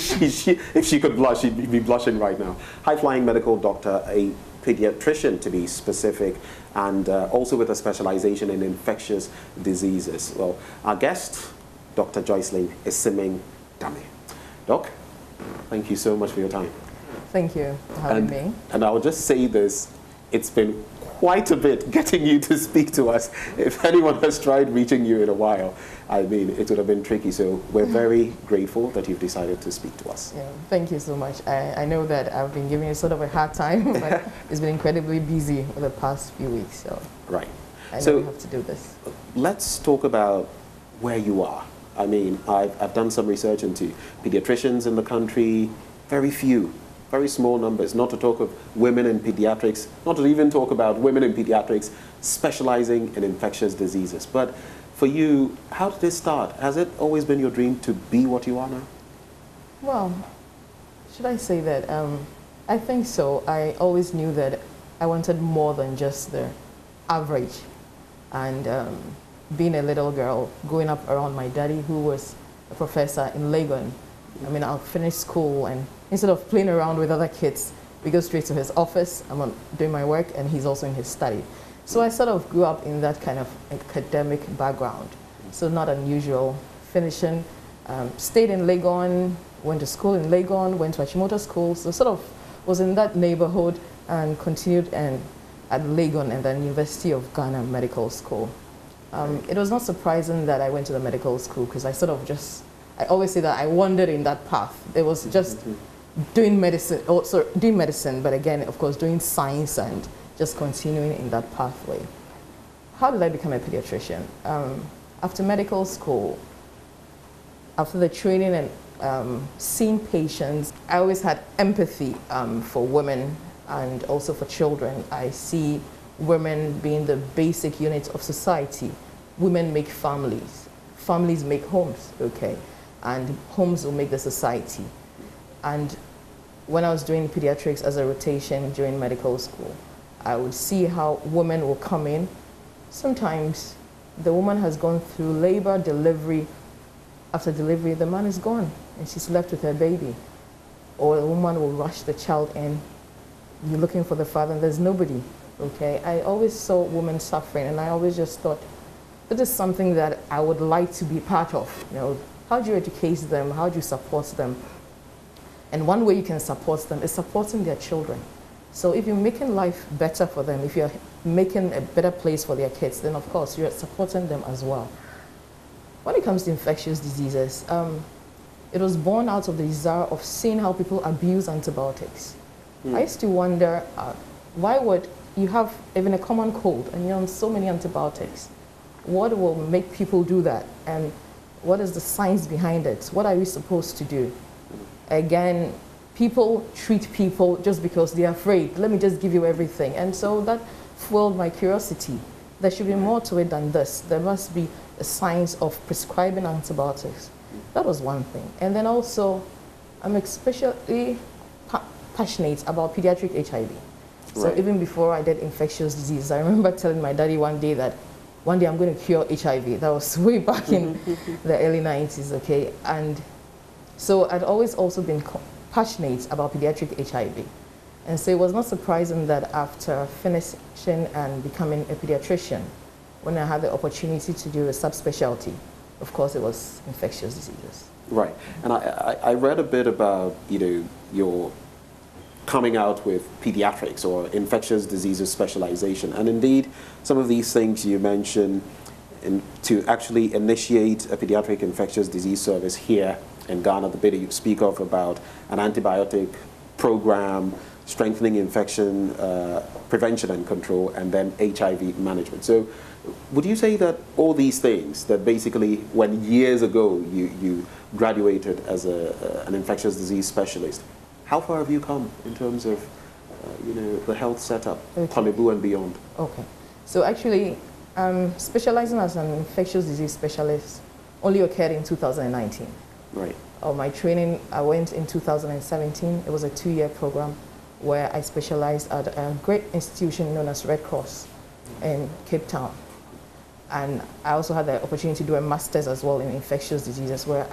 If she could blush, she'd be blushing right now. High-flying medical doctor, a pediatrician to be specific, and also with a specialization in infectious diseases. Well, our guest, Dr. Joycelyn Esiming-Dame. Doc, thank you so much for your time. Thank you for having me. And I'll just say this, it's been quite a bit getting you to speak to us. If anyone has tried reaching you in a while, I mean, it would have been tricky. So we're very grateful that you've decided to speak to us. Yeah, thank you so much. I know that I've been giving you sort of a hard time, but it's been incredibly busy for the past few weeks. So right. I know we have to do this. Let's talk about where you are. I mean, I've done some research into pediatricians in the country, very few. Very small numbers, not to talk of women in pediatrics, not to even talk about women in pediatrics specializing in infectious diseases. But for you, how did this start? Has it always been your dream to be what you are now? Well, should I say that? I think so. I always knew that I wanted more than just the average. And being a little girl, growing up around my daddy, who was a professor in Legon, I mean, I'll finish school, and instead of playing around with other kids, we go straight to his office. I'm doing my work, and he's also in his study. So I sort of grew up in that kind of academic background. So not unusual. Finishing, stayed in Legon, went to school in Legon, went to Achimota School. So sort of was in that neighborhood and continued at Legon and then University of Ghana Medical School. It was not surprising that I went to the medical school, because I sort of just, I always say that I wandered in that path. It was just doing medicine, but again, of course, doing science and just continuing in that pathway. How did I become a pediatrician? After medical school, after the training and seeing patients, I always had empathy for women and also for children. I see women being the basic unit of society. Women make families. Families make homes, okay? And homes will make the society. And when I was doing pediatrics as a rotation during medical school, I would see how women will come in. Sometimes the woman has gone through labor, delivery. After delivery, the man is gone and she's left with her baby. Or the woman will rush the child in. You're looking for the father and there's nobody, okay? I always saw women suffering and I always just thought, this is something that I would like to be part of. You know, how do you educate them? How do you support them? And one way you can support them is supporting their children. So if you're making life better for them, if you're making a better place for their kids, then of course you're supporting them as well. When it comes to infectious diseases, it was born out of the desire of seeing how people abuse antibiotics. I used to wonder, why would you have even a common cold and you're on so many antibiotics? What will make people do that? And what is the science behind it? What are we supposed to do? Again, people treat people just because they're afraid. Let me just give you everything. And so that fueled my curiosity. There should be more to it than this. There must be a science of prescribing antibiotics. That was one thing. And then also, I'm especially passionate about pediatric HIV. So even before I did infectious disease, I remember telling my daddy one day that one day I'm going to cure HIV. That was way back in the early 90s, okay? And so I'd always also been passionate about pediatric HIV. And so it was not surprising that after finishing and becoming a pediatrician, when I had the opportunity to do a subspecialty, of course it was infectious diseases. Right, and I read a bit about, you know, your coming out with pediatrics or infectious diseases specialization. And indeed, some of these things you mentioned to actually initiate a pediatric infectious disease service here in Ghana, the bit you speak of about an antibiotic program, strengthening infection prevention and control, and then HIV management. So would you say that all these things, that basically when years ago you graduated as an infectious disease specialist, how far have you come in terms of you know, the health setup, Kolebu and beyond? Okay, so actually specializing as an infectious disease specialist only occurred in 2019. Right. My training, I went in 2017. It was a 2-year program where I specialized at a great institution known as Red Cross in Cape Town. And I also had the opportunity to do a master's as well in infectious diseases, where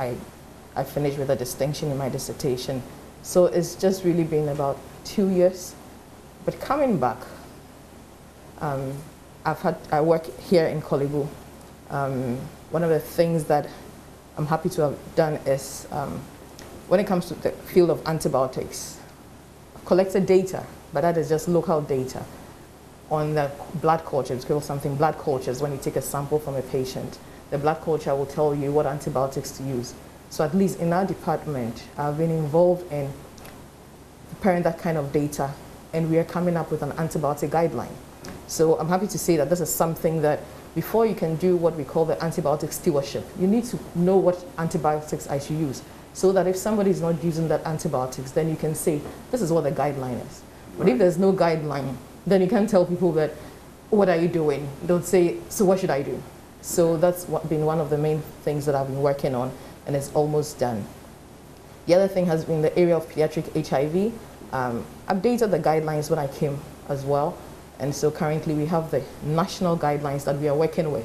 I finished with a distinction in my dissertation. So it's just really been about 2 years. But coming back, I work here in Kolebu. One of the things that I'm happy to have done is, when it comes to the field of antibiotics, I've collected data, but that is just local data on the blood culture. It's called something blood cultures. When you take a sample from a patient, the blood culture will tell you what antibiotics to use. So at least in our department, I've been involved in preparing that kind of data, and we are coming up with an antibiotic guideline. So I'm happy to say that this is something that before you can do what we call the antibiotic stewardship, you need to know what antibiotics I should use, so that if somebody is not using that antibiotics, then you can say, this is what the guideline is. But if there's no guideline, then you can't tell people that, what are you doing? Don't say, so what should I do? So that's been one of the main things that I've been working on, and it's almost done. The other thing has been the area of pediatric HIV. Updated the guidelines when I came as well. And so currently we have the national guidelines that we are working with.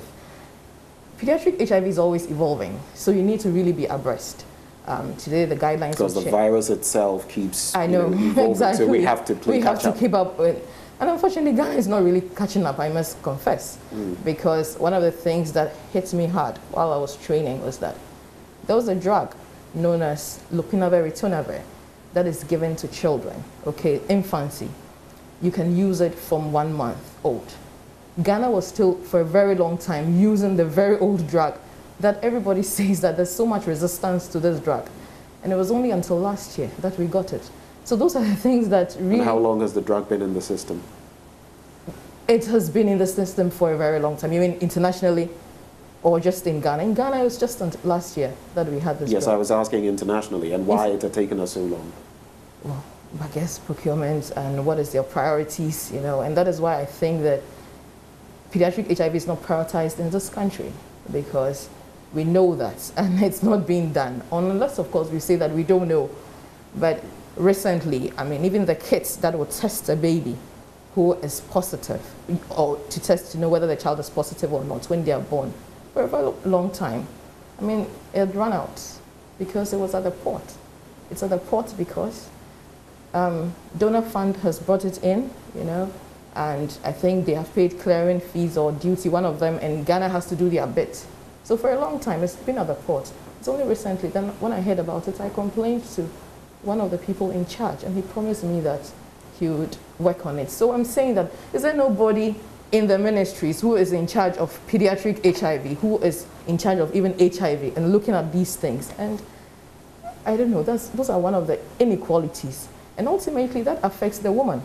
Pediatric HIV is always evolving, so you need to really be abreast. Today the guidelines because the virus itself keeps evolving, exactly. So we have to play catch up. We have to keep up with, and unfortunately Ghana is not really catching up, I must confess, because one of the things that hit me hard while I was training was that there was a drug known as lopinavir/ritonavir that is given to children, okay, infancy. You can use it from 1 month old. Ghana was still, for a very long time, using the very old drug that everybody says that there's so much resistance to this drug. And it was only until last year that we got it. So those are the things that really... And how long has the drug been in the system? It has been in the system for a very long time. You mean internationally or just in Ghana? In Ghana, it was just last year that we had this drug. Yes, I was asking internationally, and why it had taken us so long. Well, I guess, procurement and what is their priorities, you know, and that is why I think that pediatric HIV is not prioritized in this country, because we know that, and it's not being done, unless, of course, we say that we don't know. But recently, I mean, even the kits that will test a baby who is positive, or to test to know whether the child is positive or not when they are born, for a very long time, I mean, it ran out because it was at the port. It's at the port because donor fund has brought it in, you know, and I think they have paid clearing fees or duty, one of them, and Ghana has to do their bit. So for a long time, it's been at the port. It's only recently, then when I heard about it, I complained to one of the people in charge, and he promised me that he would work on it. So I'm saying that, is there nobody in the ministries who is in charge of pediatric HIV, who is in charge of even HIV and looking at these things? And I don't know, those are one of the inequalities. And ultimately, that affects the woman.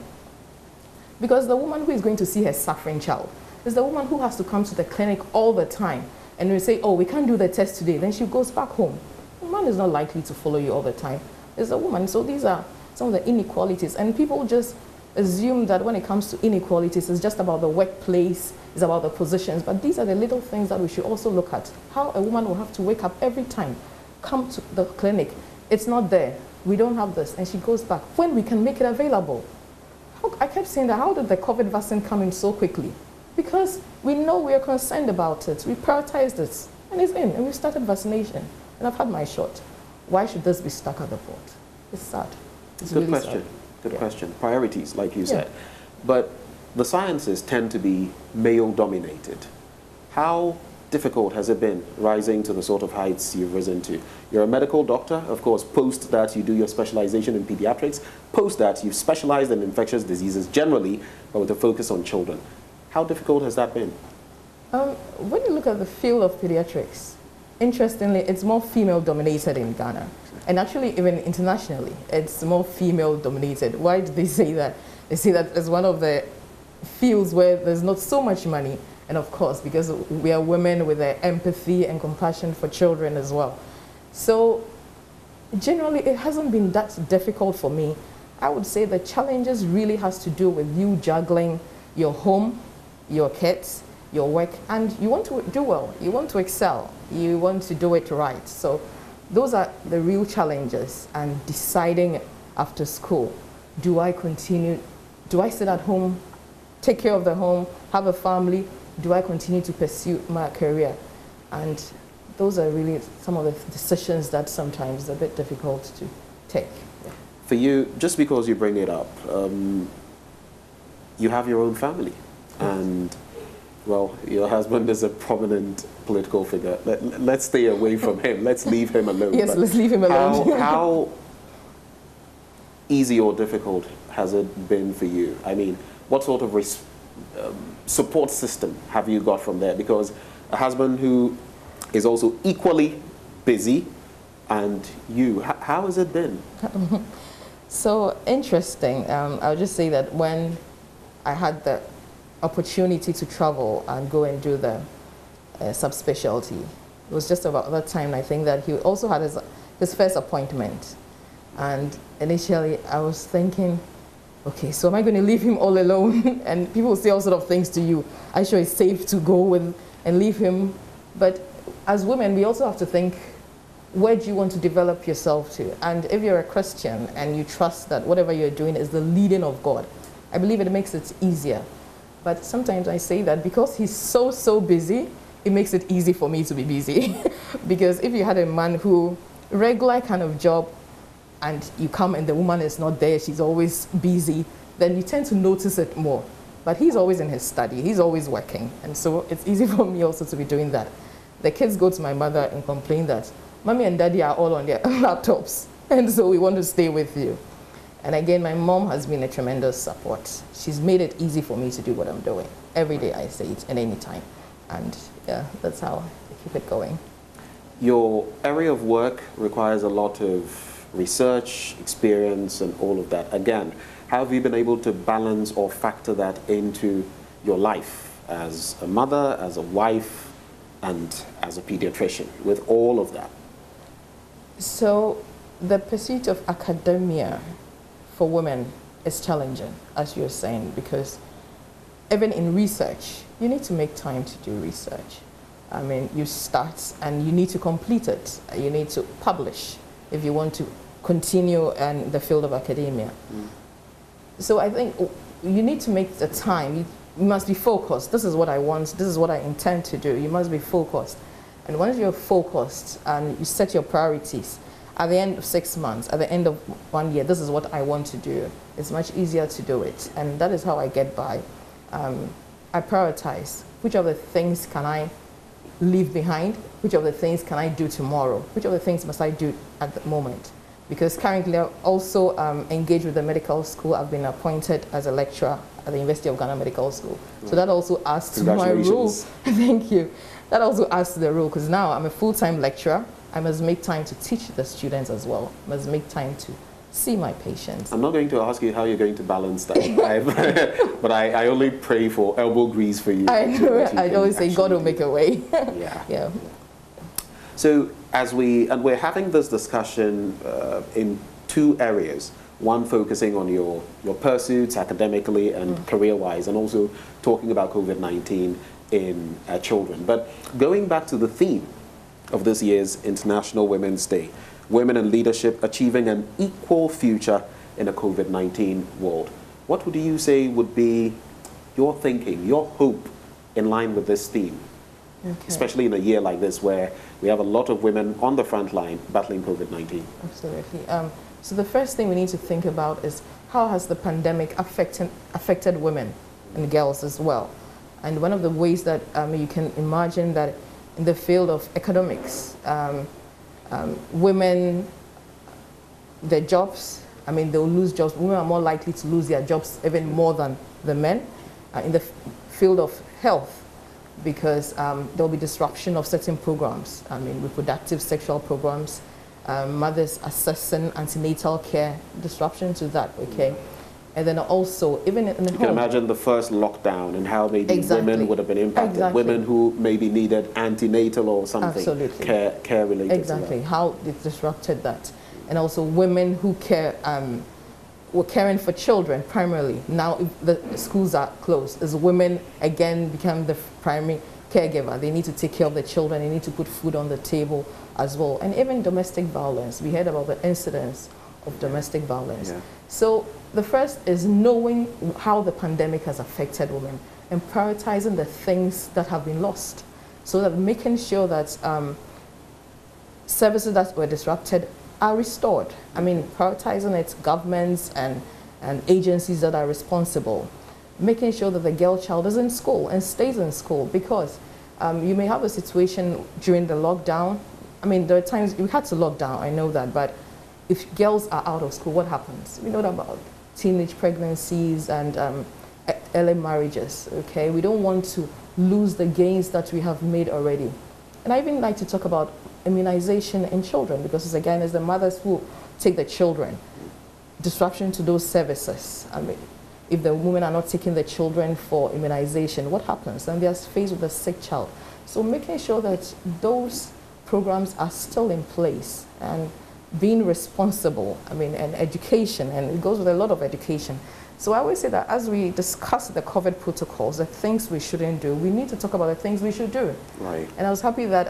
Because the woman who is going to see her suffering child is the woman who has to come to the clinic all the time. And we say, oh, we can't do the test today. Then she goes back home. The man is not likely to follow you all the time. It's a woman. So these are some of the inequalities. And people just assume that when it comes to inequalities, it's just about the workplace, it's about the positions. But these are the little things that we should also look at. How a woman will have to wake up every time, come to the clinic. It's not there. We don't have this. And she goes back. When we can make it available. I kept saying that, how did the COVID vaccine come in so quickly? Because we know we are concerned about it. We prioritized it. And it's in. And we started vaccination. And I've had my shot. Why should this be stuck at the port? It's sad. It's Good really question. sad. Good question. Priorities, like you said. But the sciences tend to be male-dominated. How difficult has it been rising to the sort of heights you've risen to? You're a medical doctor. Of course, post that, you do your specialization in pediatrics. Post that, you've specialized in infectious diseases generally, but with a focus on children. How difficult has that been? When you look at the field of pediatrics, interestingly, it's more female-dominated in Ghana. And actually, even internationally, it's more female-dominated. Why do they say that? They say that it's one of the fields where there's not so much money. And of course, because we are women with the empathy and compassion for children as well. So generally, it hasn't been that difficult for me. I would say the challenges really has to do with you juggling your home, your kids, your work, and you want to do well, you want to excel, you want to do it right. So those are the real challenges, and deciding after school, do I continue, do I sit at home, take care of the home, have a family, do I continue to pursue my career? And those are really some of the decisions that sometimes are a bit difficult to take. Yeah. For you, just because you bring it up, you have your own family. And, well, your husband is a prominent political figure. Let's stay away from him. Let's leave him alone. Yes, let's leave him alone. How easy or difficult has it been for you? I mean, what sort of support system have you got from there? Because a husband who is also equally busy, and you, how has it been? So interesting. I'll just say that when I had the opportunity to travel and go and do the subspecialty, it was just about that time, I think, that he also had his first appointment. And initially I was thinking, okay, so am I going to leave him all alone? And people say all sorts of things to you. Are you sure it's safe to go with and leave him? But as women, we also have to think, where do you want to develop yourself to? And if you're a Christian and you trust that whatever you're doing is the leading of God, I believe it makes it easier. But sometimes I say that because he's so busy, it makes it easy for me to be busy. Because if you had a man who, regular kind of job, and you come and the woman is not there, she's always busy, then you tend to notice it more. But he's always in his study, he's always working. And so it's easy for me also to be doing that. The kids go to my mother and complain that mommy and daddy are all on their laptops, and so we want to stay with you. And again, my mom has been a tremendous support. She's made it easy for me to do what I'm doing. Every day I say it, and any time. And yeah, that's how I keep it going. Your area of work requires a lot of research, experience, and all of that. Again, how have you been able to balance or factor that into your life as a mother, as a wife, and as a pediatrician, with all of that? So the pursuit of academia for women is challenging, as you're saying, because even in research, you need to make time to do research. I mean, you start and you need to complete it. You need to publish if you want to continue in the field of academia. So I think you need to make the time. You must be focused. This is what I want. This is what I intend to do. You must be focused. And once you're focused and you set your priorities, at the end of 6 months, at the end of 1 year, this is what I want to do. It's much easier to do it. And that is how I get by. I prioritize. Which of the things can I leave behind? Which of the things can I do tomorrow? Which of the things must I do at the moment? Because currently I'm also engaged with the medical school. I've been appointed as a lecturer at the University of Ghana Medical School. So that also adds to my role. Thank you. That also adds to the role, because now I'm a full-time lecturer. I must make time to teach the students as well. I must make time to see my patients. I'm not going to ask you how you're going to balance that, but I only pray for elbow grease for you. I know. I always say God will make a way. Yeah. So we're having this discussion in two areas. One focusing on your pursuits academically and career-wise, and also talking about COVID-19 in children. But going back to the theme of this year's International Women's Day, Women in Leadership Achieving an Equal Future in a COVID-19 World. What would you say would be your thinking, your hope in line with this theme? Especially in a year like this where we have a lot of women on the front line battling COVID-19. Absolutely. So the first thing we need to think about is how has the pandemic affected women and girls as well? And one of the ways that you can imagine that in the field of economics, women, their jobs, I mean, they'll lose jobs. Women are more likely to lose their jobs even more than the men. In the field of health, because there'll be disruption of certain programs. I mean, reproductive sexual programs, mothers assessing antenatal care, disruption to that, okay? And then also, even in the home. You can imagine the first lockdown and how maybe women would have been impacted. Women who maybe needed antenatal or something, care related Exactly, to that. how it disrupted that. And also women who were caring for children primarily. Now if the schools are closed, as women again become the primary caregiver. They need to take care of the children, they need to put food on the table as well. And even domestic violence. We heard about the incidents of domestic violence. So the first is knowing how the pandemic has affected women and prioritizing the things that have been lost, so that making sure that services that were disrupted are restored. I mean, prioritizing it, governments and agencies that are responsible, making sure that the girl child is in school and stays in school, because you may have a situation during the lockdown. I mean, there are times we had to lock down, I know that, but if girls are out of school, what happens? We know about teenage pregnancies and early marriages, okay? We don't want to lose the gains that we have made already. And I even like to talk about immunization in children, because again, it's the mothers who take the children. Disruption to those services. I mean, if the women are not taking the children for immunization, what happens? Then they are faced with a sick child. So making sure that those programs are still in place and being responsible, I mean, and education, and it goes with a lot of education. So I always say that as we discuss the COVID protocols, the things we shouldn't do, we need to talk about the things we should do. Right. And I was happy that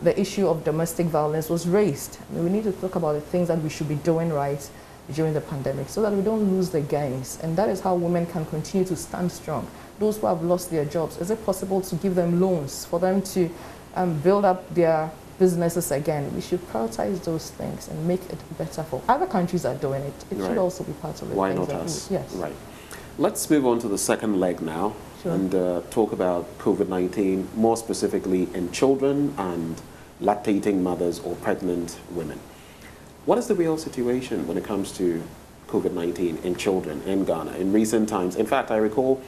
the issue of domestic violence was raised. I mean, we need to talk about the things that we should be doing right during the pandemic so that we don't lose the gains. And that is how women can continue to stand strong. Those who have lost their jobs, is it possible to give them loans for them to build up their businesses again? We should prioritize those things and make it better for other countries are doing it. It should also be part of it. Why not us? Yes. Right. Let's move on to the second leg now and talk about COVID-19, more specifically in children and lactating mothers or pregnant women. What is the real situation when it comes to COVID-19 in children in Ghana in recent times? In fact, I recall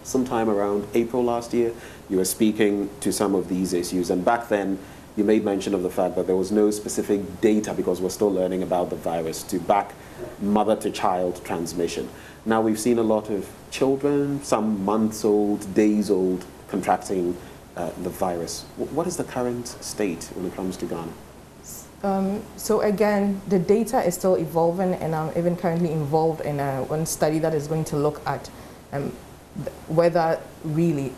sometime around April last year, you were speaking to some of these issues, and back then you made mention of the fact that there was no specific data, because we're still learning about the virus, to back mother-to-child transmission. Now we've seen a lot of children, some months old, days old, contracting the virus. What is the current state when it comes to Ghana? So again, the data is still evolving, and I'm even currently involved in one study that is going to look at whether really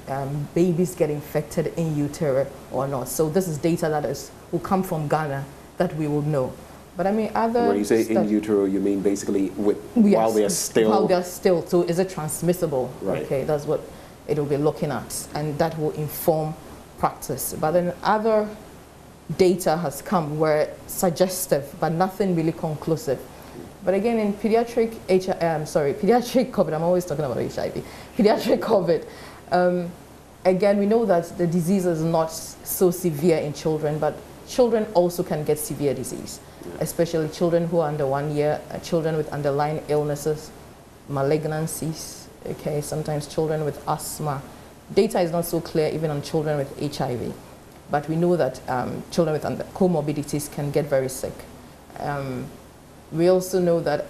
babies get infected in utero or not. So this is data that will come from Ghana that we will know. But I mean, other... When you say in utero, you mean basically while they are still... While they are still. So is it transmissible? Right. Okay, that's what it will be looking at, and that will inform practice. But then other data has come where suggestive, but nothing really conclusive. But again, in pediatric COVID, I'm always talking about HIV, pediatric COVID, again, we know that the disease is not so severe in children, but children also can get severe disease, especially children who are under 1 year, children with underlying illnesses, malignancies, okay, sometimes children with asthma. Data is not so clear even on children with HIV, but we know that children with comorbidities can get very sick. We also know that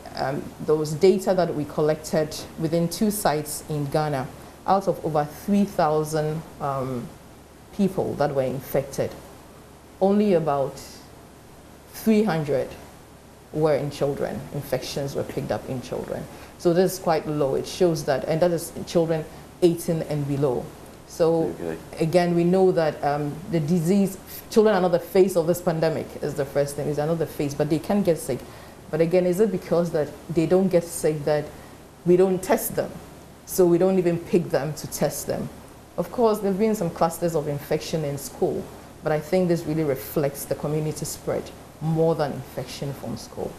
those data that we collected within 2 sites in Ghana, out of over 3,000 people that were infected, only about 300 were in children. Infections were picked up in children. So this is quite low. It shows that, and that is in children 18 and below. So again, we know that the disease, children are not the face of this pandemic is the first thing, is another face, but they can get sick. But again, is it because that they don't get sick that we don't test them? So we don't even pick them to test them. Of course, there have been some clusters of infection in school, but I think this really reflects the community spread more than infection from school.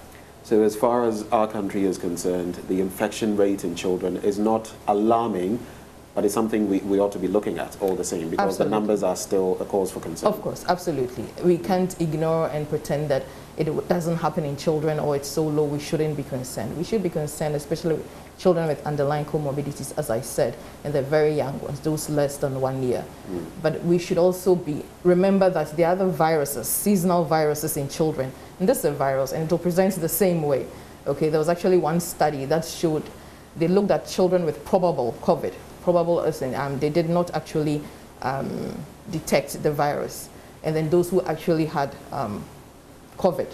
So as far as our country is concerned, the infection rate in children is not alarming, but it's something we ought to be looking at all the same, because the numbers are still a cause for concern. Of course, absolutely. We can't ignore and pretend that it doesn't happen in children or it's so low we shouldn't be concerned. We should be concerned, especially with children with underlying comorbidities, as I said, and the very young ones, those less than 1 year. But we should also remember that there are other viruses, seasonal viruses in children, and this is a virus, and it will present the same way. Okay, there was actually one study that showed, they looked at children with probable COVID, probable as in they did not actually detect the virus, and then those who actually had COVID,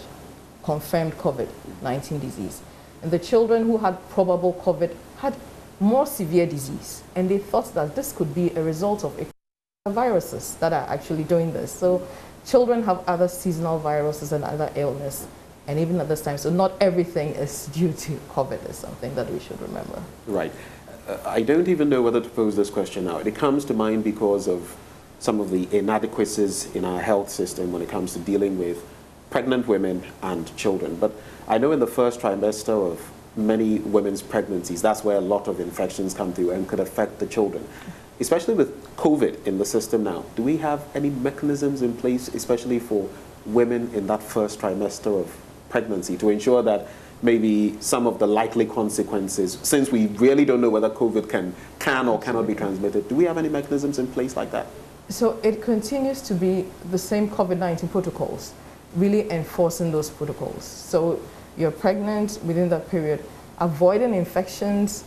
confirmed COVID-19 disease. And the children who had probable COVID had more severe disease, and they thought that this could be a result of viruses that are actually doing this. So children have other seasonal viruses and other illness, and even at this time, so not everything is due to COVID is something that we should remember. Right. I don't even know whether to pose this question now. It comes to mind because of some of the inadequacies in our health system when it comes to dealing with pregnant women and children. But I know in the first trimester of many women's pregnancies, that's where a lot of infections come through and could affect the children. Especially with COVID in the system now, do we have any mechanisms in place, especially for women in that first trimester of pregnancy, to ensure that maybe some of the likely consequences, since we really don't know whether COVID can or cannot be transmitted, do we have any mechanisms in place like that? So it continues to be the same COVID-19 protocols, really enforcing those protocols. So you're pregnant within that period, avoiding infections,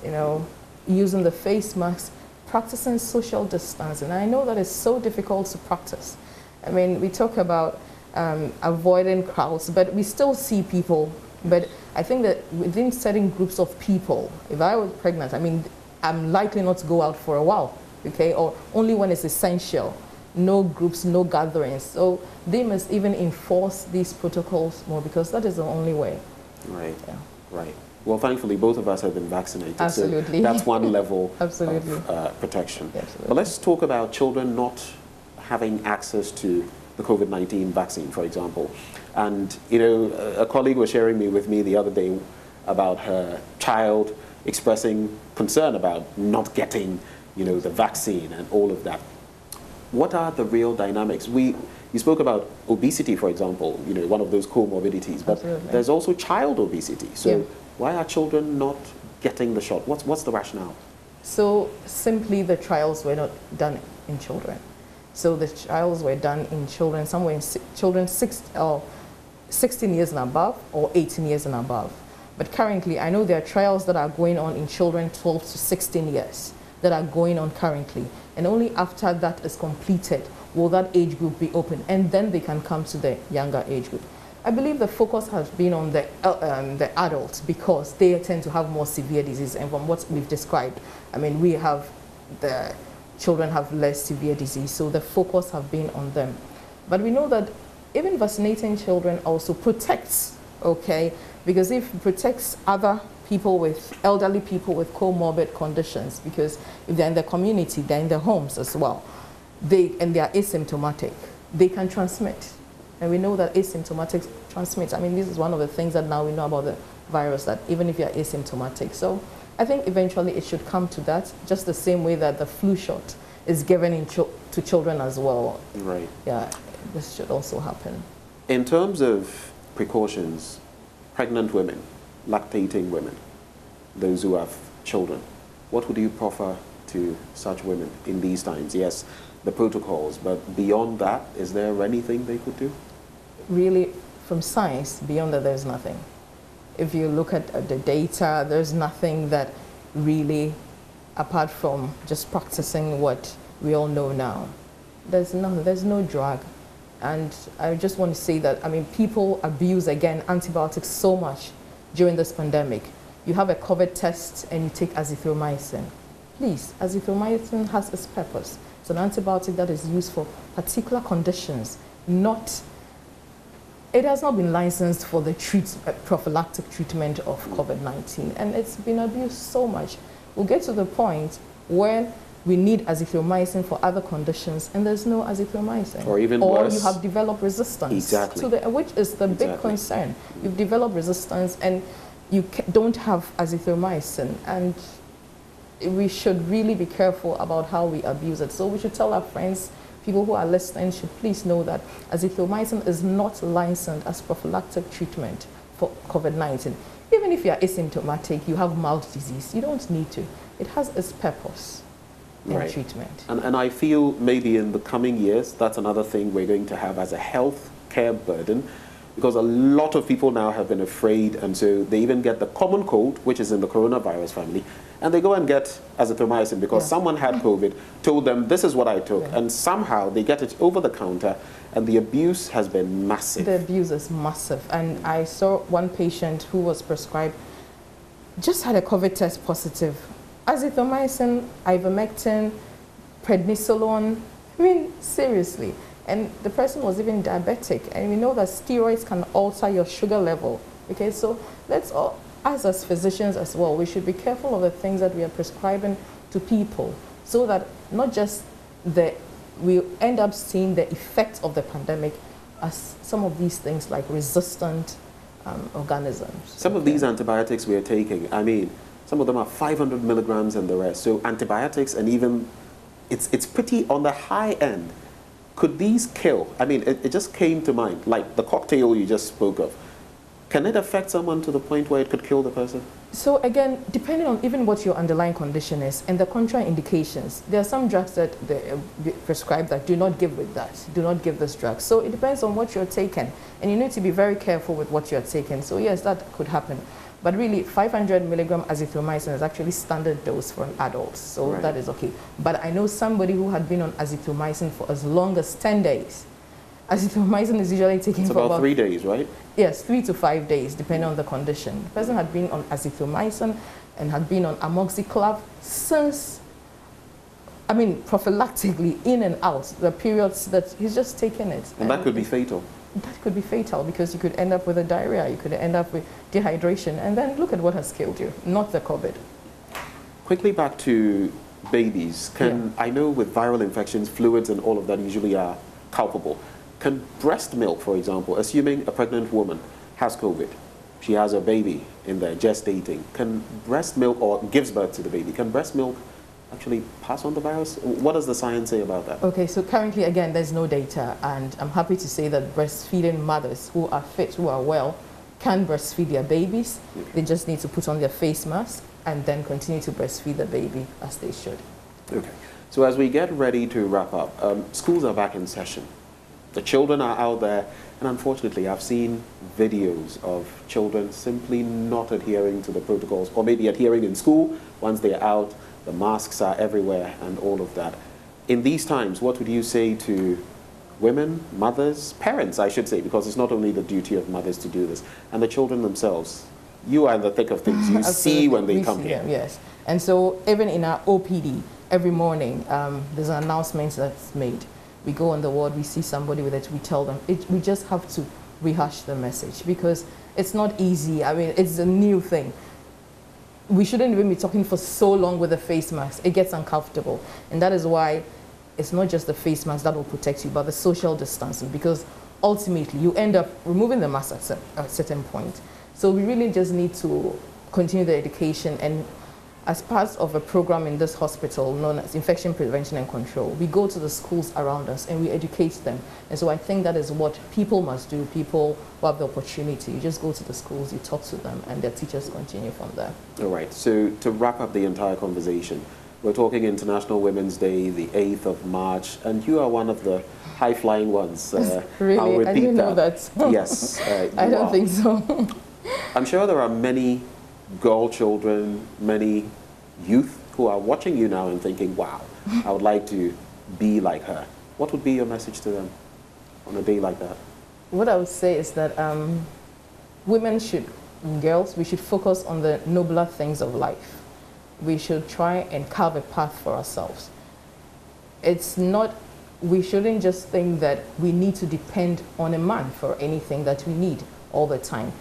using the face mask, practicing social distance. And I know that it's so difficult to practice. I mean, we talk about avoiding crowds, but we still see people. But I think that within certain groups of people, if I was pregnant, I mean, I'm likely not to go out for a while, okay, or only when it's essential. No groups, no gatherings. So they must even enforce these protocols more, because that is the only way. Right, right. Well, thankfully, both of us have been vaccinated. Absolutely. So that's one level Absolutely. of protection. Absolutely. But let's talk about children not having access to the COVID-19 vaccine, for example. And, a colleague was sharing with me the other day about her child expressing concern about not getting, the vaccine and all of that. What are the real dynamics? You spoke about obesity, for example, one of those comorbidities, but Absolutely. there's also child obesity. So why are children not getting the shot? What's the rationale? So simply the trials were not done in children. So the trials were done in children, somewhere in children 16 years and above or 18 years and above. But currently, I know there are trials that are going on in children 12 to 16 years that are going on currently. And only after that is completed will that age group be open, and then they can come to the younger age group. I believe the focus has been on the adults because they tend to have more severe disease. And from what we've described, I mean, the children have less severe disease, so the focus have been on them. But we know that even vaccinating children also protects, okay? Because it protects other people elderly people with comorbid conditions, because if they're in the community, they're in their homes as well, and they are asymptomatic, they can transmit. And we know that asymptomatic transmits. I mean, this is one of the things that now we know about the virus, that even if you're asymptomatic. So I think eventually it should come to that, just the same way that the flu shot is given to children as well. Right. Yeah, this should also happen. In terms of precautions, pregnant women, lactating women, those who have children, what would you proffer to such women in these times? Yes, the protocols, but beyond that, is there anything they could do? Really, from science, beyond that, there's nothing. If you look at the data, there's nothing that really, apart from just practicing what we all know now, there's no drug. And I just want to say that, I mean, people abuse, again, antibiotics so much during this pandemic. You have a COVID test and you take azithromycin. Please, azithromycin has its purpose. It's an antibiotic that is used for particular conditions, it has not been licensed for the prophylactic treatment of COVID-19, and it's been abused so much. We'll get to the point where we need azithromycin for other conditions, and there's no azithromycin. Or even worse. Or you have developed resistance, which is the big concern. You've developed resistance, and you don't have azithromycin, and we should really be careful about how we abuse it. So we should tell our friends, people who are listening should please know that azithromycin is not licensed as prophylactic treatment for COVID-19. Even if you are asymptomatic, you have mild disease, you don't need to. It has its purpose in treatment. And I feel maybe in the coming years, that's another thing we're going to have as a health care burden, because a lot of people now have been afraid, and so they even get the common cold, which is in the coronavirus family, and they go and get azithromycin because someone had COVID, told them this is what I took, and somehow they get it over the counter, and the abuse has been massive. The abuse is massive, and I saw one patient who was prescribed, just had a COVID test positive, azithromycin, ivermectin, prednisolone. I mean, seriously. And the person was even diabetic, and we know that steroids can alter your sugar level. Okay, so let's all, us as physicians as well, we should be careful of the things that we are prescribing to people, so that not just we end up seeing the effects of the pandemic as some of these things like resistant organisms. Some of these antibiotics we are taking, I mean, some of them are 500 milligrams and the rest. So antibiotics, and even it's pretty on the high end. Could these kill? I mean, it just came to mind, like the cocktail you just spoke of. Can it affect someone to the point where it could kill the person? So again, depending on even what your underlying condition is and the contraindications, there are some drugs that they prescribe that do not give with that, do not give this drug. So it depends on what you're taking, and you need to be very careful with what you're taking. So yes, that could happen. But really, 500 milligram azithromycin is actually standard dose for an adult, so that is okay. But I know somebody who had been on azithromycin for as long as 10 days. Azithromycin is usually taken for about 3 days, right? Yes, 3 to 5 days, depending on the condition. The person had been on azithromycin and had been on amoxiclav since, I mean, prophylactically, in and out, the periods that he's just taken it. And that could be fatal. That could be fatal, because you could end up with a diarrhea, you could end up with dehydration, and then look at what has killed you, not the COVID. Quickly back to babies. I know with viral infections, fluids and all of that usually are culpable. Can breast milk, for example, assuming a pregnant woman has COVID, she has a baby in there gestating, can breast milk, or gives birth to the baby, can breast milk actually pass on the virus? What does the science say about that? Okay, so currently, again, there's no data, and I'm happy to say that breastfeeding mothers who are fit, who are well, can breastfeed their babies. They just need to put on their face mask and then continue to breastfeed the baby as they should. Okay, so as we get ready to wrap up, schools are back in session. The children are out there, and unfortunately, I've seen videos of children simply not adhering to the protocols, or maybe adhering in school. Once they're out, the masks are everywhere and all of that. In these times, what would you say to women, mothers, parents, I should say, because it's not only the duty of mothers to do this, and the children themselves. You are in the thick of things. You see when they come here. Yes. And so even in our OPD, every morning, there's an announcement that's made. We go on the ward, we see somebody with it, we tell them. We just have to rehash the message because it's not easy. I mean, it's a new thing. We shouldn't even be talking for so long with a face mask. It gets uncomfortable. And that is why it's not just the face mask that will protect you, but the social distancing, because ultimately you end up removing the mask at a certain point. So we really just need to continue the education, and as part of a program in this hospital known as Infection Prevention and Control, we go to the schools around us and we educate them. And so I think that is what people must do. People who have the opportunity, you just go to the schools, you talk to them, and their teachers continue from there. All right, so to wrap up the entire conversation, we're talking International Women's Day, the 8th of March, and you are one of the high-flying ones. Really? I didn't know that. Yes, I don't think so. I'm sure there are many girl children, many youth who are watching you now and thinking, wow, I would like to be like her. What would be your message to them on a day like that? What I would say is that women should, girls, we should focus on the nobler things of life. We should try and carve a path for ourselves. It's not, we shouldn't just think that we need to depend on a man for anything that we need all the time.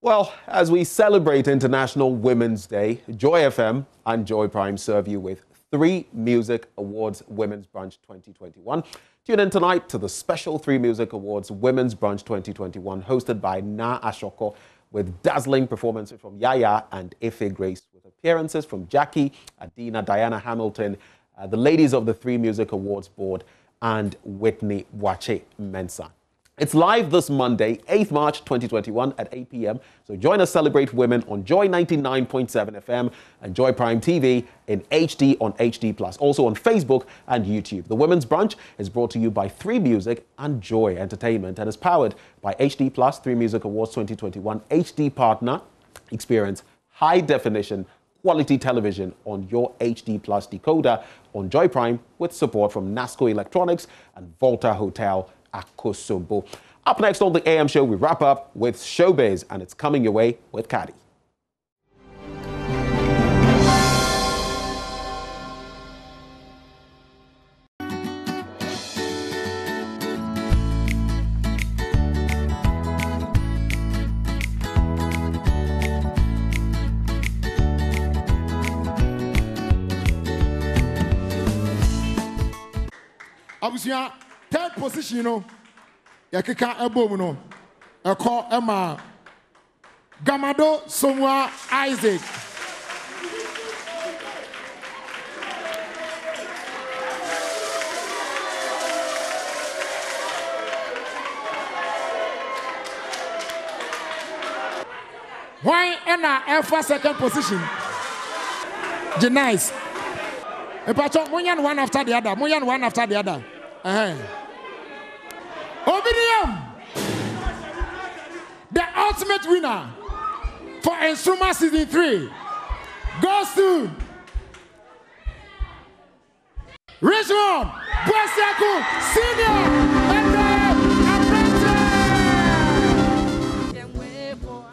Well, as we celebrate International Women's Day, Joy FM and Joy Prime serve you with 3 Music Awards Women's Brunch 2021. Tune in tonight to the special 3 Music Awards Women's Brunch 2021 hosted by Na Ashoko, with dazzling performances from Yaya and Ife Grace, with appearances from Jackie, Adina, Diana Hamilton, the ladies of the 3 Music Awards Board, and Whitney Wache Mensah. It's live this Monday, 8th March 2021 at 8 p.m. So join us celebrate women on Joy 99.7 FM and Joy Prime TV in HD on HD+, also on Facebook and YouTube. The Women's Brunch is brought to you by 3 Music and Joy Entertainment and is powered by HD+, 3 Music Awards 2021 HD Partner. Experience high definition quality television on your HD+ decoder on Joy Prime with support from Nasco Electronics and Volta Hotel Akosobo. Up next on the AM show, we wrap up with Showbiz, and it's coming your way with Kadi. Abusia, third position, you know, Yakika Ebo, no, a call Emma Gamado Somwa Isaac. Why Enna for second position? Janice. Munyan one after the other. Munyan one after the other. Obedium, the ultimate winner for Enstruma Season 3 goes to Richmond Bwesiaku Senior.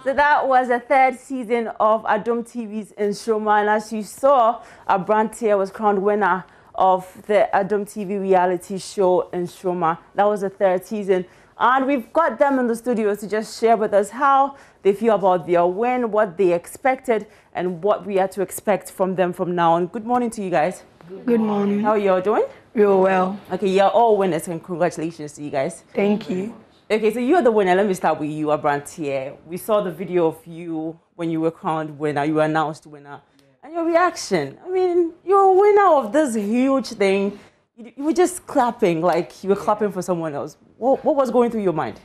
So that was the 3rd season of Adom TV's Enstruma, and as you saw, Abranteɛ was crowned winner of the Adom TV reality show Enstruma. That was the 3rd season, and we've got them in the studio to just share with us how they feel about their win, what they expected, and what we are to expect from them from now on. Good morning to you guys. Good morning. How are you all doing? Real well. Okay, you're all winners, and congratulations to you guys. Thank you. Okay, so you're the winner. Let me start with you, Abranteɛ. We saw the video of you when you were crowned winner, you were announced winner. And your reaction, I mean, you're a winner of this huge thing. You were just clapping, like you were clapping for someone else. What was going through your mind?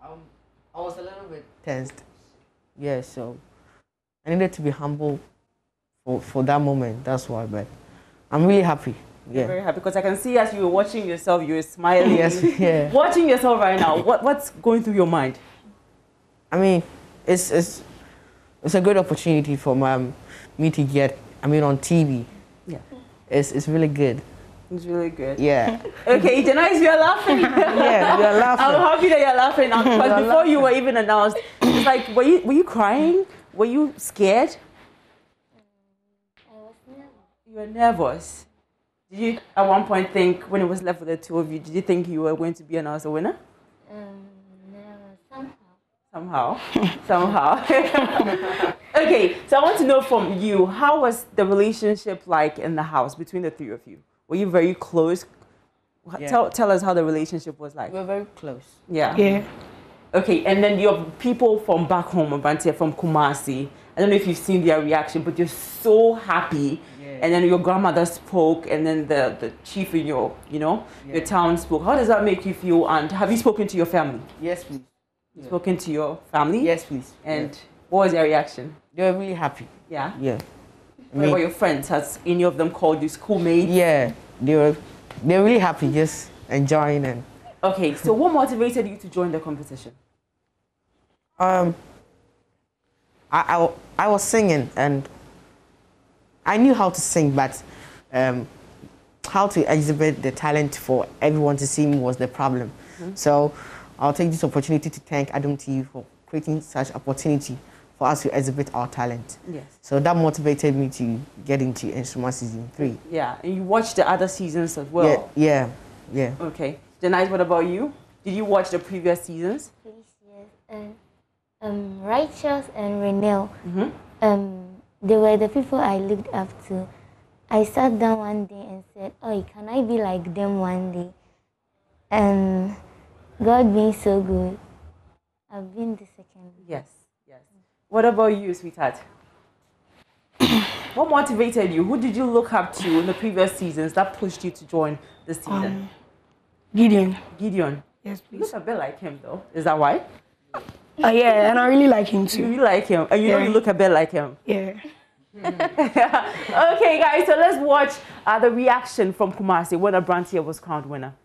I was a little bit tensed. Yeah, so I needed to be humble for that moment. That's why, but I'm really happy. Yeah. Very happy because I can see as you were watching yourself, you were smiling. Yes, yeah. Watching yourself right now, what's going through your mind? I mean, it's a good opportunity for me to get, on TV. Yeah. It's really good. It's really good. Yeah. Okay, Janice, you're laughing. Yeah, we are laughing. I'm happy that you're laughing now because before you were even announced, it's like, were you crying? Were you scared? I was nervous. You were nervous. Did you at one point think, when it was left with the two of you, did you think you were going to be announced a winner? No, somehow. Somehow. Okay, so I want to know from you, how was the relationship like in the house between the three of you? Were you very close? Yeah. Tell us how the relationship was like. We were very close. Yeah. Yeah. Okay, and then your people from back home, Abantia, from Kumasi, I don't know if you've seen their reaction, but you're so happy. Yeah. And then your grandmother spoke, and then the chief in your, your town spoke. How does that make you feel? And have you spoken to your family? Yes, please. You've spoken to your family? Yes, please. And what was their reaction? They were really happy. Yeah? Yeah. What about your friends? Has any of them called you schoolmates? Yeah, they're really happy, just enjoying and. Okay, so what motivated you to join the competition? I was singing and I knew how to sing, but how to exhibit the talent for everyone to see me was the problem. Mm-hmm. So I'll take this opportunity to thank Adam TV for creating such opportunity for us to exhibit our talent. Yes. So that motivated me to get into Instruma Season 3. Yeah, and you watched the other seasons as well? Yeah. Okay. Janice, what about you? Did you watch the previous seasons? Yes. Righteous and Renelle, they were the people I looked up to. I sat down one day and said, oh, can I be like them one day? And God being so good, I've been the second. Yes. What about you, sweetheart? What motivated you? Who did you look up to in the previous seasons that pushed you to join this season? Gideon. Yes, please. You look a bit like him, though. Is that why? Yeah, and I really like him too. You like him, and you know you look a bit like him. Yeah. Okay, guys, so let's watch the reaction from Kumasi when Abrantia was crowned winner.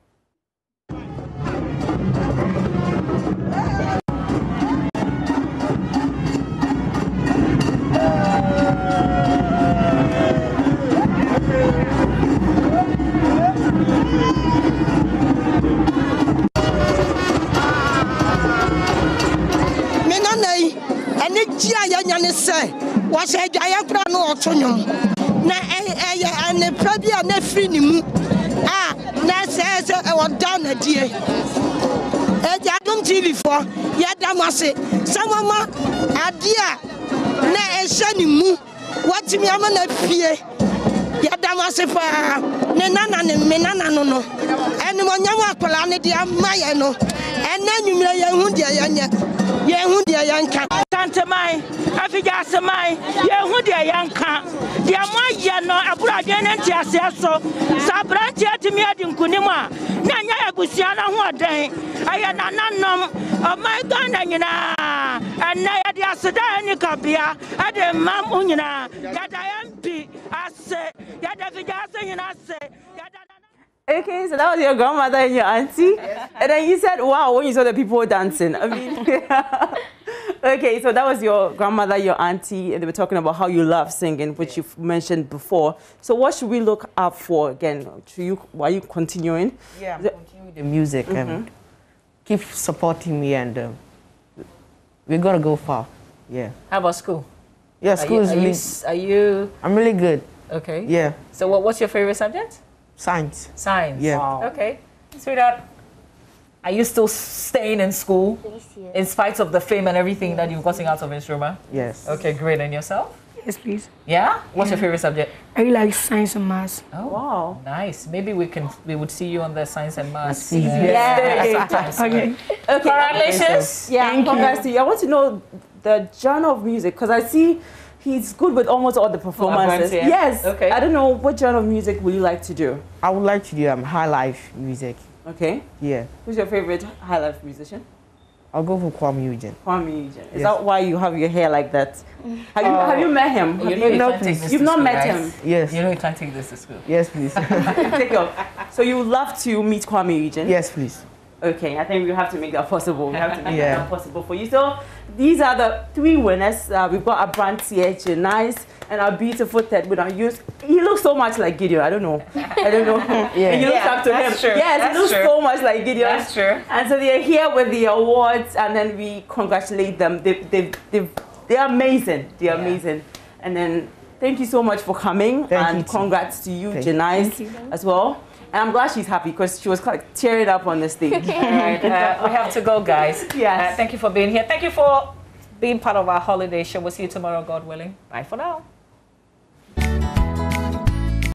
Was a diagram or tonum. Na and probably a free na says I down a dear. Adam TV for Yadamase. Some a dear na a shiny moo. What me am on a fear. Yadamase for Nenana and Menana no. And when you are Polanidia Mayano. And then you may Yanka. Tante Mai, Afigasa Mai, Yahudia Yanka, Yamaya no Abragan and Tiaso, Sabrantia to me at Kunima, Nanya Busiana one day. I am none of my gun and Naya Sadani Capia, and a Mam Unina, that I am P. I say, Yadavigasa and I say. Okay, so that was your grandmother and your auntie. Yes. And then you said, wow, when you saw the people dancing. I mean, okay, so that was your grandmother, your auntie, and they were talking about how you love singing, which you've mentioned before. So what should we look up for again? Are you continuing? Yeah, I'm continuing the music and keep supporting me, and we're going to go far. Yeah. How about school? Yeah, school are you... I'm really good. Okay. Yeah. So what's your favorite subject? Science. Yeah. Wow. Okay. Sweetheart, are you still staying in school in spite of the fame and everything that you've gotten out of Instruma? Yes. Okay, great. And yourself? Yes, please. Yeah? What's your favorite subject? I really like science and maths. Oh, wow. Nice. Maybe we would see you on the science and maths. Yes. Okay. Congratulations. Yeah, congrats to you. I want to know the genre of music, because I see he's good with almost all the performances. Yes. Okay. I don't know, what genre of music would you like to do? I would like to do high life music. Okay. Yeah. Who's your favorite high life musician? I'll go for Kwame Eugene. Kwame Eugene. Is that why you have your hair like that? Have you met him? You've not met him? Yes. You know you can't take this to school. Yes, please. Take it off. So you would love to meet Kwame Eugene? Yes, please. Okay, I think we have to make that possible. We have to make that possible for you. So these are the 3 winners. We've got our brand here, JoyNews, and our beautiful third winner. He looks so much like Gideon. I don't know. And you look up to him. True. Yes, that's he looks true. so much like Gideon. That's true. And so they're here with the awards, and then we congratulate them. They're amazing. They're amazing. And then thank you so much for coming. And congrats to you, JoyNews, as well. And I'm glad she's happy because she was kind of tearing up on the stage. All right, we have to go, guys. Yes. Thank you for being here. Thank you for being part of our holiday show. We'll see you tomorrow, God willing. Bye for now.